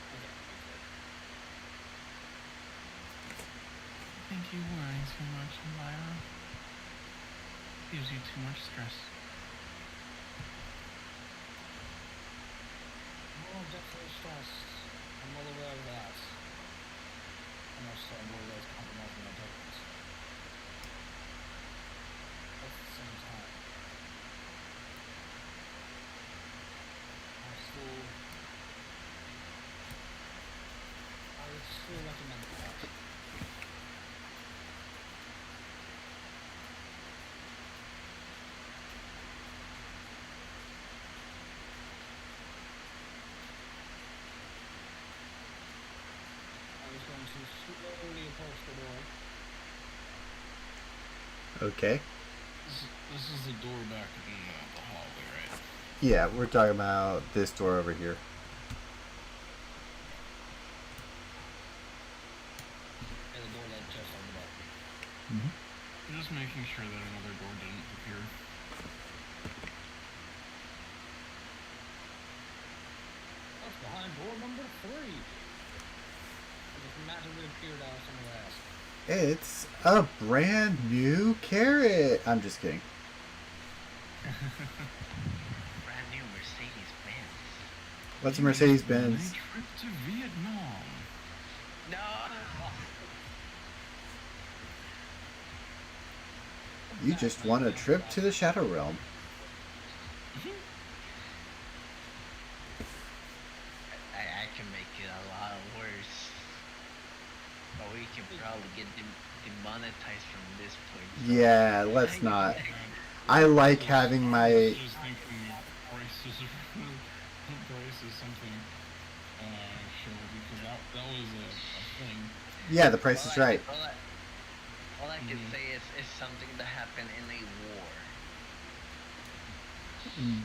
Okay. I think you worry too much, Elvira. Gives you too much stress. I'm definitely stressed. I'm well aware of that. I'm also well aware of compromising my judgment. At the same time, I would still recommend that. I was going to slowly approach the door. Okay. This is the door back in the hallway, right? Yeah, we're talking about this door over here. And the door that just opened up. I'm just making sure that another door didn't appear. That's behind door number 3. It just magically appeared out of somewhere else. It's a brand new carrot. I'm just kidding. Brand new Mercedes Benz. What's a Mercedes Benz? A trip to Vietnam. No. You just won a trip to the Shadow Realm. I can make it a lot worse. But we can probably get demonetized from this point. So Yeah, let's not. I like having I my. was just thinking Bryce is something show because that was a thing. Yeah, the price is right. All I can say is something that happened in a war. And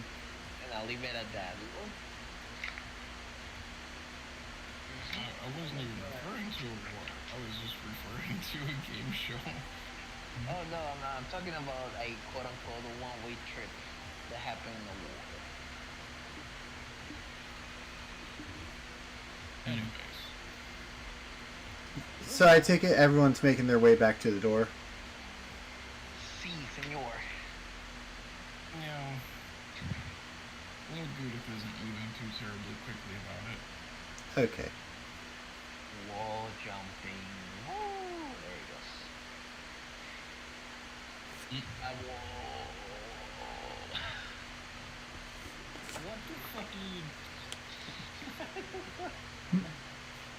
I'll leave it at that. I wasn't even referring to a war. I was just referring to a game show. Oh no, I'm talking about a quote unquote one-way trip that happened in the war. Anyways, So I take it everyone's making their way back to the door. Si, senor. Yeah. Lord Gudith isn't moving too terribly quickly about it. Okay. Wall jumping. Woo! There he goes. Whoa. What the fuck are you?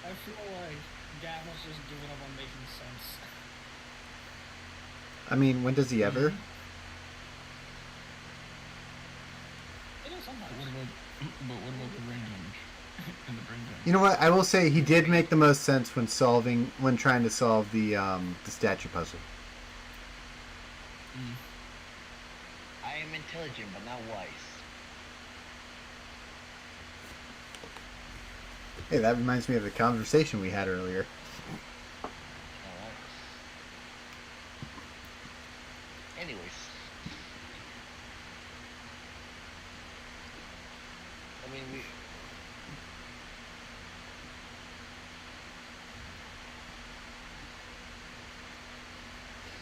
I feel like Gavino's just giving up on making sense. I mean, when does he ever? It is sometimes. But what about the brain damage and the brain damage? You know what? I will say he did make the most sense when trying to solve the statue puzzle. I am intelligent, but not wise. Hey, that reminds me of the conversation we had earlier. Alright. Anyways. I mean,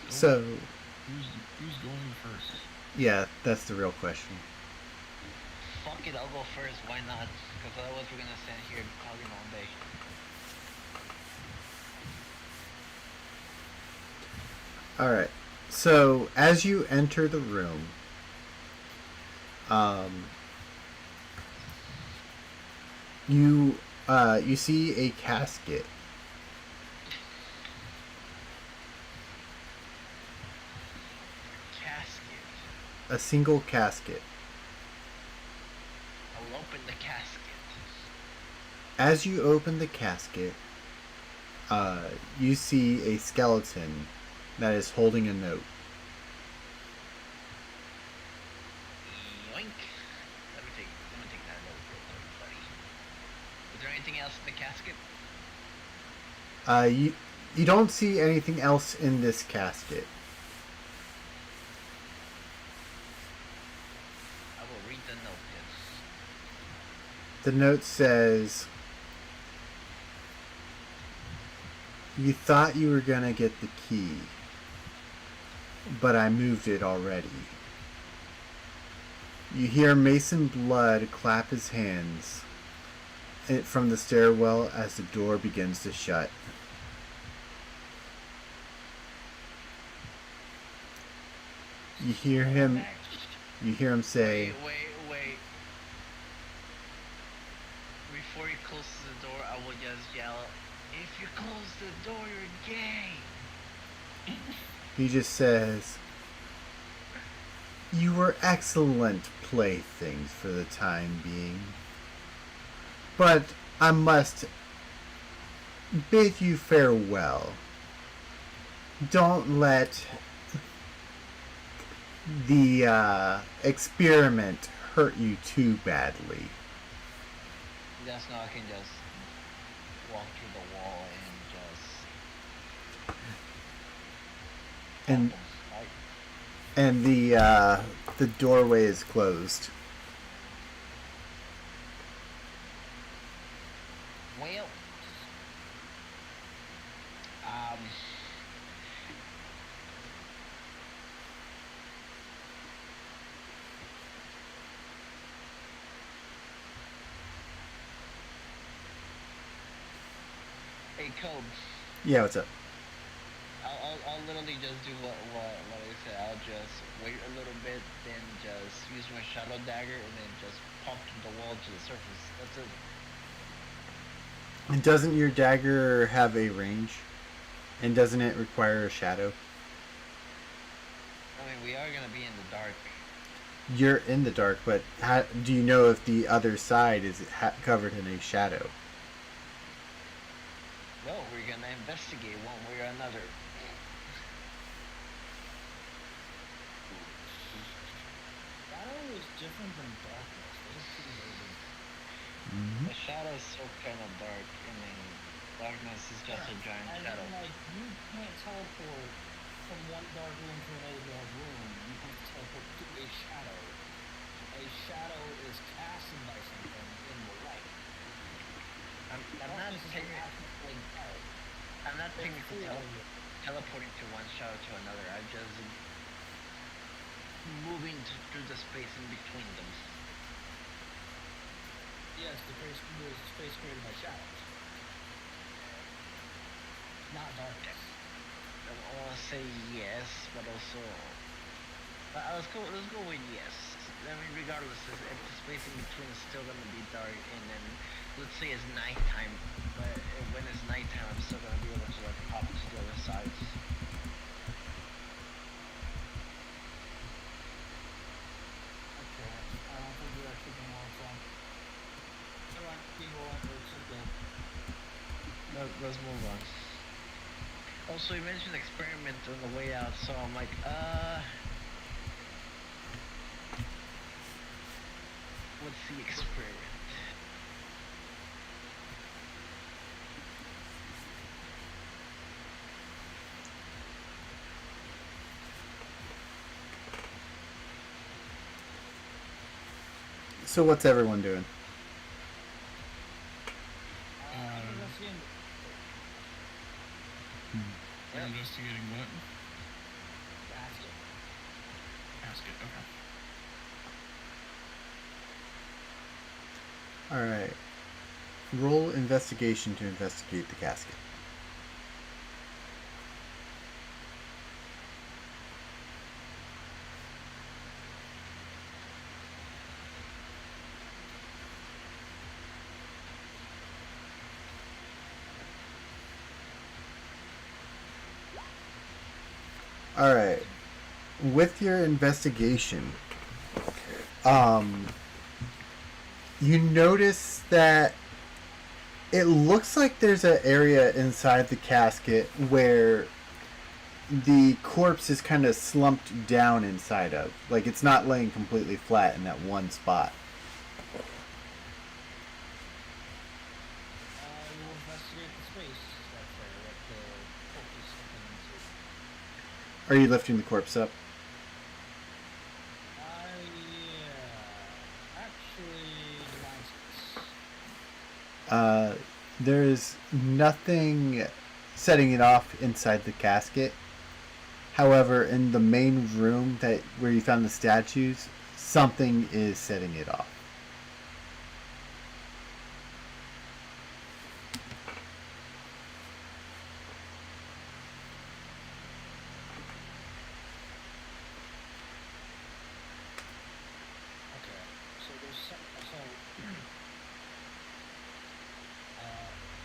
So, Who's going first? yeah, that's the real question. fuck it, I'll go first. Why not? Because otherwise we're gonna stand here talking all day. Alright. So, as you enter the room, you see a casket. Casket. A single casket. I'll open the casket. As you open the casket, you see a skeleton that is holding a note. Yoink. Let me take that note real quick, buddy. Is there anything else in the casket? You don't see anything else in this casket. I will read the note, yes. The note says, "You thought you were gonna get the key, but I moved it already." You hear Mason Blood clap his hands from the stairwell as the door begins to shut. You hear him say, Wait. Before he closes the door, I will just yell, if you close the door, you're gay. he just says, "You were excellent playthings for the time being, but I must bid you farewell. Don't let the experiment hurt you too badly." Just now I can just walk through the wall and just... And Right? and the doorway is closed. Well... Hey, Cobes. Yeah, what's up? I'll literally just do what I said. I'll just wait a little bit, then just use my shadow dagger, and then just pop through the wall to the surface. That's it. And doesn't your dagger have a range? And doesn't it require a shadow? I mean, we are gonna be in the dark. You're in the dark, but do you know if the other side is covered in a shadow? Well, we're gonna investigate one way or another. Shadow is different than darkness. Those two are different. Mm-hmm. The shadow is so kind of dark, and then darkness is just a giant And shadow. then, like, you can't teleport from one dark room to another dark room. You have to teleport to a shadow. A shadow is casted by something in the light. I'm not Darkness is technically, actually dark. I'm not expecting me to Cool. teleporting to one shadow to another. I'm just moving through the space in between them. Yes, the space created by shadows, not darkness. I want to say yes, but also. Let's go with yes. I mean, regardless, if the space in between is still gonna be dark, and then let's say it's nighttime, but when it's nighttime, I'm still gonna be able to like pop to the other sides. Okay, I don't think you're actually gonna want to. Alright, keep rolling, let's just go. Let's move on. Also, you mentioned experiment on the way out, so I'm like, what's the experiment? So what's everyone doing? Investigating You're investigating what? the basket. Casket. Okay. All right. Roll investigation to investigate the casket. All right. With your investigation, you notice that it looks like there's an area inside the casket where the corpse is kind of slumped down inside of. Like it's not laying completely flat in that one spot. We'll investigate the space that's there that the corpse is slipping into. Are you lifting the corpse up? Yeah. Actually, divine sense. There's nothing setting it off inside the casket. However, in the main room where you found the statues, something is setting it off. Okay. So there's some. So.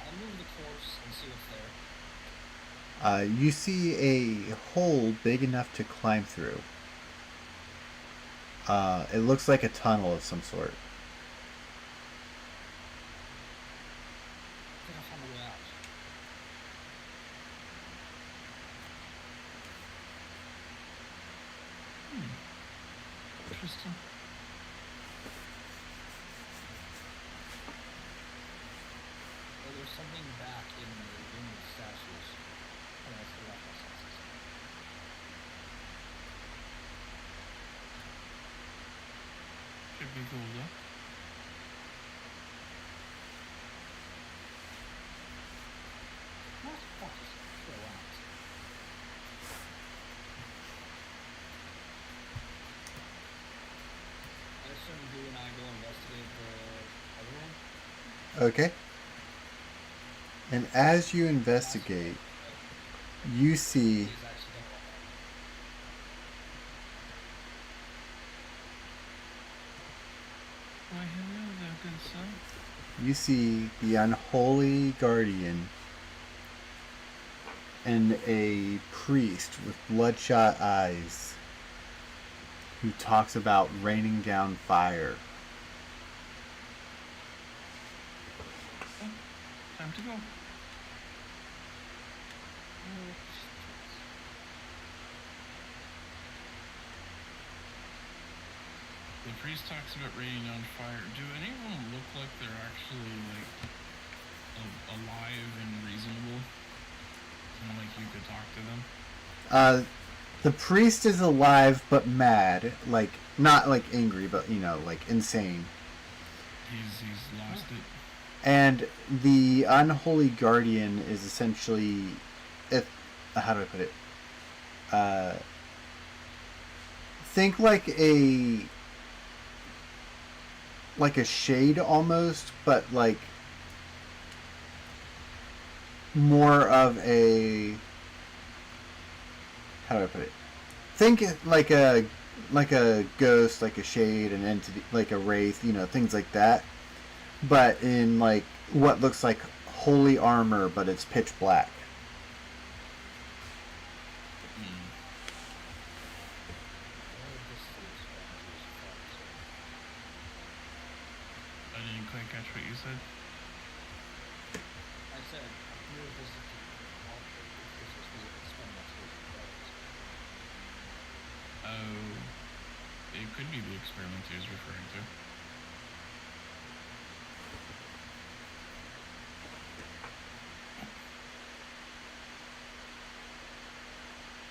I'll move the corpse and see what's there. You see a hole big enough to climb through. It looks like a tunnel of some sort. I think I found a way out. Interesting. Well, there's something back in the room of statues. Oh, that's the left my senses. Should we go look? What the fuck is chill out? I assume you and I go investigate the other room? Okay. And as you investigate, you see He's actually gonna walk out. Why, hello there, good son. you see the unholy guardian and a priest with bloodshot eyes who talks about raining down fire. Time to go. The priest talks about raining down fire. Do any of them look like they're actually like alive and reasonable? And like you could talk to them? The priest is alive but mad, like not like angry, but like insane. He's lost it. And the unholy guardian is essentially if how do I put it? Think like a shade almost, but like more of a, how do I put it? Think like a ghost, like a shade, an entity, like a wraith, things like that. But in like what looks like holy armor, but it's pitch black. I didn't quite catch what you said. I said, where does it alter if this is the experimental products? Oh, it could be the experiment he was referring to.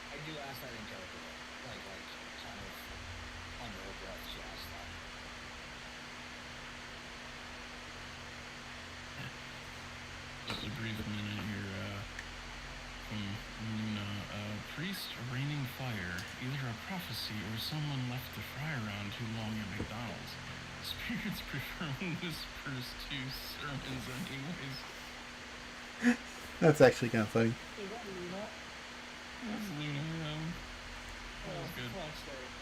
I do ask that in character, though. Like, kind of under her breath, she asked that. Just a brief minute here, from Luna. Priest raining fire. Either a prophecy or someone left the fry around too long at McDonald's. Spirits prefer whispers to sermons anyways. That's actually kind of funny. Is that Luna? That's Luna, that was good. Fuck's sake.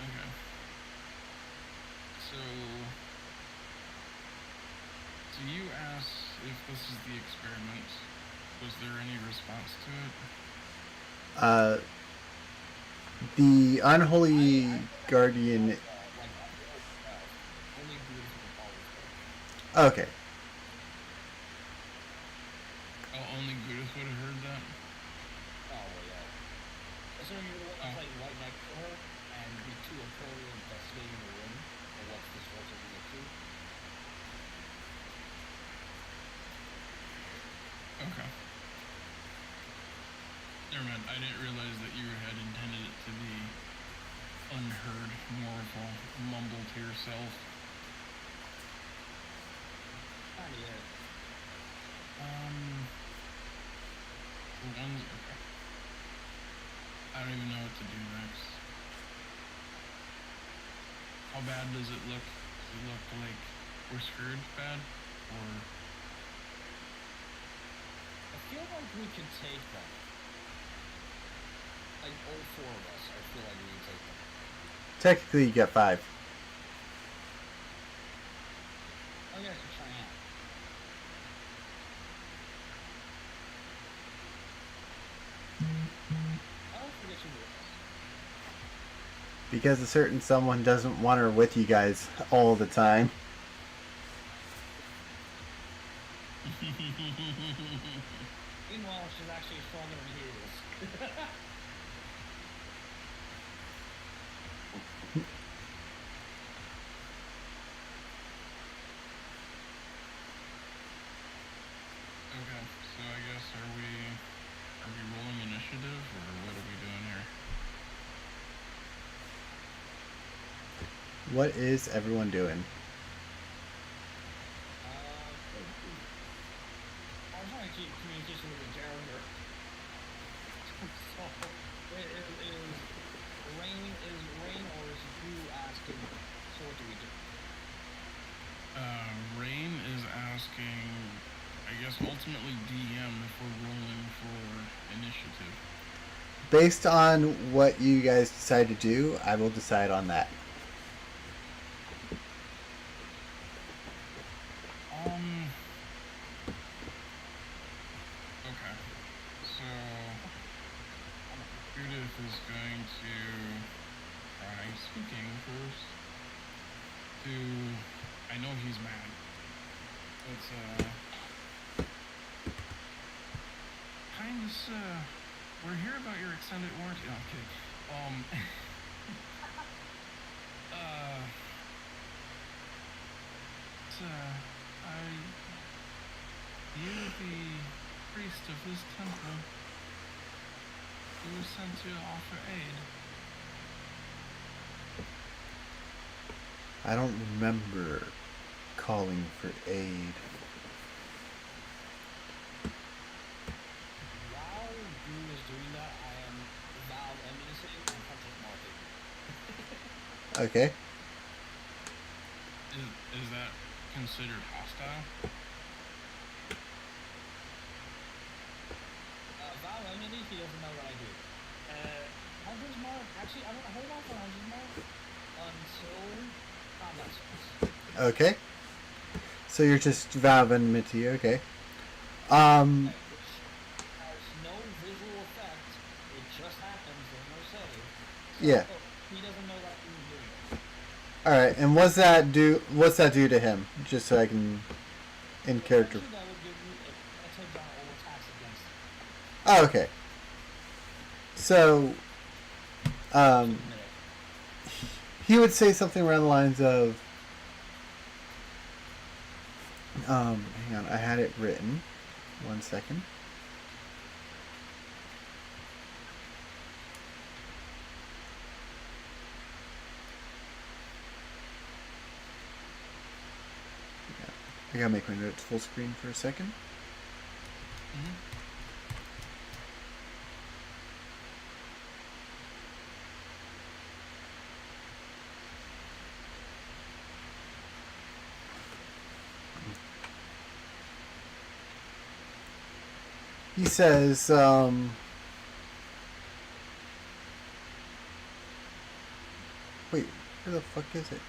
Okay. So you asked if this is the experiment. Was there any response to it? The unholy guardian. Only beautiful qualities. Okay. Oh, only Gudith would have heard that? Oh, well, yeah. Assuming you're the one like right next to her, and the two are currently investigating the room, or what's this relatively up to. Okay. Never mind. I didn't realize that you had intended it to be unheard, more of a mumble to yourself. Kinda, yeah. Okay. I don't even know what to do next. How bad does it look? Does it look like we're screwed bad? Or... I feel like we could take them. Like, all four of us, I feel like we can take them. Technically, you get 5. I guess we're trying out. I don't forget you with us. Because a certain someone doesn't want her with you guys all the time. Meanwhile, she's actually stronger than he is. Okay, so I guess are we rolling initiative or what are we doing here? What is everyone doing? I'm trying to keep communication with the janitor. So, is rain or is you asking? So what do we do? Rain is asking, I guess ultimately DM if we're rolling for initiative. Based on what you guys decide to do, I will decide on that. Okay. So Judith is going to try speaking first to, I know he's mad. Let's Kindness, we're here about your extended warranty. No, I'm kidding. You, the priest of this temple, who was sent to offer aid. I don't remember calling for aid. While Goo is doing that, I am Val Eminency and Hunter's Market. Okay. Is that considered hostile? Val Eminency, he doesn't know what I do. Hunter's Mark, actually, I don't hold on for Hunter's Mark until combat starts. Okay. So you're just vow of enmity. Okay. Which has no visual effect. It just happens. There's no save. So Yeah. he doesn't know that he's doing it. All right. And what's that do to him? Just so I can in character. Actually, that would give you advantage on all attacks against him. Oh, okay. So, Minute. he would say something around the lines of, hang on, I had it written. 1 second. Yeah, I gotta make my notes full screen for a second. Mm-hmm. He says, wait, where the fuck is it?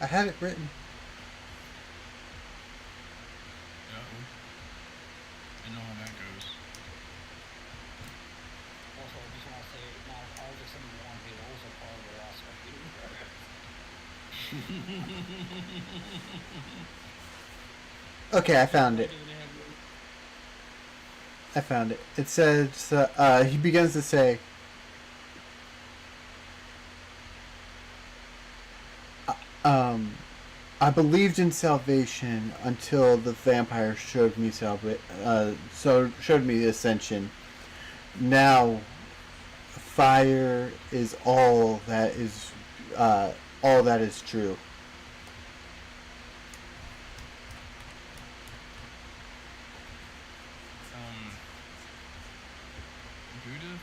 I had it written. I know how that goes. Also, I just want to say, now politics and war and hate are also part of the lost Okay, I found it. I found it. It says, he begins to say, I believed in salvation until the vampire showed me showed me the ascension. Now, fire is all that is true. Judith,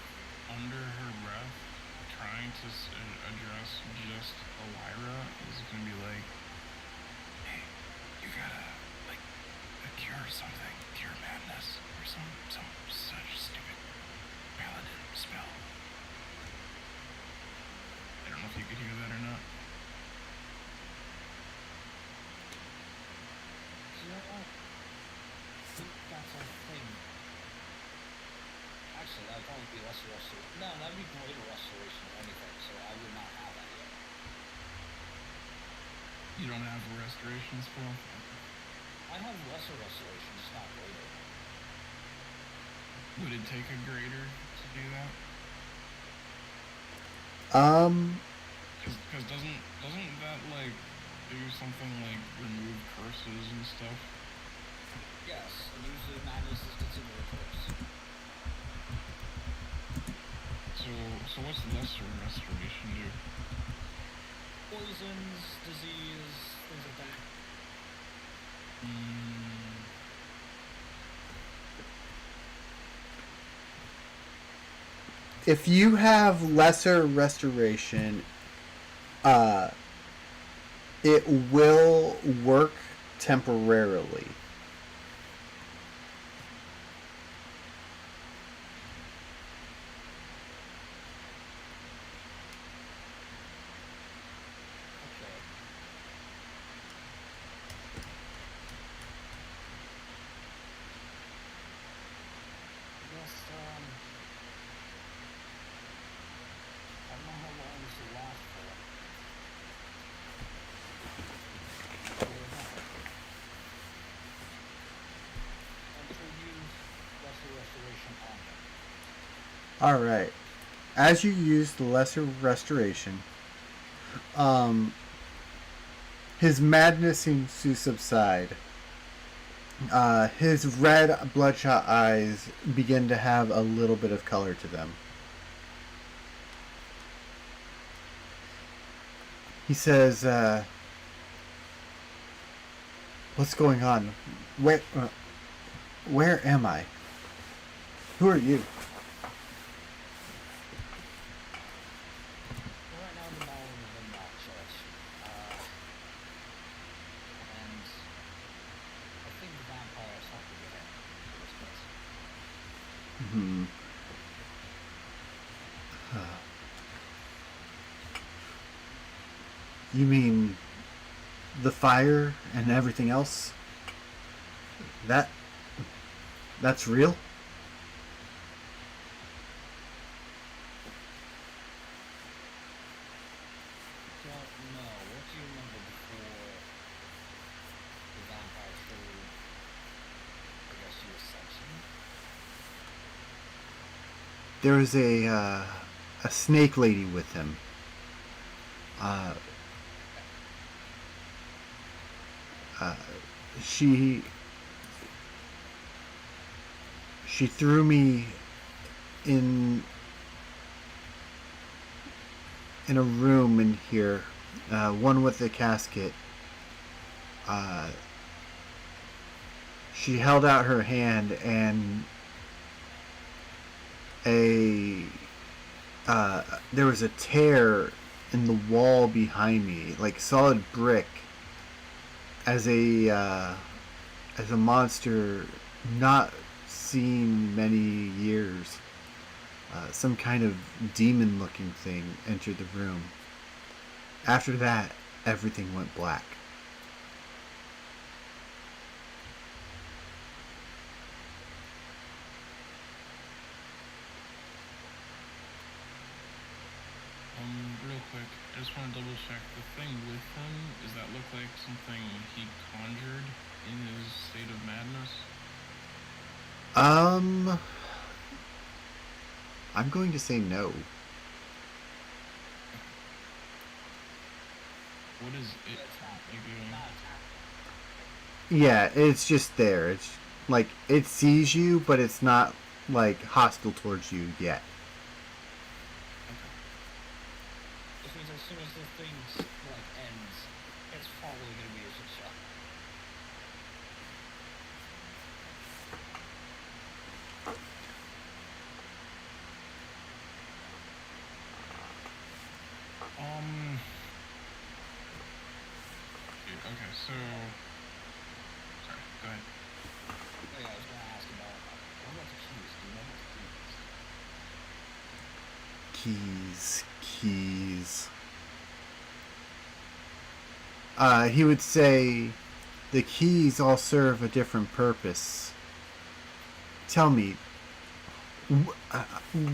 under her breath, trying to address just Elira, is gonna be like, "Hey, you gotta cure something, cure madness, or some such stupid paladin spell." I don't know if you could hear that or not. That's a thing. Actually, that would probably be lesser restoration. No, that would be greater restoration or anything, so I would not have that yet. You don't have a restoration spell? I have lesser restoration, just not greater. Would it take a greater to do that? Because doesn't that do something like remove curses and stuff? Yes, and usually madness is considered a curse. So what's lesser restoration do? Poisons, disease, things like that. If you have lesser restoration, it will work temporarily. Okay. I guess, I don't know how long this will last for. Until you use lesser restoration on him. Alright. As you use the lesser restoration, his madness seems to subside. His red, bloodshot eyes begin to have a little bit of color to them. He says, "What's going on? Where am I? Who are you?" We're right now in the mall of the Mount Church. And I think the vampires have to get in this place. Hmm. You mean the fire and everything else? That's real? Don't know. What do you remember before the vampire showed, I guess, you section? There was a snake lady with him. Uh, she threw me in a room in here, one with a casket. She held out her hand and there was a tear in the wall behind me, like solid brick, as a monster not seen many years. Some kind of demon-looking thing entered the room. After that, everything went black. Real quick, I just want to double check the thing with him. Does that look like something he conjured in his state of madness? I'm going to say no. What is it It's not. doing? Not attack. Yeah, it's just there. It's like it sees you, but it's not like hostile towards you yet. Which means as soon as this thing like ends, it's probably gonna be a shit show. Okay, so. Sorry, go ahead. Oh yeah, I was gonna ask about what about the keys? Do you know about the keys? Keys. He would say the keys all serve a different purpose. Tell me,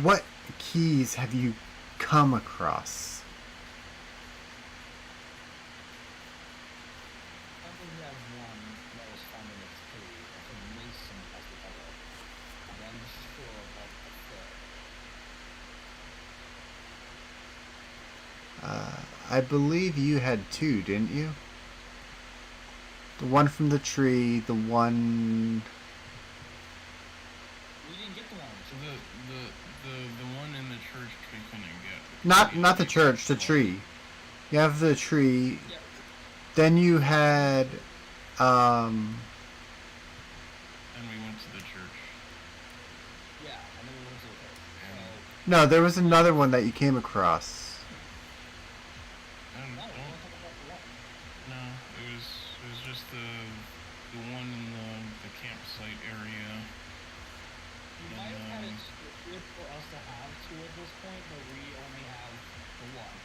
what keys have you come across? I think we have one that was found in a tree. I think Mason has the other. And I'm sure about the third. I believe you had two, didn't you? The one from the tree, the one. We didn't get the one. So the one in the church we couldn't get. Not the church, the tree. You have the tree. Yeah. Then you had And we went to the church. Yeah, and then we went to the third. So no, there was another one that you came across. And no, we don't, want to talk about the one. no, it was just the one in the campsite area. You might have had it scripted for us to have two at this point, but we only have the one.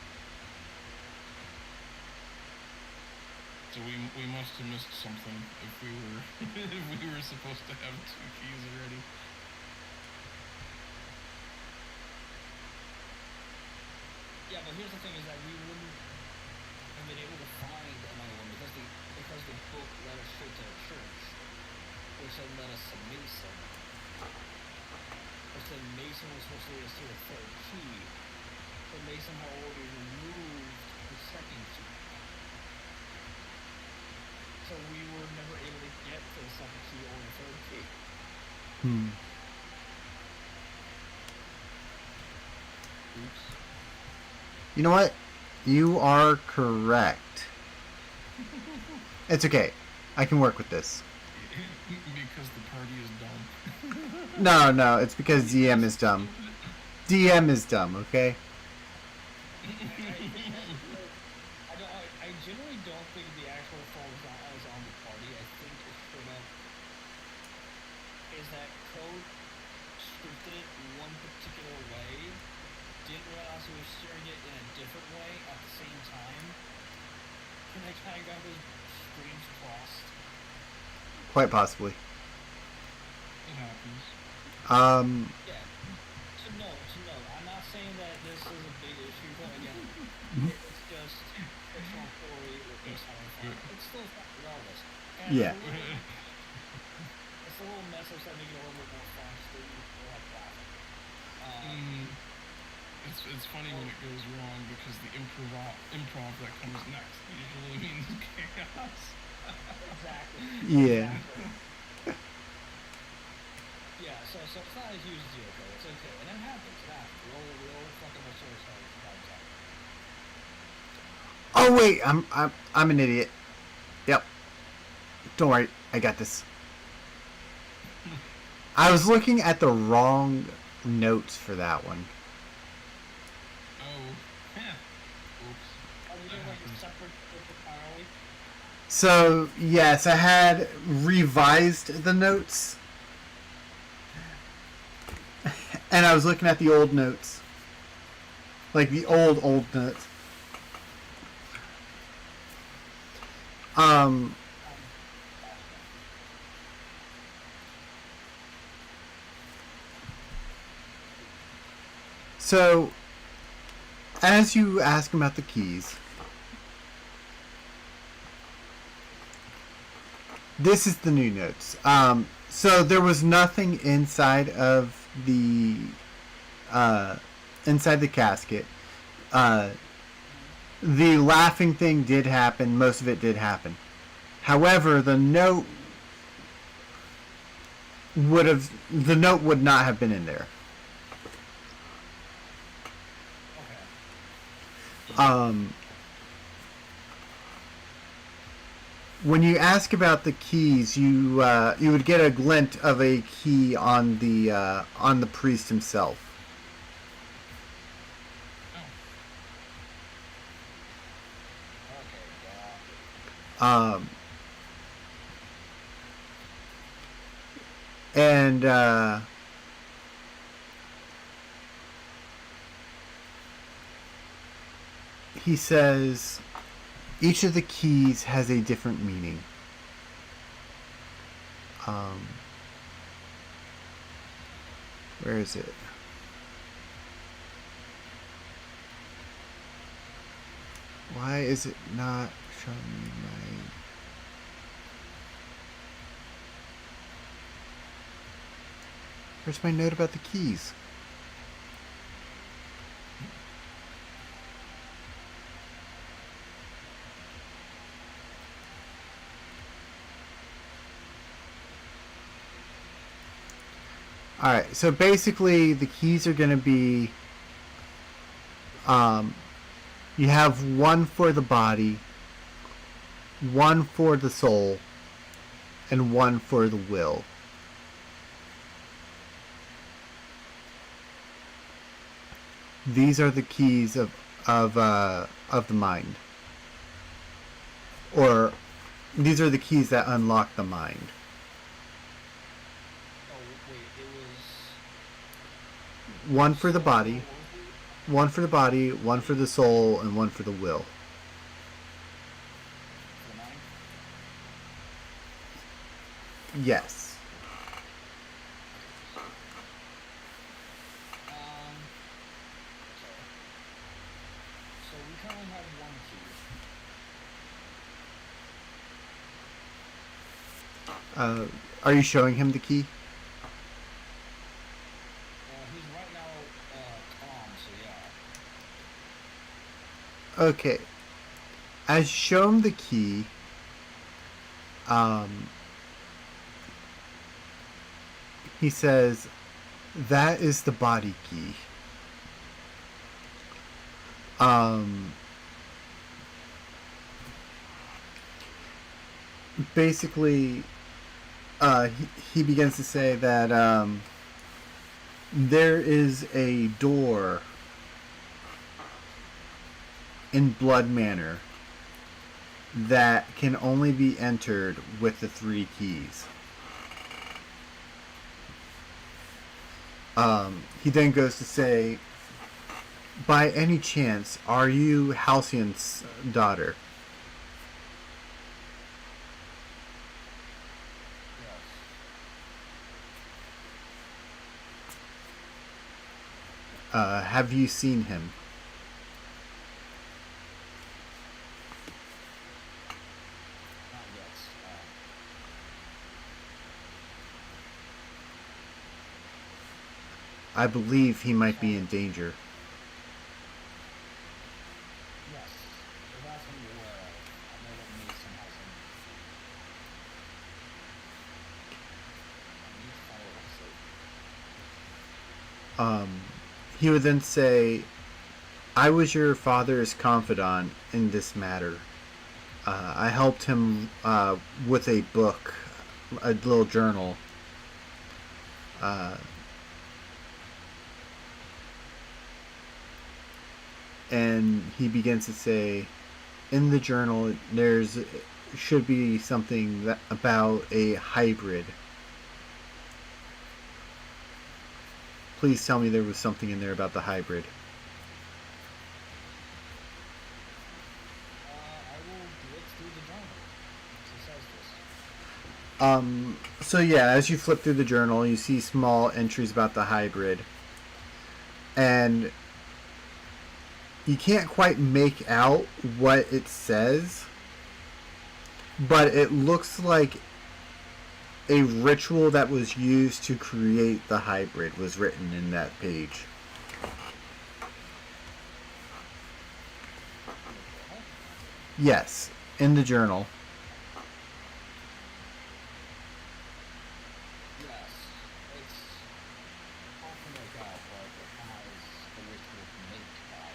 So we must have missed something if we were if we were supposed to have two keys already. Yeah, but here's the thing: is that we wouldn't have been able to find another one because the book led us straight to the church, which then led us to Mason. Which then Mason was supposed to lead us to the third key, but Mason had already removed the second key. So we were never able to get to the second key or the third key. You know what? You are correct. It's okay. I can work with this. Because the party is dumb. No, it's because DM is dumb. DM is dumb, okay? I generally don't think the actual fault is on the party. I think it's straight up is that Code scripted it one particular way, didn't realize he was steering it in a different way at the same time, and I kind of got those streams crossed. Quite possibly. It happens. Yeah. To note. I'm not saying that this is a big issue, but again, it's just fictional story with this having fun. It's still fun regardless. And Yeah. It's a little mess ups that make it a little bit more fun so you feel like laughing. It's funny when it goes wrong because the improv that comes next usually means chaos. Exactly. Yeah. Exactly. Yeah, so it's not a huge deal, though. It's okay. And it happens. We all fucking our souls from time to time. Oh wait, I'm an idiot. Yep. Don't worry, I got this. I was looking at the wrong notes for that one. Oh, yeah. Oops. Are we doing like a separate entirely? So yes, I had revised the notes. And I was looking at the old notes. Like the old notes. So as you ask about the keys, this is the new notes. So there was nothing inside of the casket. The laughing thing did happen. Most of it did happen. However, the note would not have been in there. Okay. When you ask about the keys, you would get a glint of a key on the priest himself. Okay, And he says each of the keys has a different meaning. Where is it? Why is it not showing me my... Where's my note about the keys? Alright, so basically the keys are going to be... you have one for the body, one for the soul, and one for the will. These are the keys of the mind. Or these are the keys that unlock the mind. oh wait, it was One for the body, one for the soul, and one for the will. for the mind. Yes. Okay. So we currently have one key. Are you showing him the key? He's right now calm, so yeah. Okay. As you show him the key, he says, that is the body key. basically, he begins to say that there is a door in Blood Manor that can only be entered with the 3 keys. He then goes to say, by any chance, are you Halcyon's daughter? Yes. Have you seen him? Not yet. I believe he might be in danger. Yes. So that's what I'm aware of. I know that Mason has him. I need to follow what I say. He would then say, I was your father's confidant in this matter. I helped him with a book, a little journal. And he begins to say, in the journal, there's should be something about a hybrid. Please tell me there was something in there about the hybrid. I will look through the journal. It says this. So yeah, as you flip through the journal, you see small entries about the hybrid. And you can't quite make out what it says, but it looks like a ritual that was used to create the hybrid was written in that page. Yes, in the journal. Yes. It's hard to make out, but it has the ritual to make that.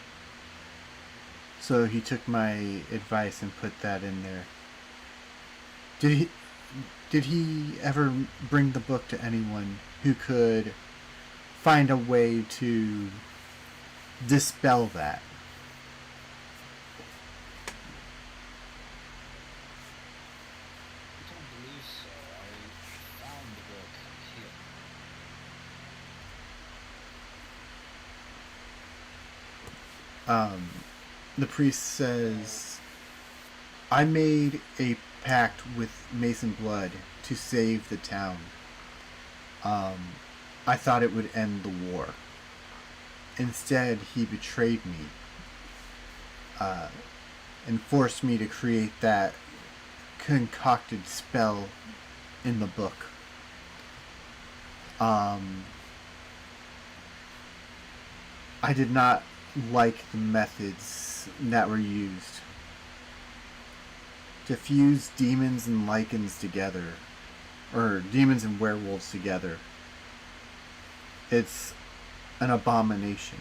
So he took my advice and put that in there. Did he ever bring the book to anyone who could find a way to dispel that? I don't believe so. I found the book here. The priest says, I made a pact with Mason Blood to save the town. I thought it would end the war. Instead, he betrayed me and forced me to create that concocted spell in the book. I did not like the methods that were used to fuse demons and lichens together, or demons and werewolves together. It's an abomination.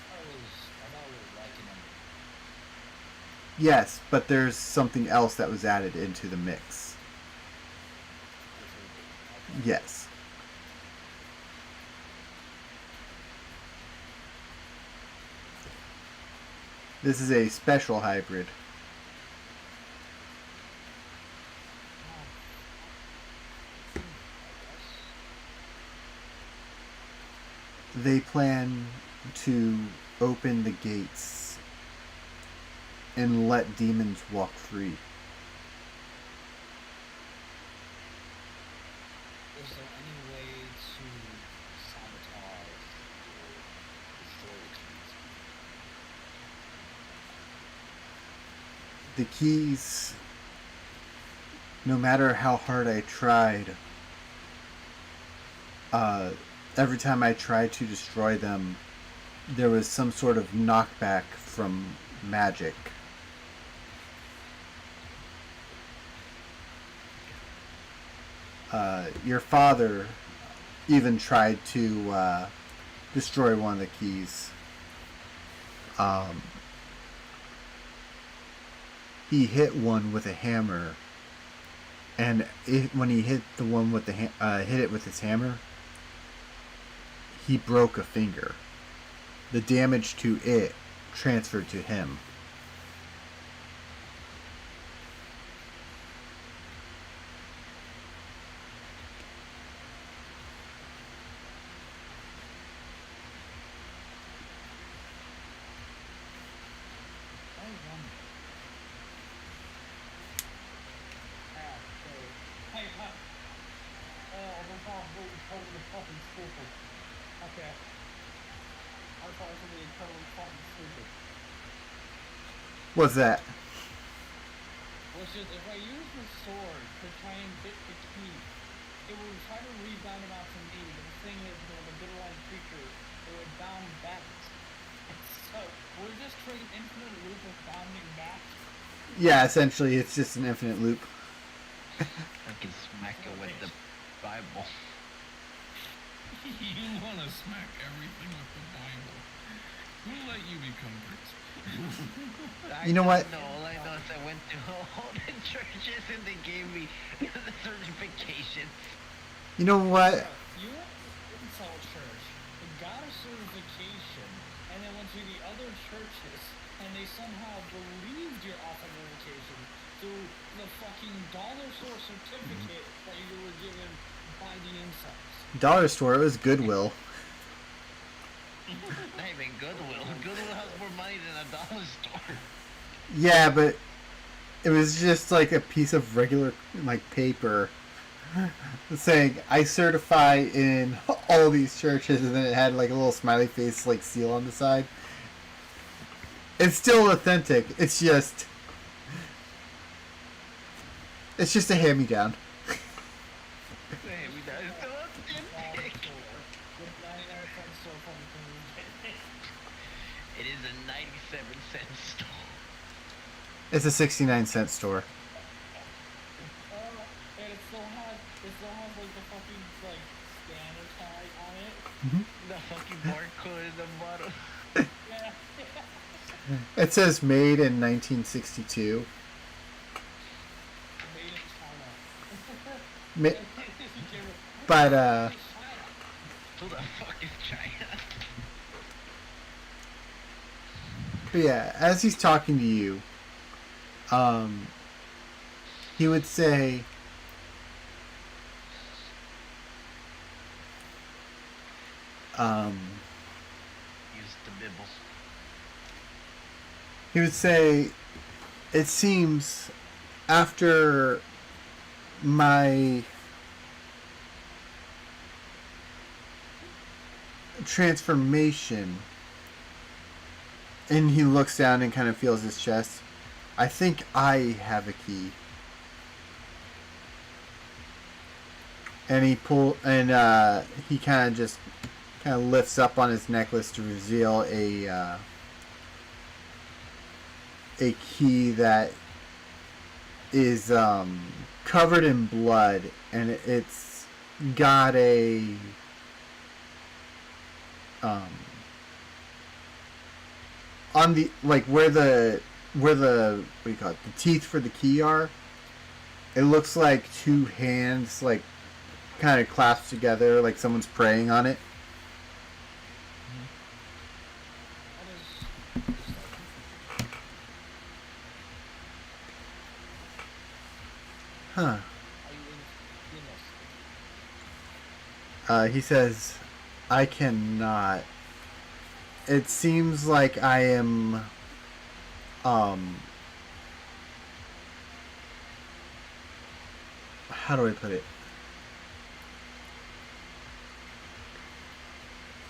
I thought it was liking him. Yes, but there's something else that was added into the mix. Okay. Yes. This is a special hybrid. They plan to open the gates and let demons walk free. Is there any way to sabotage or destroy the keys? The keys, no matter how hard I tried, every time I tried to destroy them, there was some sort of knockback from magic. Your father even tried to destroy one of the he hit one with a hammer, and when he hit the one with the hit it with his hammer, he broke a finger. The damage to it transferred to him. I wonder. Hey, huh? Oh, that's all totally fucking stupid. Okay. I thought it was gonna be totally fucking stupid. What's that? Was just if I use the sword to try and get the key, it would try to rebound it onto me, but the thing is, with a good-like creature, it would bound back. So, we're just trading infinite loop of bounding back. Yeah, essentially, it's just an infinite loop. I can smack it with the Bible. You want to smack everything with the Bible. Who let you become priest? You know what? No, all I know is I went to all the churches and they gave me the certification. You know what? You went to Insult Church, got a certification, and then went to the other churches, and they somehow believed your authentication through the fucking dollar store certificate that you were given by the insults. Dollar store, it was Goodwill. Not even Goodwill. Goodwill has more money than a dollar store. Yeah, but it was just like a piece of regular like paper saying I certify in all these churches, and then it had like a little smiley face like seal on the side. It's still authentic. It's just a hand-me-down. Hey, we died so authentic. The 99-cent store fucking convenient. It is a 97-cent store. It's a 69-cent store. And it still has like the fucking like scanner tag on it. The fucking barcode in the bottom. Yeah. It says made in 1962. Made in China. But Who the fuck is China? But yeah, as he's talking to you, he would say, Use the Bible. he would say, it seems after my transformation, and he looks down and kind of feels his chest, I think I have a key. And he he kind of lifts up on his necklace to reveal a key that is covered in blood, and it's got a on the like where the what do you call it, the teeth for the key are, it looks like two hands like kind of clasped together like someone's praying on it. Huh. He says, I cannot. It seems like I am, how do I put it?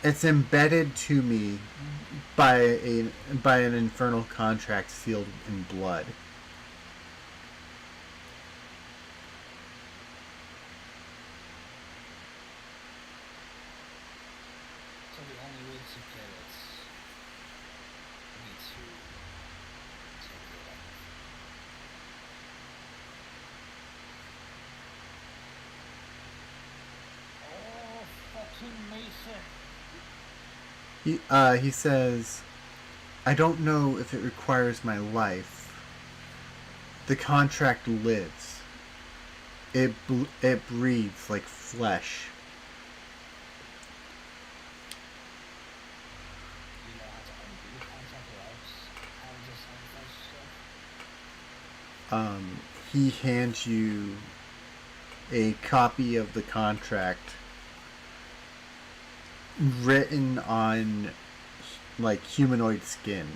It's embedded to me by an infernal contract sealed in blood. So the only way to get it is to take your life. Oh, fucking Mason. He says, I don't know if it requires my life, the contract lives. It breathes like flesh. You know how to undo the contract or else how does this stuff? He hands you a copy of the contract written on like humanoid skin.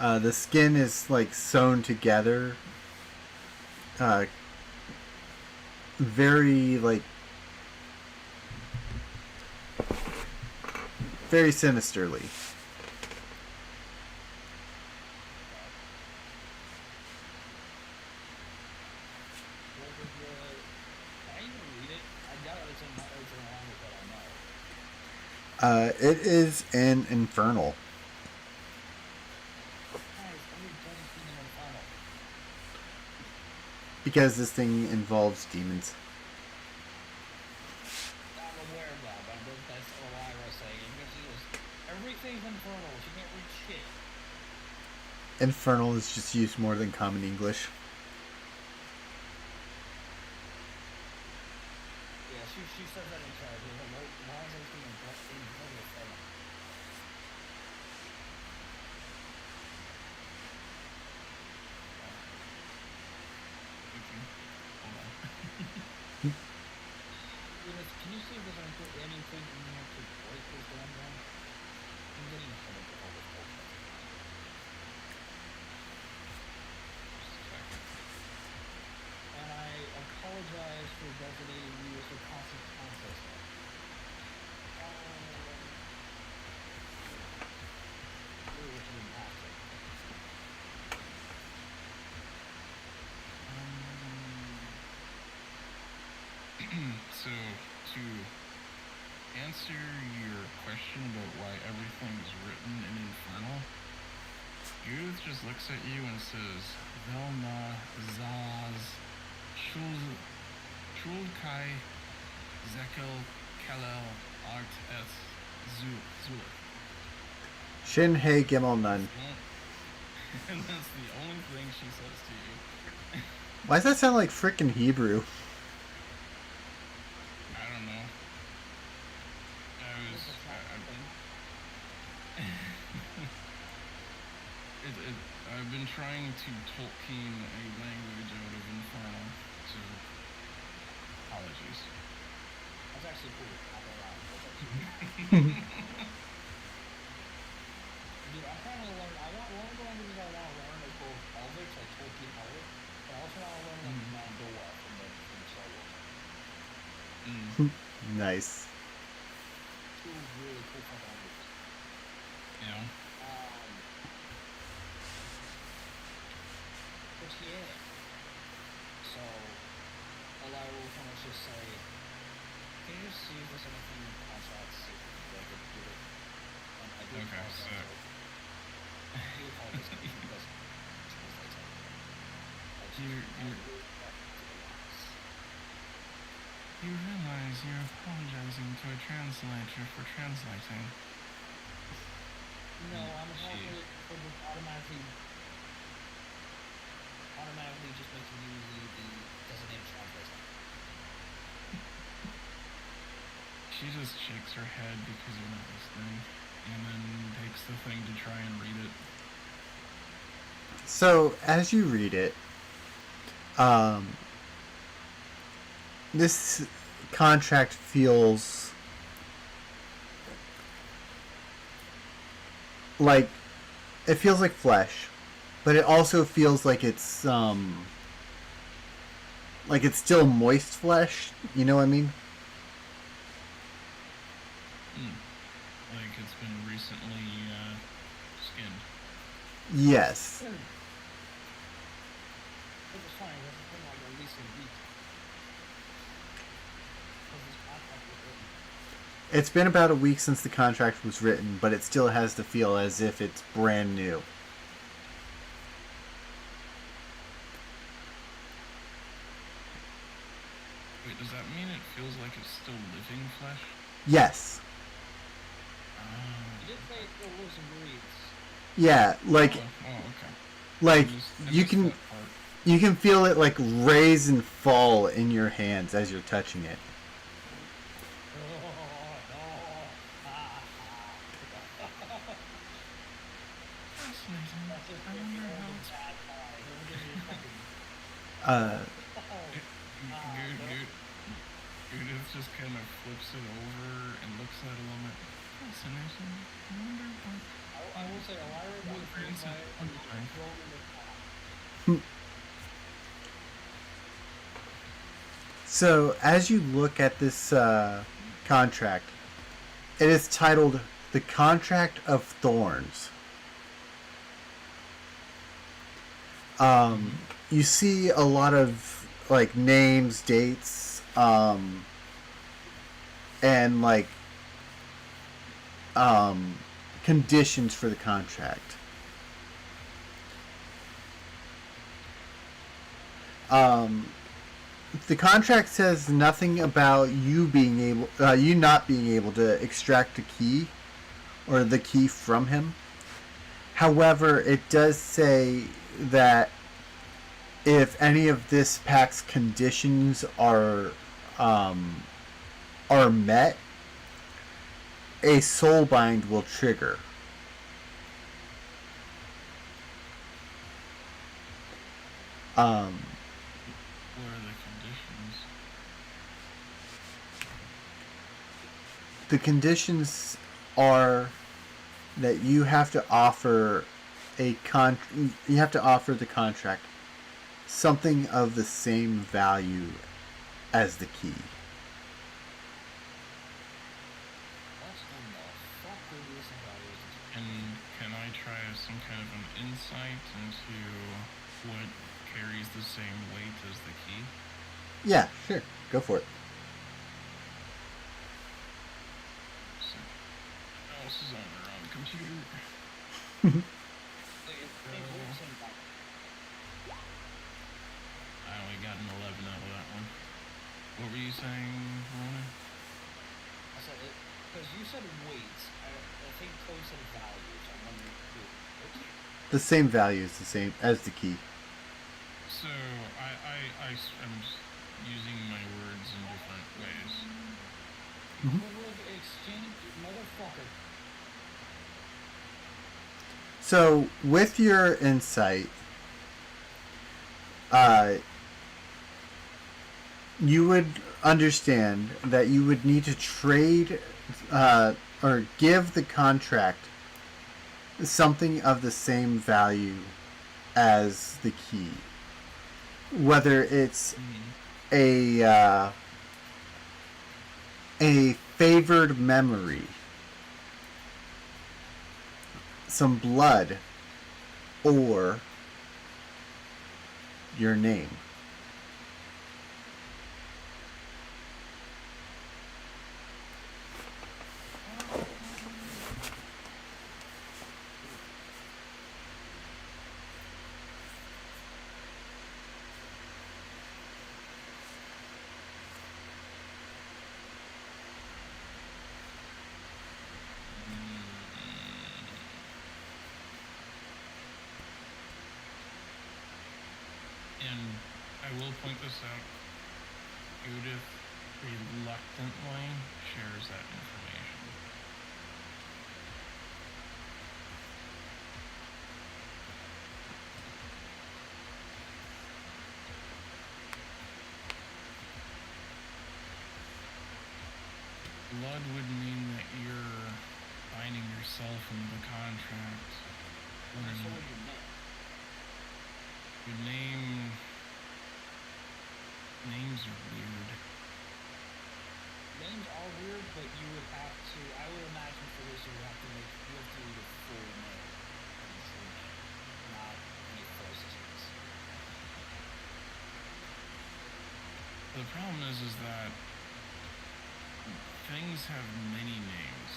The skin is like sewn together, very like very sinisterly. What was the? Can I even read it? I doubt it's in a language that I know. It is an infernal. Guys, let me don't see an infernal. Because this thing involves demons. I'm aware of that, but that's what I was saying. Everything's infernal. She can't read shit. Infernal is just used more than common English. Yeah, she says that in character. But why is everything infernal? Hold on. Can you see if there's anything in here to break this damn gun? I'm getting a headache with all this bullshit. And I apologize for designating you as a constant conflict. Really wish you didn't have to. So, to answer your question about why everything is written in Infernal, Youth just looks at you and says, Velma Zaz Shulkai Zekel Kalel Art S Zuluk. Shin Hei Gimel Nun. And that's the only thing she says to you. Why does that sound like frickin' Hebrew? I don't know. I've been trying to Tolkien a language out of Infernal, so apologies. That's actually cool. Not gonna lie. That's actually cool. Dude, I'm trying to learn. One of the languages I want to learn is both Elvish, like Tolkien Elvish, but I also want to learn like Mandoa from Star Wars. Nice. Two really cool fucking languages. Yeah. But yeah. So, all I will kind of just say, can you just see if there's anything in the contract, see if I could do it? And I do Okay, apologize. so- I do apologize because it doesn't translate to You realize you're apologizing to a translator for translating. No, I'm helping for the automatically just making you the designated translator. She just shakes her head because you're not listening, and then takes the thing to try and read it. So, as you read it, this contract feels like it feels like flesh, but it also feels like it's still moist flesh. You know what I mean? Like it's been recently skinned. Yes. Which is fine, because it's been like at least a week. Because this contract was written. It's been about a week since the contract was written, but it still has to feel as if it's brand new. Wait, does that mean it feels like it's still living flesh? Yes. You did say it was Reeds. Yeah, like okay. like I you missed can that part. you can feel it like raise and fall in your hands as you're touching it. Fascinating. That's just I the wonder old how it's. bad guy. He'll give you fucking. Uh, Judith just kind of flips it over and looks at it a little bit. Fascinating. I wonder what. I will say, Elira What would Prince my is underlying. thrown in the pot. so as you look at this contract, it is titled "The Contract of Thorns." You see a lot of like names, dates, and like conditions for the contract. The contract says nothing about you not being able to extract a key or the key from him. However, it does say that if any of this pack's conditions are met, a soul bind will trigger. What are the conditions? The conditions are that you have to offer you have to offer the contract something of the same value as the key. What in the fuck would this value? Can I try some kind of an insight into what carries the same weight as the key? Yeah, sure. Go for it. So, mouse is on the wrong computer. I only got an 11 out of that one. What were you saying, Rona? I said it because you said weights. I think Chloe said values. I'm wondering who. The same value is the same as the key. So, I'm just using my words in different ways. Equivalent exchange, motherfucker. So, with your insight, you would understand that you would need to trade or give the contract something of the same value as the key. Whether it's a favored memory, some blood, or your name. And I will point this out. Judith reluctantly shares that information. Blood would mean that you're binding yourself into the contract. So what do you mean? Your names are weird. Names are weird, but you would have to. I would imagine for this you have to do the full name, and the true name, not any false names. The problem is that things have many names,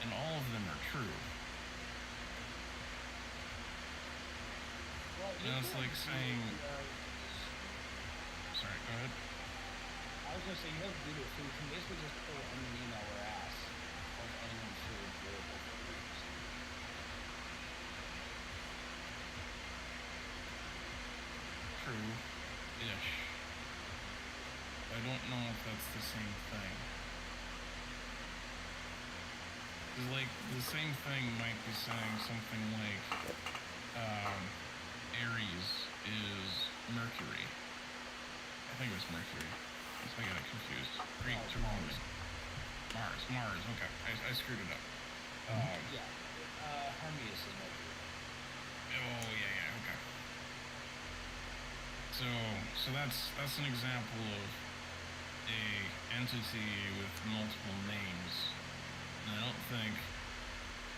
and all of them are true. Well, And it's like saying, sorry, go ahead. I was gonna say you have to do it, so you can basically just pull any email we're at. that's the same thing. 'Cause, like, the same thing might be saying something like, Aries is Mercury. I think it was Mercury. I got it confused. Greek No, to Roman. Mars. Okay, I screwed it up. Yeah. Hermes is Mercury. Oh yeah, okay. So that's an example of a entity with multiple names. And I don't think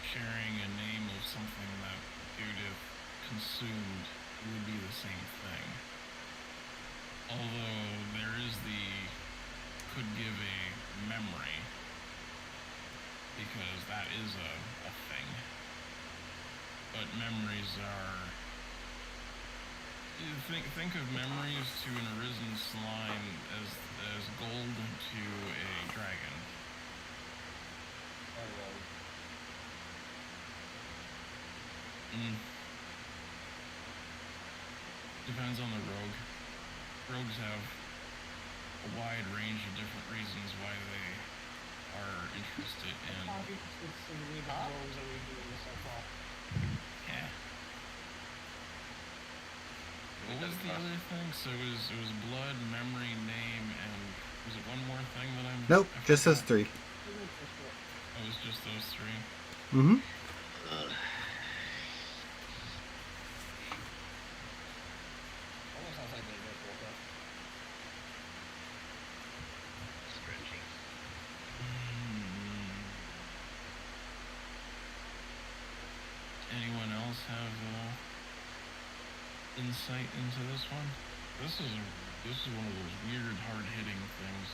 sharing a name of something that Judith consumed would be the same thing. Although there is could give a memory, because that is a thing. But memories are... Think of memories to an arisen slime as gold to a dragon. Depends on the rogue. Rogues have a wide range of different reasons why they are interested in... Yeah. What was the other thing? So it was blood, memory, name, and was it one more thing that I'm... Nope, I just those forgot? 3. It was just those 3. Mm-hmm. Almost sounds like they just woke up. Stretching. Anyone else have insight into this one? This is one of those weird, hard-hitting things.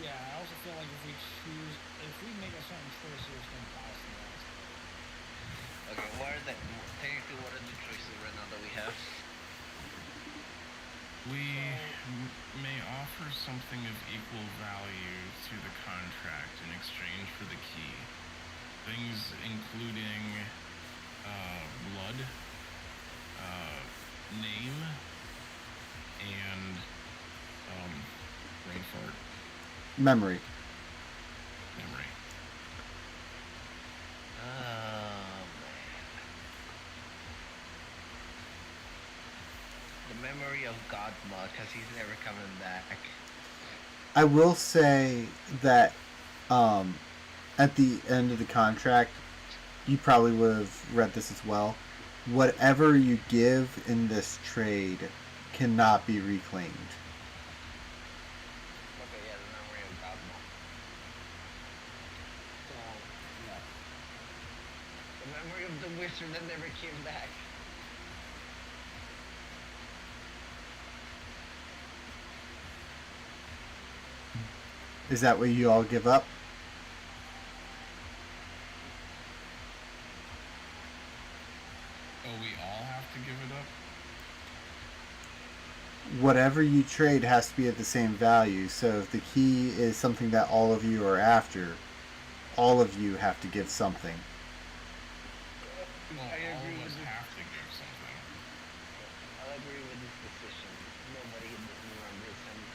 Yeah, I also feel like if we make a certain choice, it's going to bias the rest. Okay, technically what are the choices right now that we have? We may offer something of equal value to the contract in exchange for the key. Things including blood, name, and brain fart. Memory. Memory. Oh man. The memory of Godma, because he's never coming back. I will say that at the end of the contract, you probably would have read this as well. Whatever you give in this trade cannot be reclaimed. Okay, yeah, the memory of Godma. So, yeah. The memory of the wizard that never came back. Is that what you all give up? Oh, we all have to give it up? Whatever you trade has to be at the same value. So if the key is something that all of you are after, all of you have to give something. Well, I all agree of with us this. have to give something. I'll agree with this decision. Nobody in this room understands.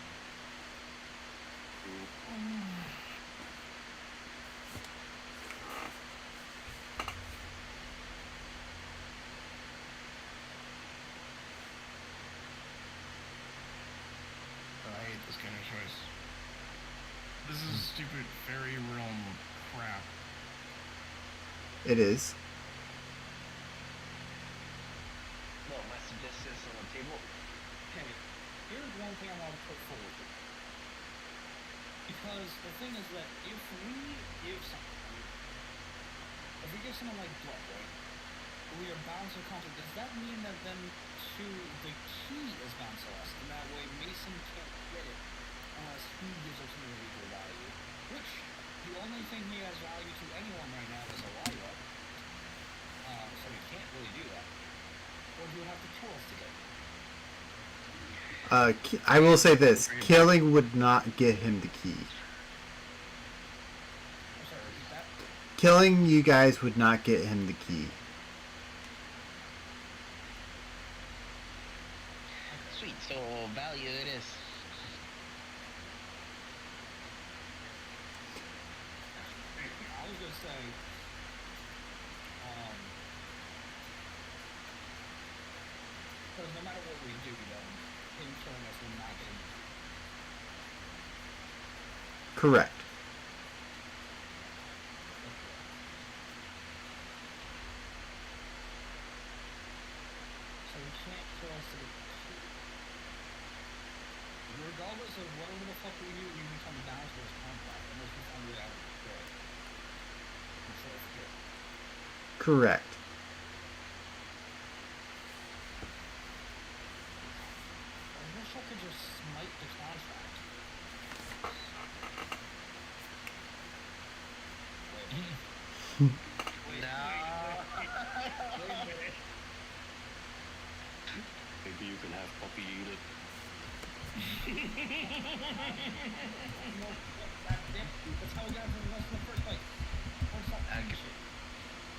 I hate this kind of choice. This is stupid fairy realm crap. It is. Well, my suggestion is on the table. Okay, here's one thing I want to put forward. Because the thing is that if we give someone like blood, right, we are bound to the contract, does that mean that then too the key is bound to us, and that way Mason can't get it unless he gives it to me at equal value? Which the only thing he has value to anyone right now is Elia. So he can't really do that. Or he would have to kill us to get it. I will say this: killing would not get him the key. I'm sorry, repeat that. Killing you guys would not get him the key. Sweet, so value it is. say, because no matter what we do, then him killing us will not get him. Correct. So we can't kill us to the regardless of whatever the fuck we do, we become down to this contract unless we find a way out of it. So it's good. Correct. I wish I could just smite the contract. No. Wait a minute. Maybe you can have Puppy eat it. No, that's how we got to the West in the first place.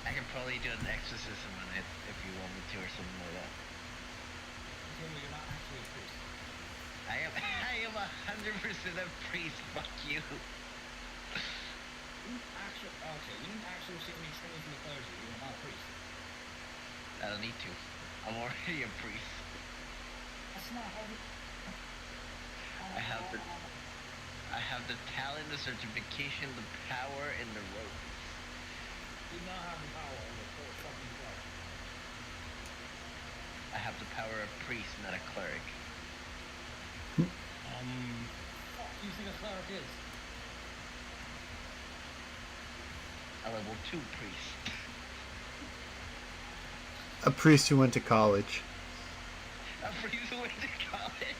I could probably do an exorcism on it if you want me to or something like that. Okay, you're not actually a priest. I am 100% a priest. Fuck you. You didn't actually receive any training from the clergy. You're not a priest. I don't need to. I'm already a priest. That's not how we... I have the talent, the certification, the power, and the rope. You not have the power of the whole fucking cleric. I have the power of priest, not a cleric. Fuck do you think a cleric is? A level 2 priest. A priest who went to college. A priest who went to college.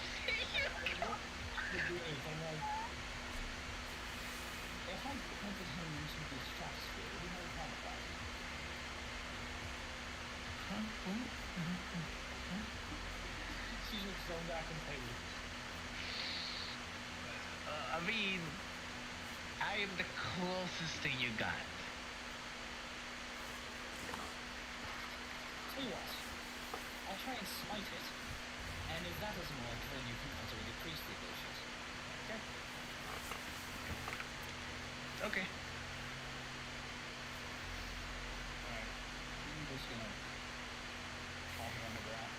The dude is, I'm like... If I planted him into the stratosphere, we never found a fire. She's just thrown back and played with. I mean, I am the closest thing you got. Tell you what, I'll try and smite it, and if that doesn't work, then you can enter the priestly abilities. Okay? Okay. Alright. I'm just gonna pop it on the ground.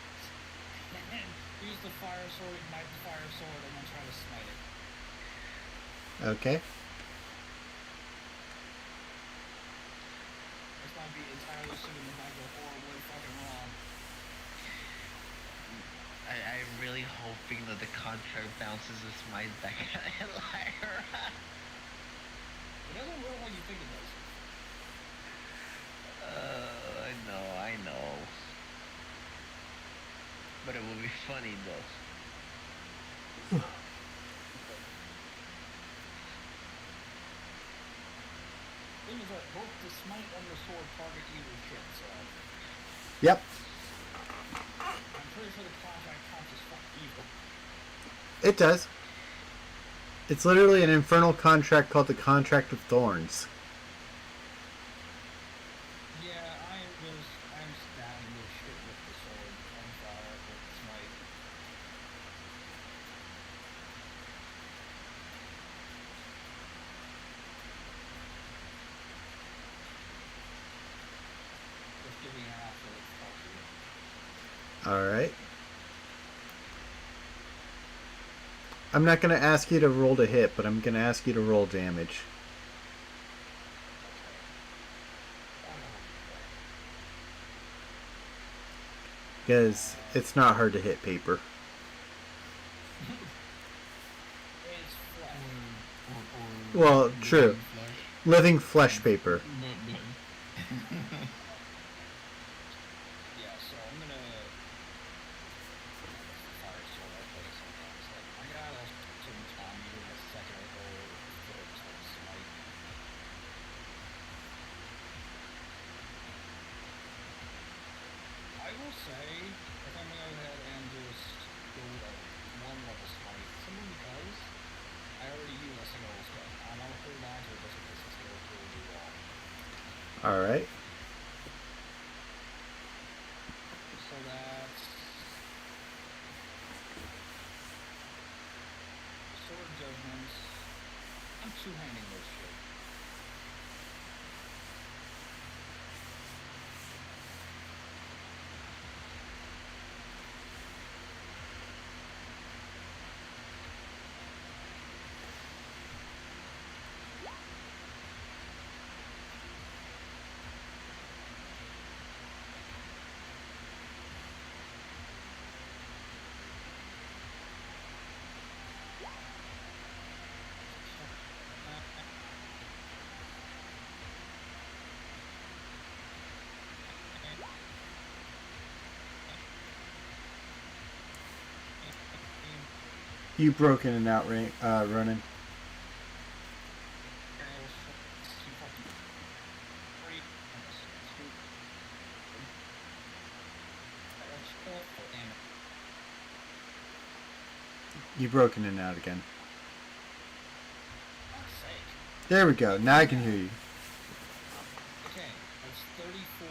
And use the fire sword, ignite the fire sword, and then try to smite it. Okay. This might be entirely assuming it might go horribly fucking wrong. I'm really hoping that the contract bounces a smite back at Lyra. It doesn't work like you think it does. I know. But it will be funny though. Thing is that both the smite and the sword target evil shit, so Yep. I'm pretty sure the contract counts as fuck evil. It does. It's literally an infernal contract called the Contract of Thorns. Yeah, I'm stabbing this shit with the sword on fire with the smite. Just giving an absolute fuck you. Alright. I'm not going to ask you to roll to hit, but I'm going to ask you to roll damage. Because it's not hard to hit paper. It's flat. Or Well, true. flesh. Living flesh paper. But Yeah, so I'm gonna fire sword I play sometimes. Like I got a certain time, even a second or third time smite. I will say, if I'm gonna go ahead and just go with a one level smite, simply because I already used a single level spell. I want to hold on to it just in case this goes really wrong. Alright. So that's sword judgments. I'm two-handing this shit. You broke in and out, Ronan. You broke in and out again. There we go. Now I can hear you. Okay, that's 34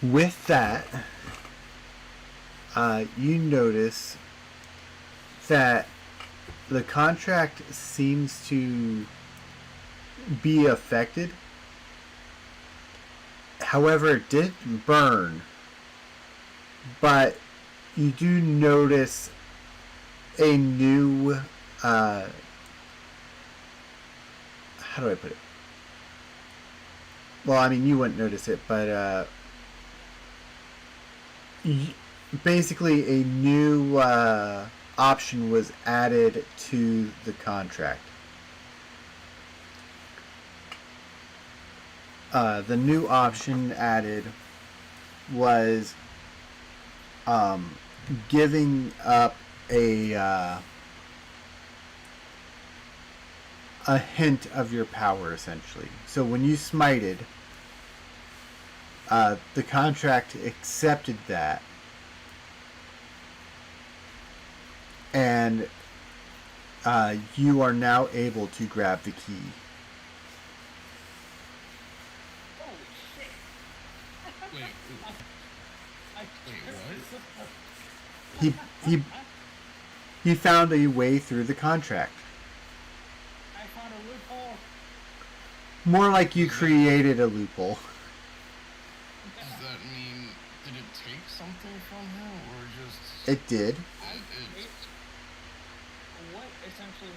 damage. With that, you notice that the contract seems to be affected. However, it didn't burn. But you do notice a new, how do I put it? Well, I mean, you wouldn't notice it, but basically a new option was added to the contract. The new option added was giving up a hint of your power, essentially. So when you smited, the contract accepted that, and you are now able to grab the key. Holy shit! Wait, what? He found a way through the contract. I found a loophole. More like you created a loophole. does that mean, did it take something from him, or just... It did. What essentially,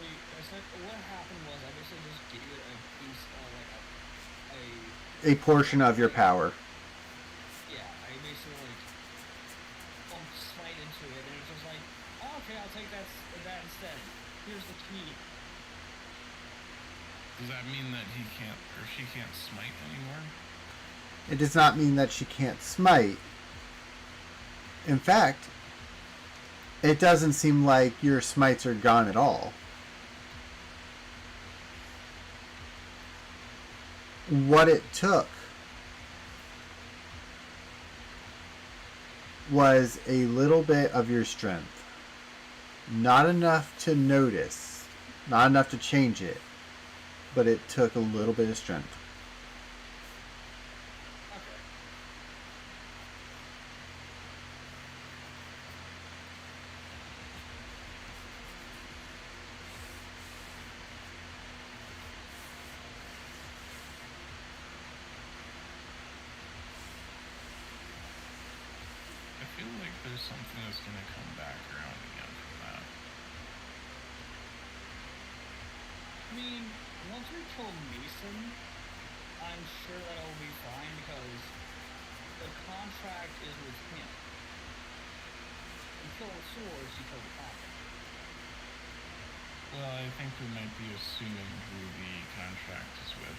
what happened was I basically just gave it a piece, A portion of your power. yeah, I basically like bumped smite into it, and it's just like, oh, okay, I'll take that instead. Here's the key. Does that mean that he can't, or she can't smite anymore? It does not mean that she can't smite. In fact, it doesn't seem like your smites are gone at all. What it took was a little bit of your strength. Not enough to notice, not enough to change it, but it took a little bit of strength. Okay. I feel like there's something that's gonna come back around again from that. I mean, once we kill Mason, I'm sure that it'll be fine because the contract is with him. You kill the swords, you kill the contract. Well, I think we might be assuming who the contract is with.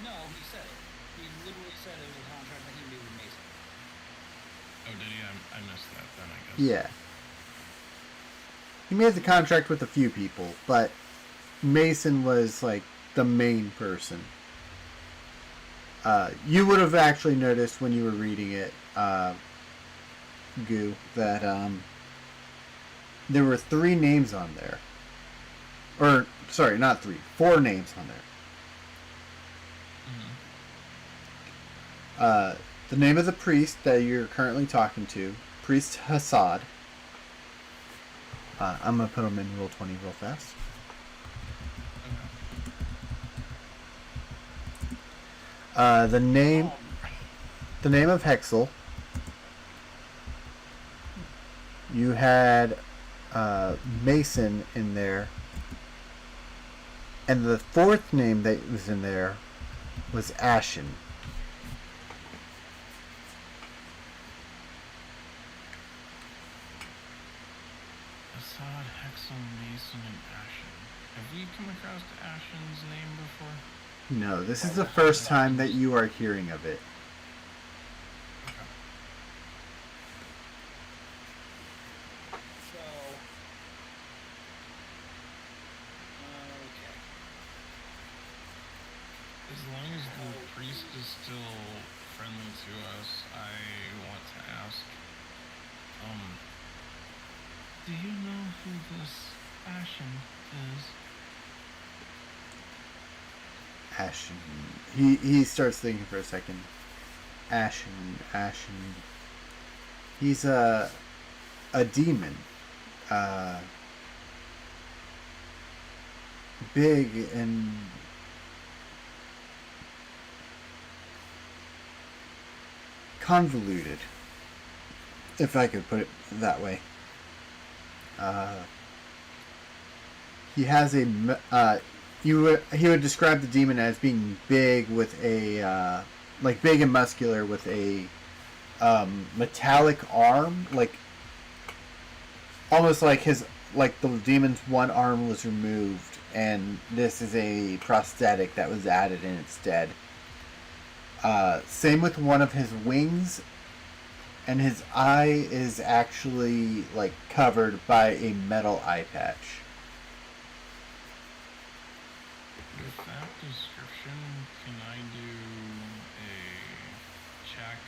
No, he said it. He literally said it was a contract that he made with Mason. Oh, did he? I missed that then, I guess. Yeah. He made the contract with a few people, but Mason was like the main person. You would have actually noticed when you were reading it, Goo, that there were 3 names on there. Or, sorry, not 3, 4 names on there. Mm-hmm. The name of the priest that you're currently talking to, Priest Hassad. I'm going to put him in Roll20 real fast. Okay. The name of Hexel. You had Mason in there. And the 4th name that was in there was Ashen. Assad, Hexel, Mason, and Ashen. Have we come across Ashen's name before? No, this is the first time that you are hearing of it. Okay. Ashen. He starts thinking for a second. Ashen. He's a demon. Big and convoluted, if I could put it that way. He has he would describe the demon as being big with a like big and muscular with a metallic arm, like almost like the demon's one arm was removed and this is a prosthetic that was added in its stead. Same with one of his wings, and his eye is actually like covered by a metal eye patch. With that description, can I do a check,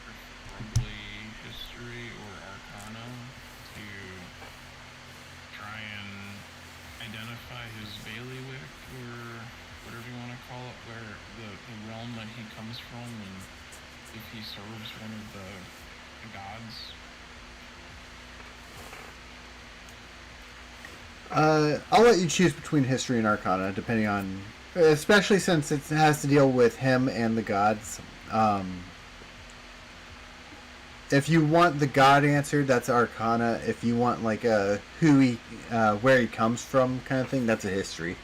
preferably history or arcana, to try and identify his bailiwick or whatever you want to call it, where the realm that he comes from, and if he serves one of the gods? I'll let you choose between history and arcana, depending on, especially since it has to deal with him and the gods. If you want the god answer, that's arcana. If you want like a where he comes from kind of thing, that's a history.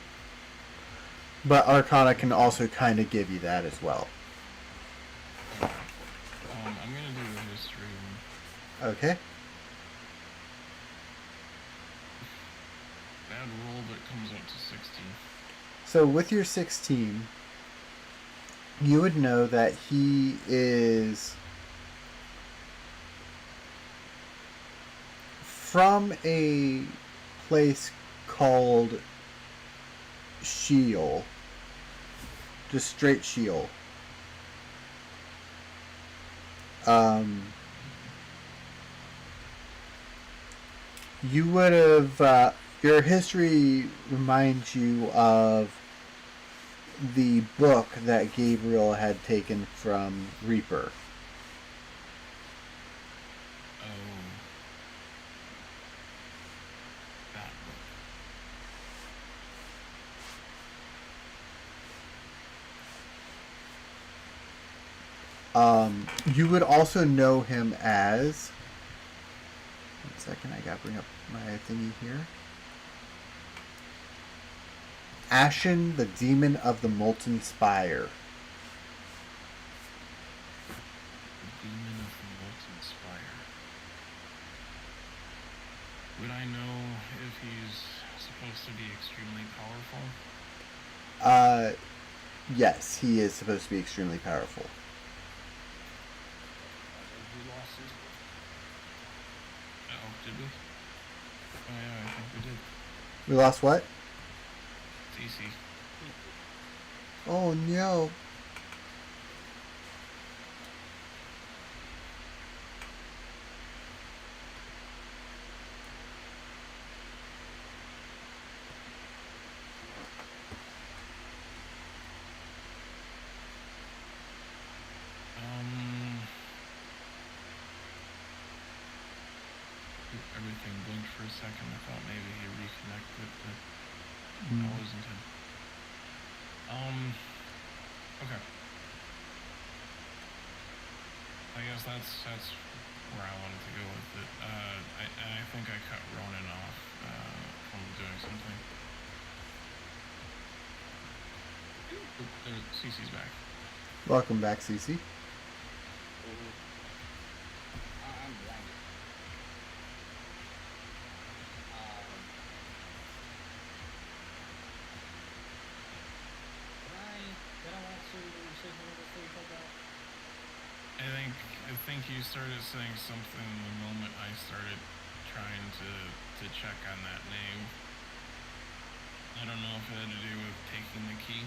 But arcana can also kind of give you that as well. I'm gonna do the history one. Okay. Bad roll, but it comes up to 16. So with your 16, you would know that he is from a place called Sheol. Just straight Sheol. You would have, your history reminds you of the book that Gabriel had taken from Reaper. Oh. That book. You would also know him as... One second, I gotta bring up my thingy here. Ashen, the Demon of the Molten Spire. The Demon of the Molten Spire. Would I know if he's supposed to be extremely powerful? Yes, he is supposed to be extremely powerful. We lost his. Oh, did we? Oh yeah, I think we did. We lost what? CC. Oh no. Everything blinked for a second. I thought maybe he reconnected, but that wasn't him. Okay. I guess that's where I wanted to go with it. I think I cut Ronan off from doing something. Cece's back. Welcome back, Cece. I'm blinded. Did I want to say something before you cut that? I think you started saying something the moment I started trying to check on that name. I don't know if it had to do with taking the key.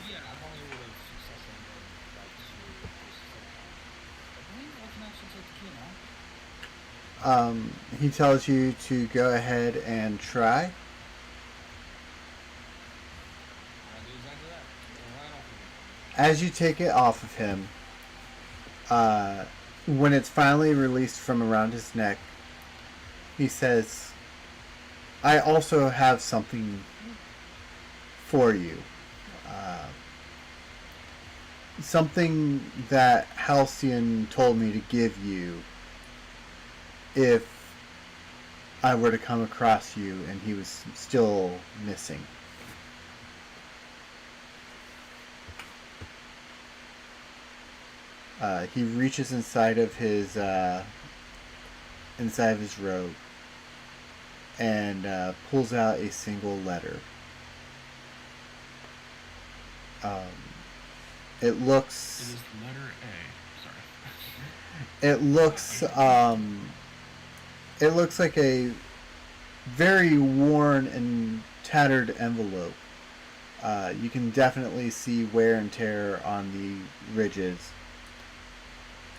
Yeah, I've only would have successfully been like to just I believe I can actually take the key now. He tells you to go ahead and try. I do exactly that. Go right off of it. As you take it off of him, when it's finally released from around his neck, he says, I also have something for you. Something that Halcyon told me to give you if I were to come across you and he was still missing. He reaches inside of his robe and pulls out a single letter. It It looks. is letter A. Sorry. It looks. It looks like a very worn and tattered envelope. You can definitely see wear and tear on the ridges,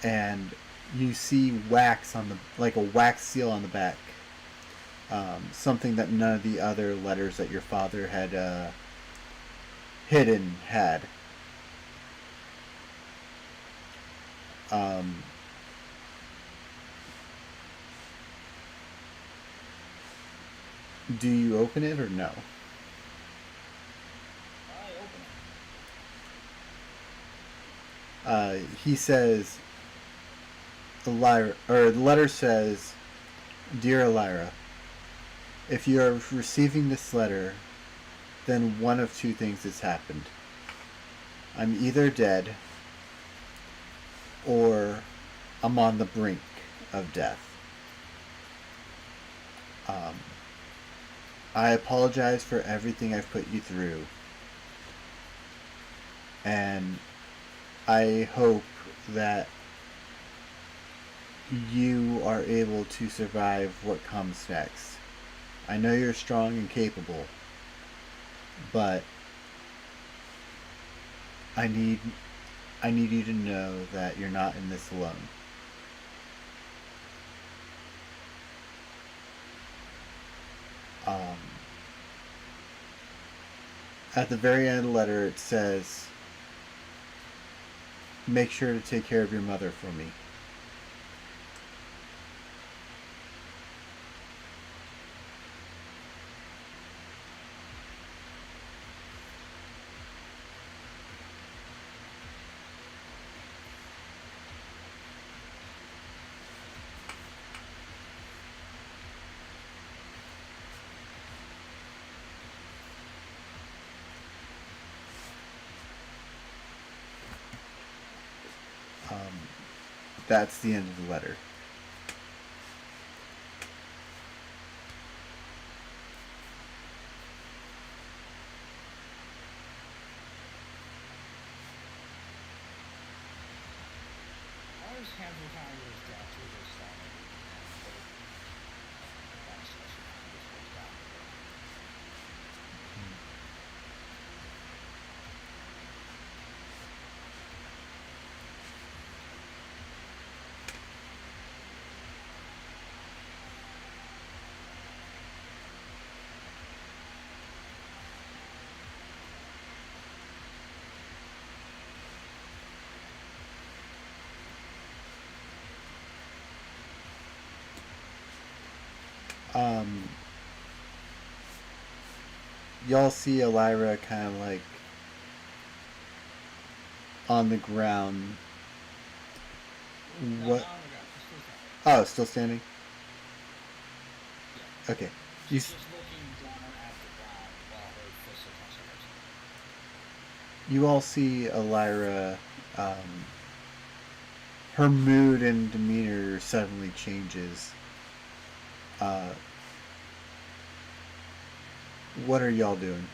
and you see wax on the like a wax seal on the back. Something that none of the other letters that your father had hidden had. Do you open it or no? I open it. He says, Elira, or the letter says, Dear Elira, if you are receiving this letter, then one of two things has happened. I'm either dead, or I'm on the brink of death. I apologize for everything I've put you through. And I hope that you are able to survive what comes next. I know you're strong and capable, but I need you to know that you're not in this alone. At the very end of the letter, it says, make sure to take care of your mother for me. That's the end of the letter. I was having kind of this death to this Y'all see Elira kind of like on the ground. What? Oh, still standing? Okay. You, She's just looking down at the ground while her fists are clenched against her. you all see Elira, her mood and demeanor suddenly changes. What are y'all doing?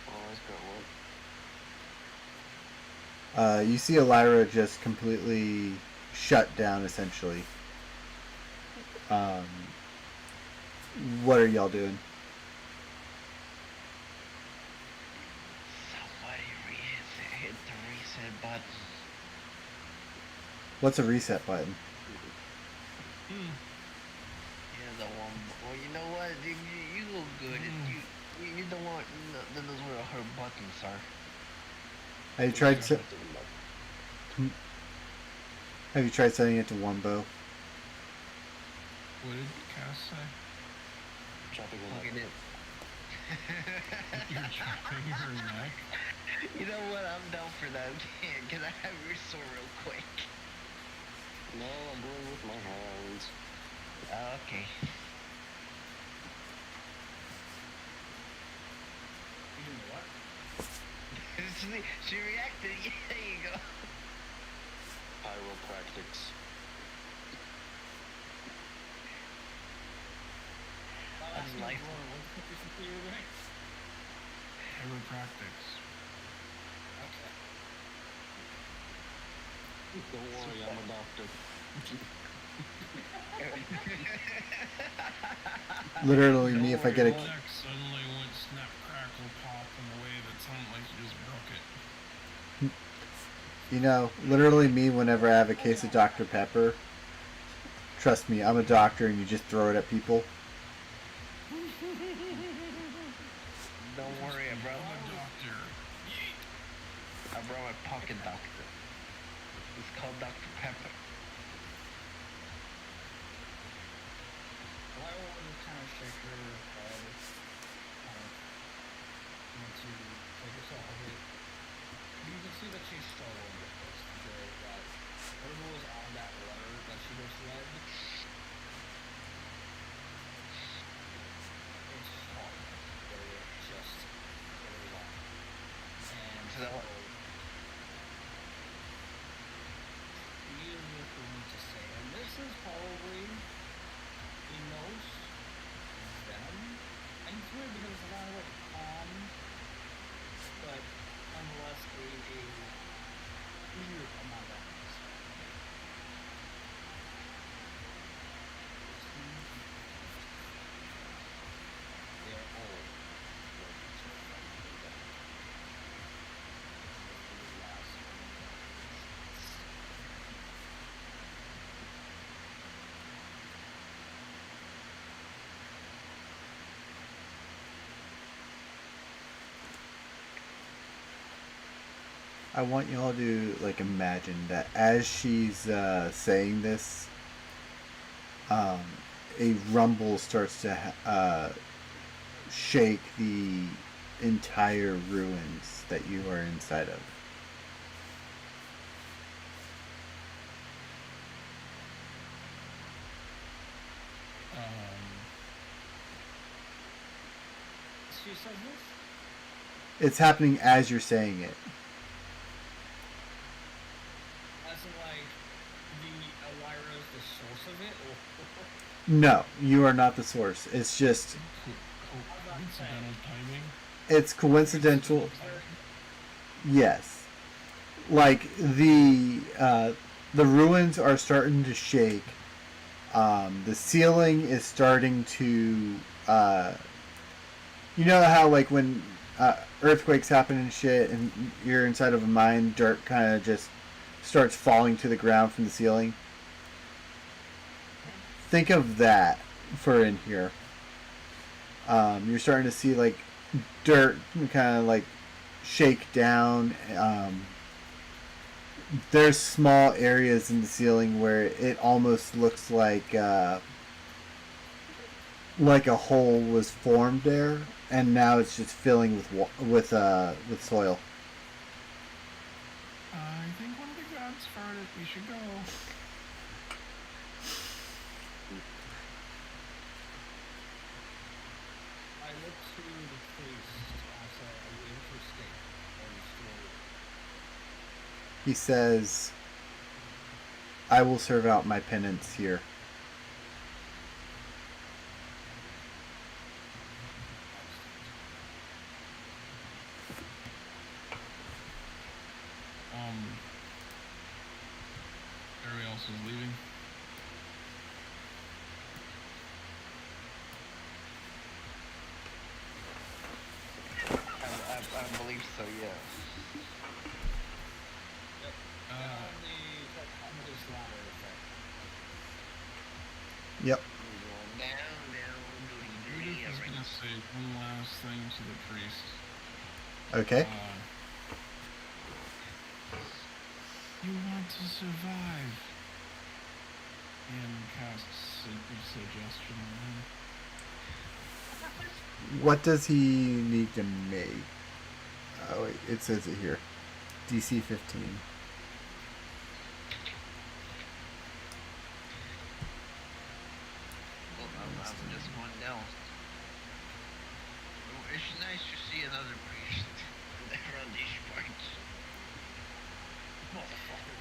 Always got what? You see Elira just completely shut down, essentially. what are y'all doing? Somebody hit the reset button. What's a reset button? Yeah, the one. Well, you know what? You look good. You don't want. That knows where her buttons are. Have you tried Have you tried setting it to one bow? What did Cass say? Chopping her Look at neck. it. You're chopping her neck? You know what? I'm down for that. Can I have your sword real quick? No, I'm going with my hands. Okay. You know what? She reacted. Yeah, there you go. Chiropractics. That's life. What the fuck is the theory, right? Chiropractics. Okay. Don't worry, I'm a doctor. Literally, me if I get a Your neck suddenly went snap, crackle, pop in a way that sounded like you just broke it. You know, literally me whenever I have a case of Dr. Pepper. Trust me, I'm a doctor and you just throw it at people. Don't worry, I brought I'm a doctor. my pocket doctor. It's called Dr. Pepper. Well, I will kind of shake her head, kind of, to take herself a bit. You can see that she's struggling with this, because that whatever was on that letter that she just read, it's hard. It's just very long. And So that so, easier for me to say, and this is probably the most venom. And it's weird because it's a lot of like calm, but nonetheless a weird amount of venom. They're all working so effectively together. The last I want y'all to like imagine that as she's saying this, a rumble starts to shake the entire ruins that you are inside of. she says this? It's happening as you're saying it. As in like the Elvira is the source of it, or No, you are not the source. It's just Coincidental timing. it's coincidental. Yes, like the ruins are starting to shake. The ceiling is starting to. You know how like when earthquakes happen and shit, and you're inside of a mine, dirt kind of just starts falling to the ground from the ceiling. Think of that for in here. You're starting to see like dirt kind of like shake down. There's small areas in the ceiling where it almost looks like a hole was formed there, and now it's just filling with soil. I think one of the gods farted. We should go. I look to the priest outside. Are you able to escape? Or are you still? He says, "I will serve out my penance here." Everybody else is leaving. I believe so. Yeah. Get on this ladder effect. Yep. We're going down, doody doody. Judith is Alright. gonna say one last thing to the priest. Okay. You want to survive. And casts a suggestion on him. What does he need to make? Oh wait, it says it here. DC 15. Well, I'm just going down. Oh, it's nice to see another priest around these parts. Motherfucker.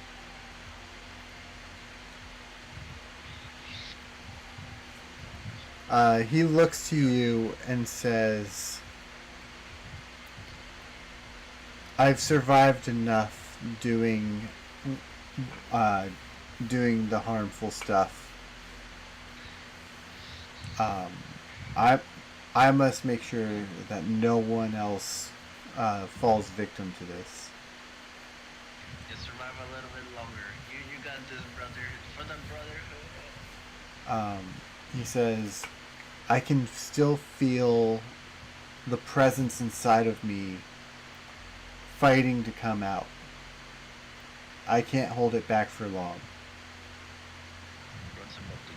He looks to you and says, I've survived enough doing the harmful stuff. I must make sure that no one else falls victim to this. Just survive a little bit longer. You got this, brother. For the brotherhood. He says, I can still feel the presence inside of me fighting to come out. I can't hold it back for long. What's about to do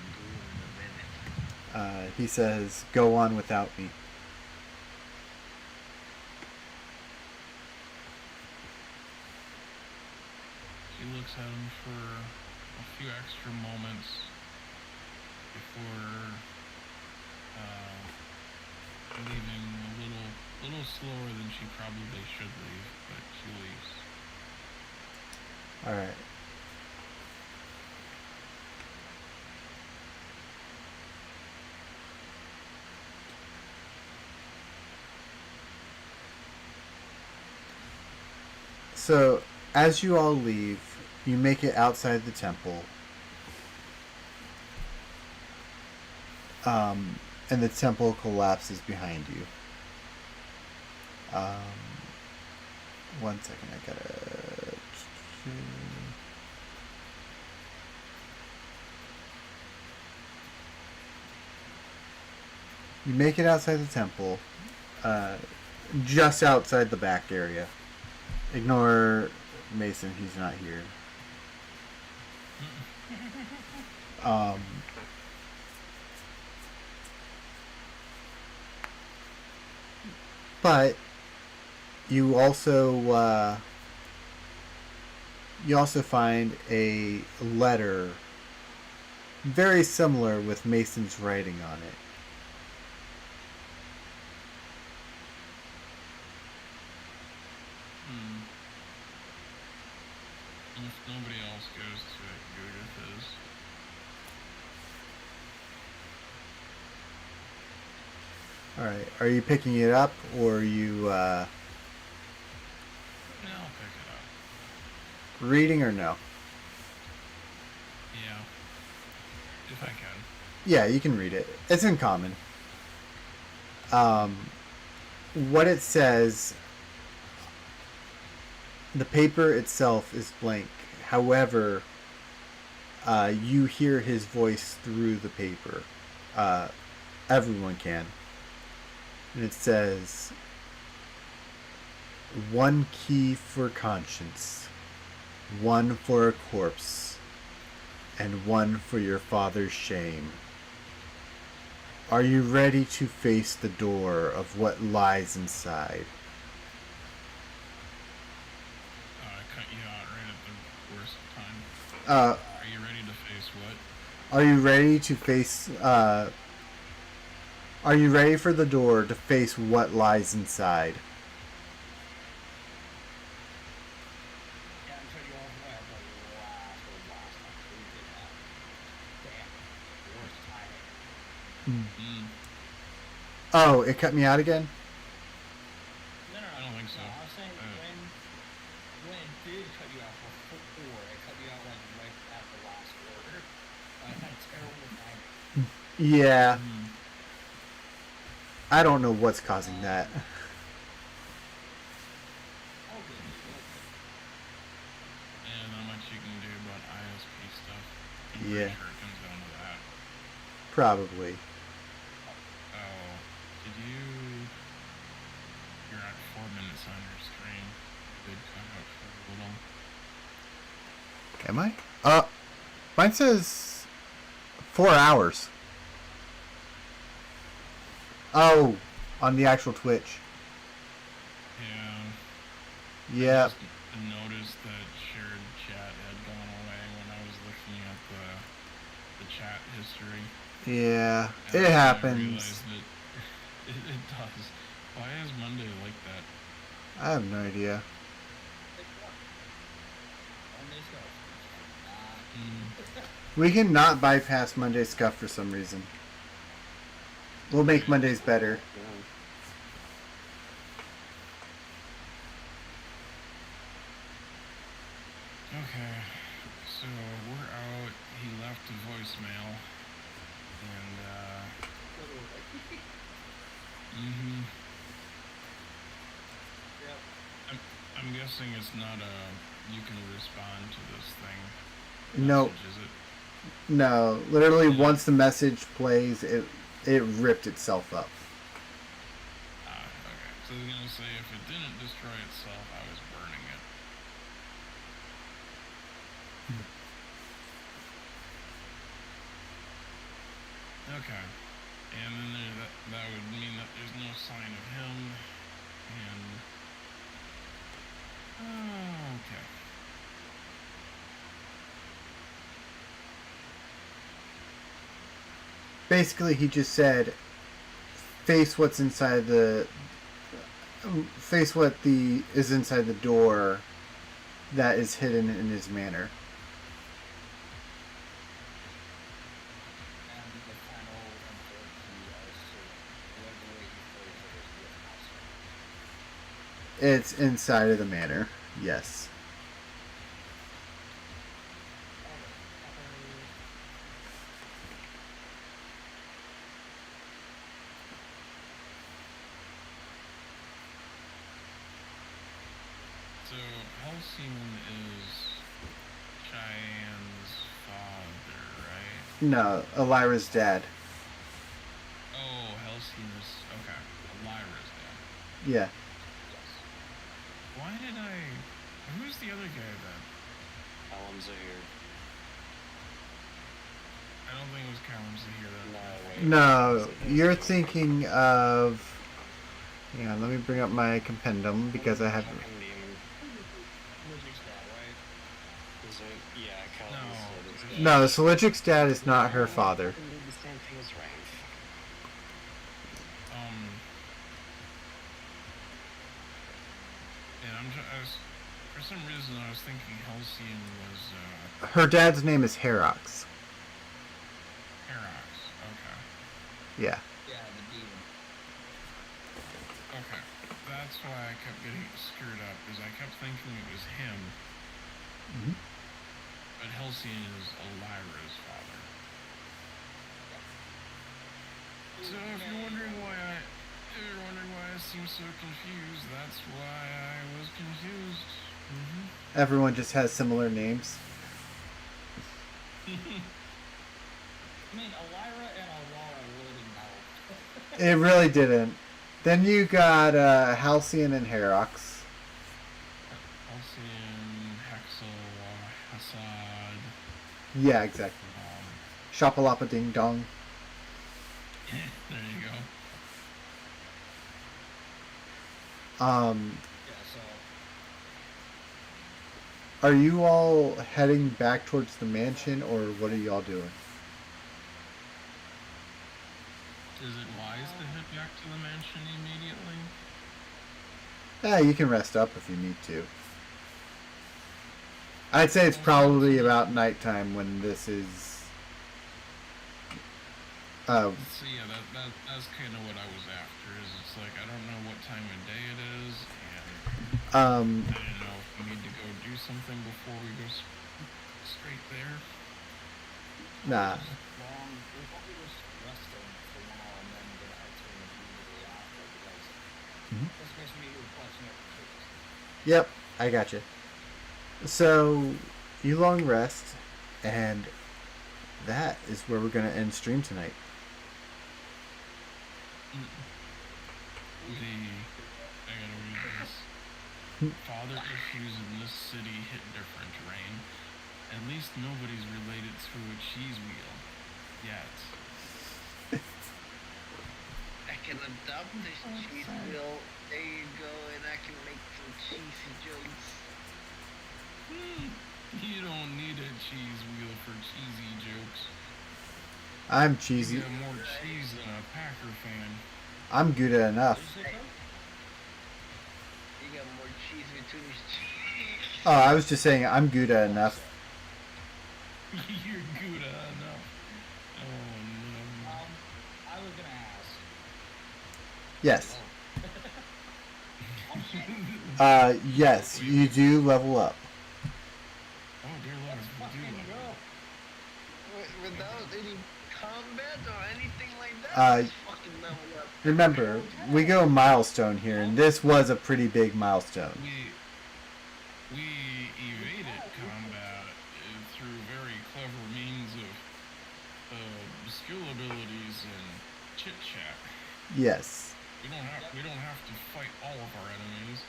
in a minute? He says, go on without me. She looks at him for a few extra moments before leaving a little slower than she probably should leave, but she leaves. Alright. So, as you all leave, you make it outside the temple. And the temple collapses behind you. One second, I gotta... You make it outside the temple, just outside the back area. Ignore Mason, he's not here. But you also find a letter very similar with Mason's writing on it. And if nobody else goes to it, Judith is. Alright, are you picking it up, or are you Yeah, I'll pick it up. reading, or no? Yeah. If I can. Yeah, you can read it. It's in common. What it says, the paper itself is blank. However, you hear his voice through the paper. Everyone can. And it says, one key for conscience, one for a corpse, and one for your father's shame. Are you ready to face the door of what lies inside? I cut you out right at the worst time. Uh, Are you ready to face what? are you ready to face, are you ready for the door to face what lies inside? Yeah, I'm sure you all aware of the last time we did that. Damn. Worst timing. Oh, it cut me out again? No. I don't think so. No, I was saying when it did cut you out before, it cut you out like right at the last word. I had terrible timing. Yeah. I don't know what's causing that. pretty Yeah. sure it comes down to that. Probably. Oh, did you? You're at 4 minutes on your screen. You did cut out for a little. Am I? Mine says 4 hours. Oh, on the actual Twitch. Yeah. Yeah. I just noticed that shared chat had gone away when I was looking at the chat history. Yeah. And It then I happens. realized that it does. Why is Monday like that? I have no idea. Monday's go. We cannot bypass Monday's scuff for some reason. We'll make Mondays better. Yeah. Okay, so we're out. He left a voicemail, and mm-hmm. Yep. I'm guessing it's not a you can respond to this thing. No, Message, is it? no. Literally, once the message plays, it ripped itself up. Ah, okay. So I was gonna say if it didn't destroy itself, I was burning it. Okay. And then that would mean that there's no sign of him. And okay. Basically, he just said, "Face what's inside the, face what the is inside the door, that is hidden in his manor." And the final uncertainty as to whether the way he phrased it is the house. It's inside of the manor. Yes. So Halcyon is Cheyenne's father, right? No, Elira's dad. Oh, Halcyon is okay. Elira's dad. Yeah. Why did I? Who's the other guy then? Callum Zahir. I don't think it was Callum Zahir. No, wait. No, you're thinking of. Hang on, let me bring up my compendum because I have. Fucking name. Lizard's dad, right? Is it? Yeah, Callum No. Zahir is No, Solicic's dad is not her father. Fucking did the same thing as Ryan. And for some reason I was thinking Halcyon was Her dad's name is Herox. Herox. Okay. Yeah. Yeah, the demon. Okay. That's why I kept getting screwed up, because I kept thinking it was him, Mhm. but Halcyon is Elira's father. So if you're wondering why I seem so confused, that's why I was confused. Everyone just has similar names. I mean, Elira and Aurora really know. It really didn't. Then you got Halcyon and Herox. Halcyon, Hexel, Hassad. Yeah, exactly. Shopalapa Ding Dong. There you go. Yeah, so Are you all heading back towards the mansion, or what are y'all doing? Is it wise to head back to the mansion immediately? You can rest up if you need to. I'd say it's probably about nighttime when this is. So yeah, that's kind of what I was after. Is it's like I don't know what time of day it is, and I don't know if we need to go do something before we go straight there. Nah. long, we'll probably just resting for now and then get out to him immediately after because this makes me requesting it for Yep, I gotcha. So, you long rest, and that is where we're gonna end stream tonight. I gotta read this. Father issues in this city hit different, Rain. At least nobody's related to a cheese wheel. Yet. I can adopt this cheese wheel. There you go, and I can make some cheesy jokes. You don't need a cheese wheel for cheesy jokes. I'm You cheesy. got more cheese than a Packer fan. I'm good at enough. What did you say, Cole? You got more cheese between your cheese. Oh, I was just saying I'm good at enough. You're good enough. Oh no. I was gonna ask. Yes. Oh shit! Yes, you do level up. Oh dear lord, Let's we do fucking love go. Without any combat or anything like that, Uh, just fucking level up. Remember, we go milestone here, and this was a pretty big milestone. We evaded combat through very clever means of skill abilities and chit chat. Yes. We don't have to fight all of our enemies.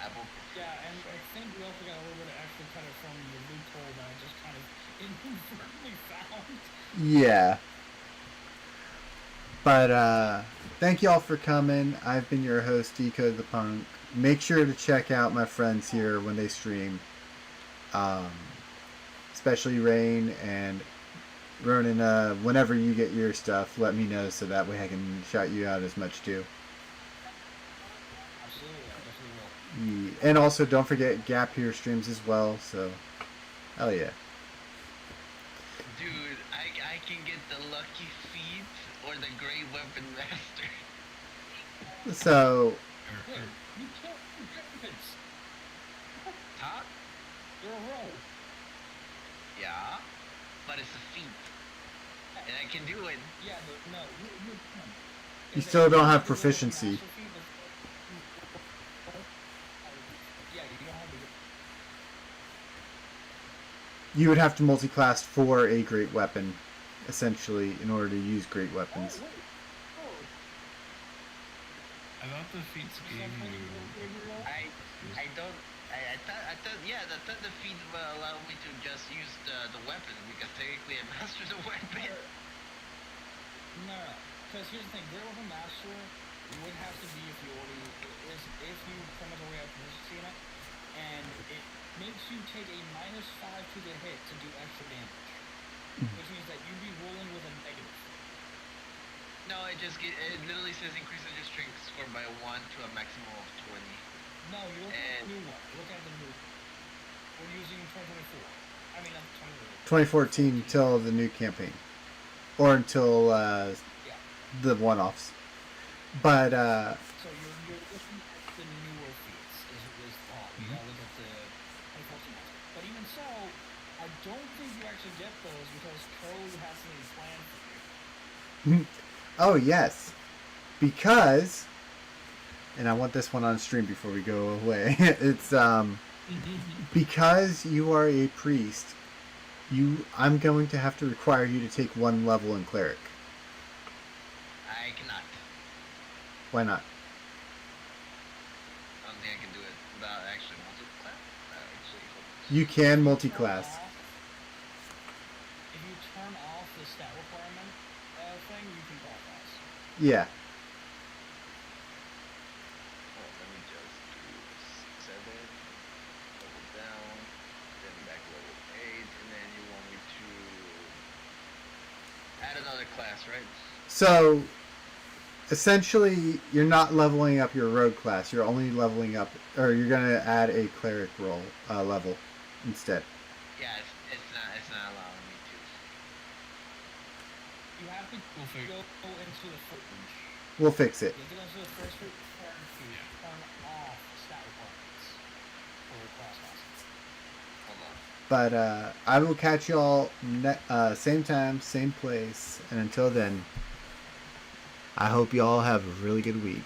Apple. Yeah, and I think we also got a little bit of extra credit from the loophole that I just kind of inadvertently found. Yeah. But thank you all for coming. I've been your host, Deco the Punk. Make sure to check out my friends here when they stream. Especially Rain and Ronan. Whenever you get your stuff, let me know so that way I can shout you out as much too. Absolutely, I definitely will. And also, don't forget Gap here streams as well. So, hell yeah. Dude, I can get the lucky feet or the great weapon master. So, Wait, you can't do weapons. Huh? You're a rogue. Yeah, but it's a feat, and I can do it. Yeah, but no, you can. You still don't have proficiency. Yeah, you don't have to. you would have to multi-class for a great weapon, essentially, in order to use great weapons. Oh, wait. Oh, I thought the feats gave you. I don't. I thought yeah, I thought the feat will allow me to just use the weapon because technically I mastered the weapon. no. Because here's the thing, Great Weapon Master would have to be if you come with a way of proficiency in it, and it makes you take a -5 to the hit to do extra damage. Which means that you'd be rolling with a negative. No, it literally says increases your strength score by 1 to a maximum of 20. No, you look at And- the new one. Look at the new one. We're using 2024. I mean, 2014 till the new campaign, or until Yeah. the one-offs. But So you're looking at the newer feats is thought. You gotta look at the 2014 ones. But even so, I don't think you actually get those because Code has something planned for you. oh yes, because, and I want this one on stream before we go away. It's because you are a priest. I'm going to have to require you to take 1 level in cleric. I cannot. Why not? I don't think I can do it without actually multi-class. You can Turn multi-class. off- If you turn off the stat requirement thing, you can cross-class. Yeah. Oh, let me just do 7, level down, then back level 8, and then you want me to add another class, right? So, essentially, you're not leveling up your rogue class. You're only leveling up, or you're going to add a cleric role level instead. Yeah, it's not allowing me to. You have to We'll figure- go into the footage. We'll fix it. You have to go into the first return to turn off stat requirements for class classes. Hold on. But I will catch y'all same time, same place. And until then, I hope y'all have a really good week.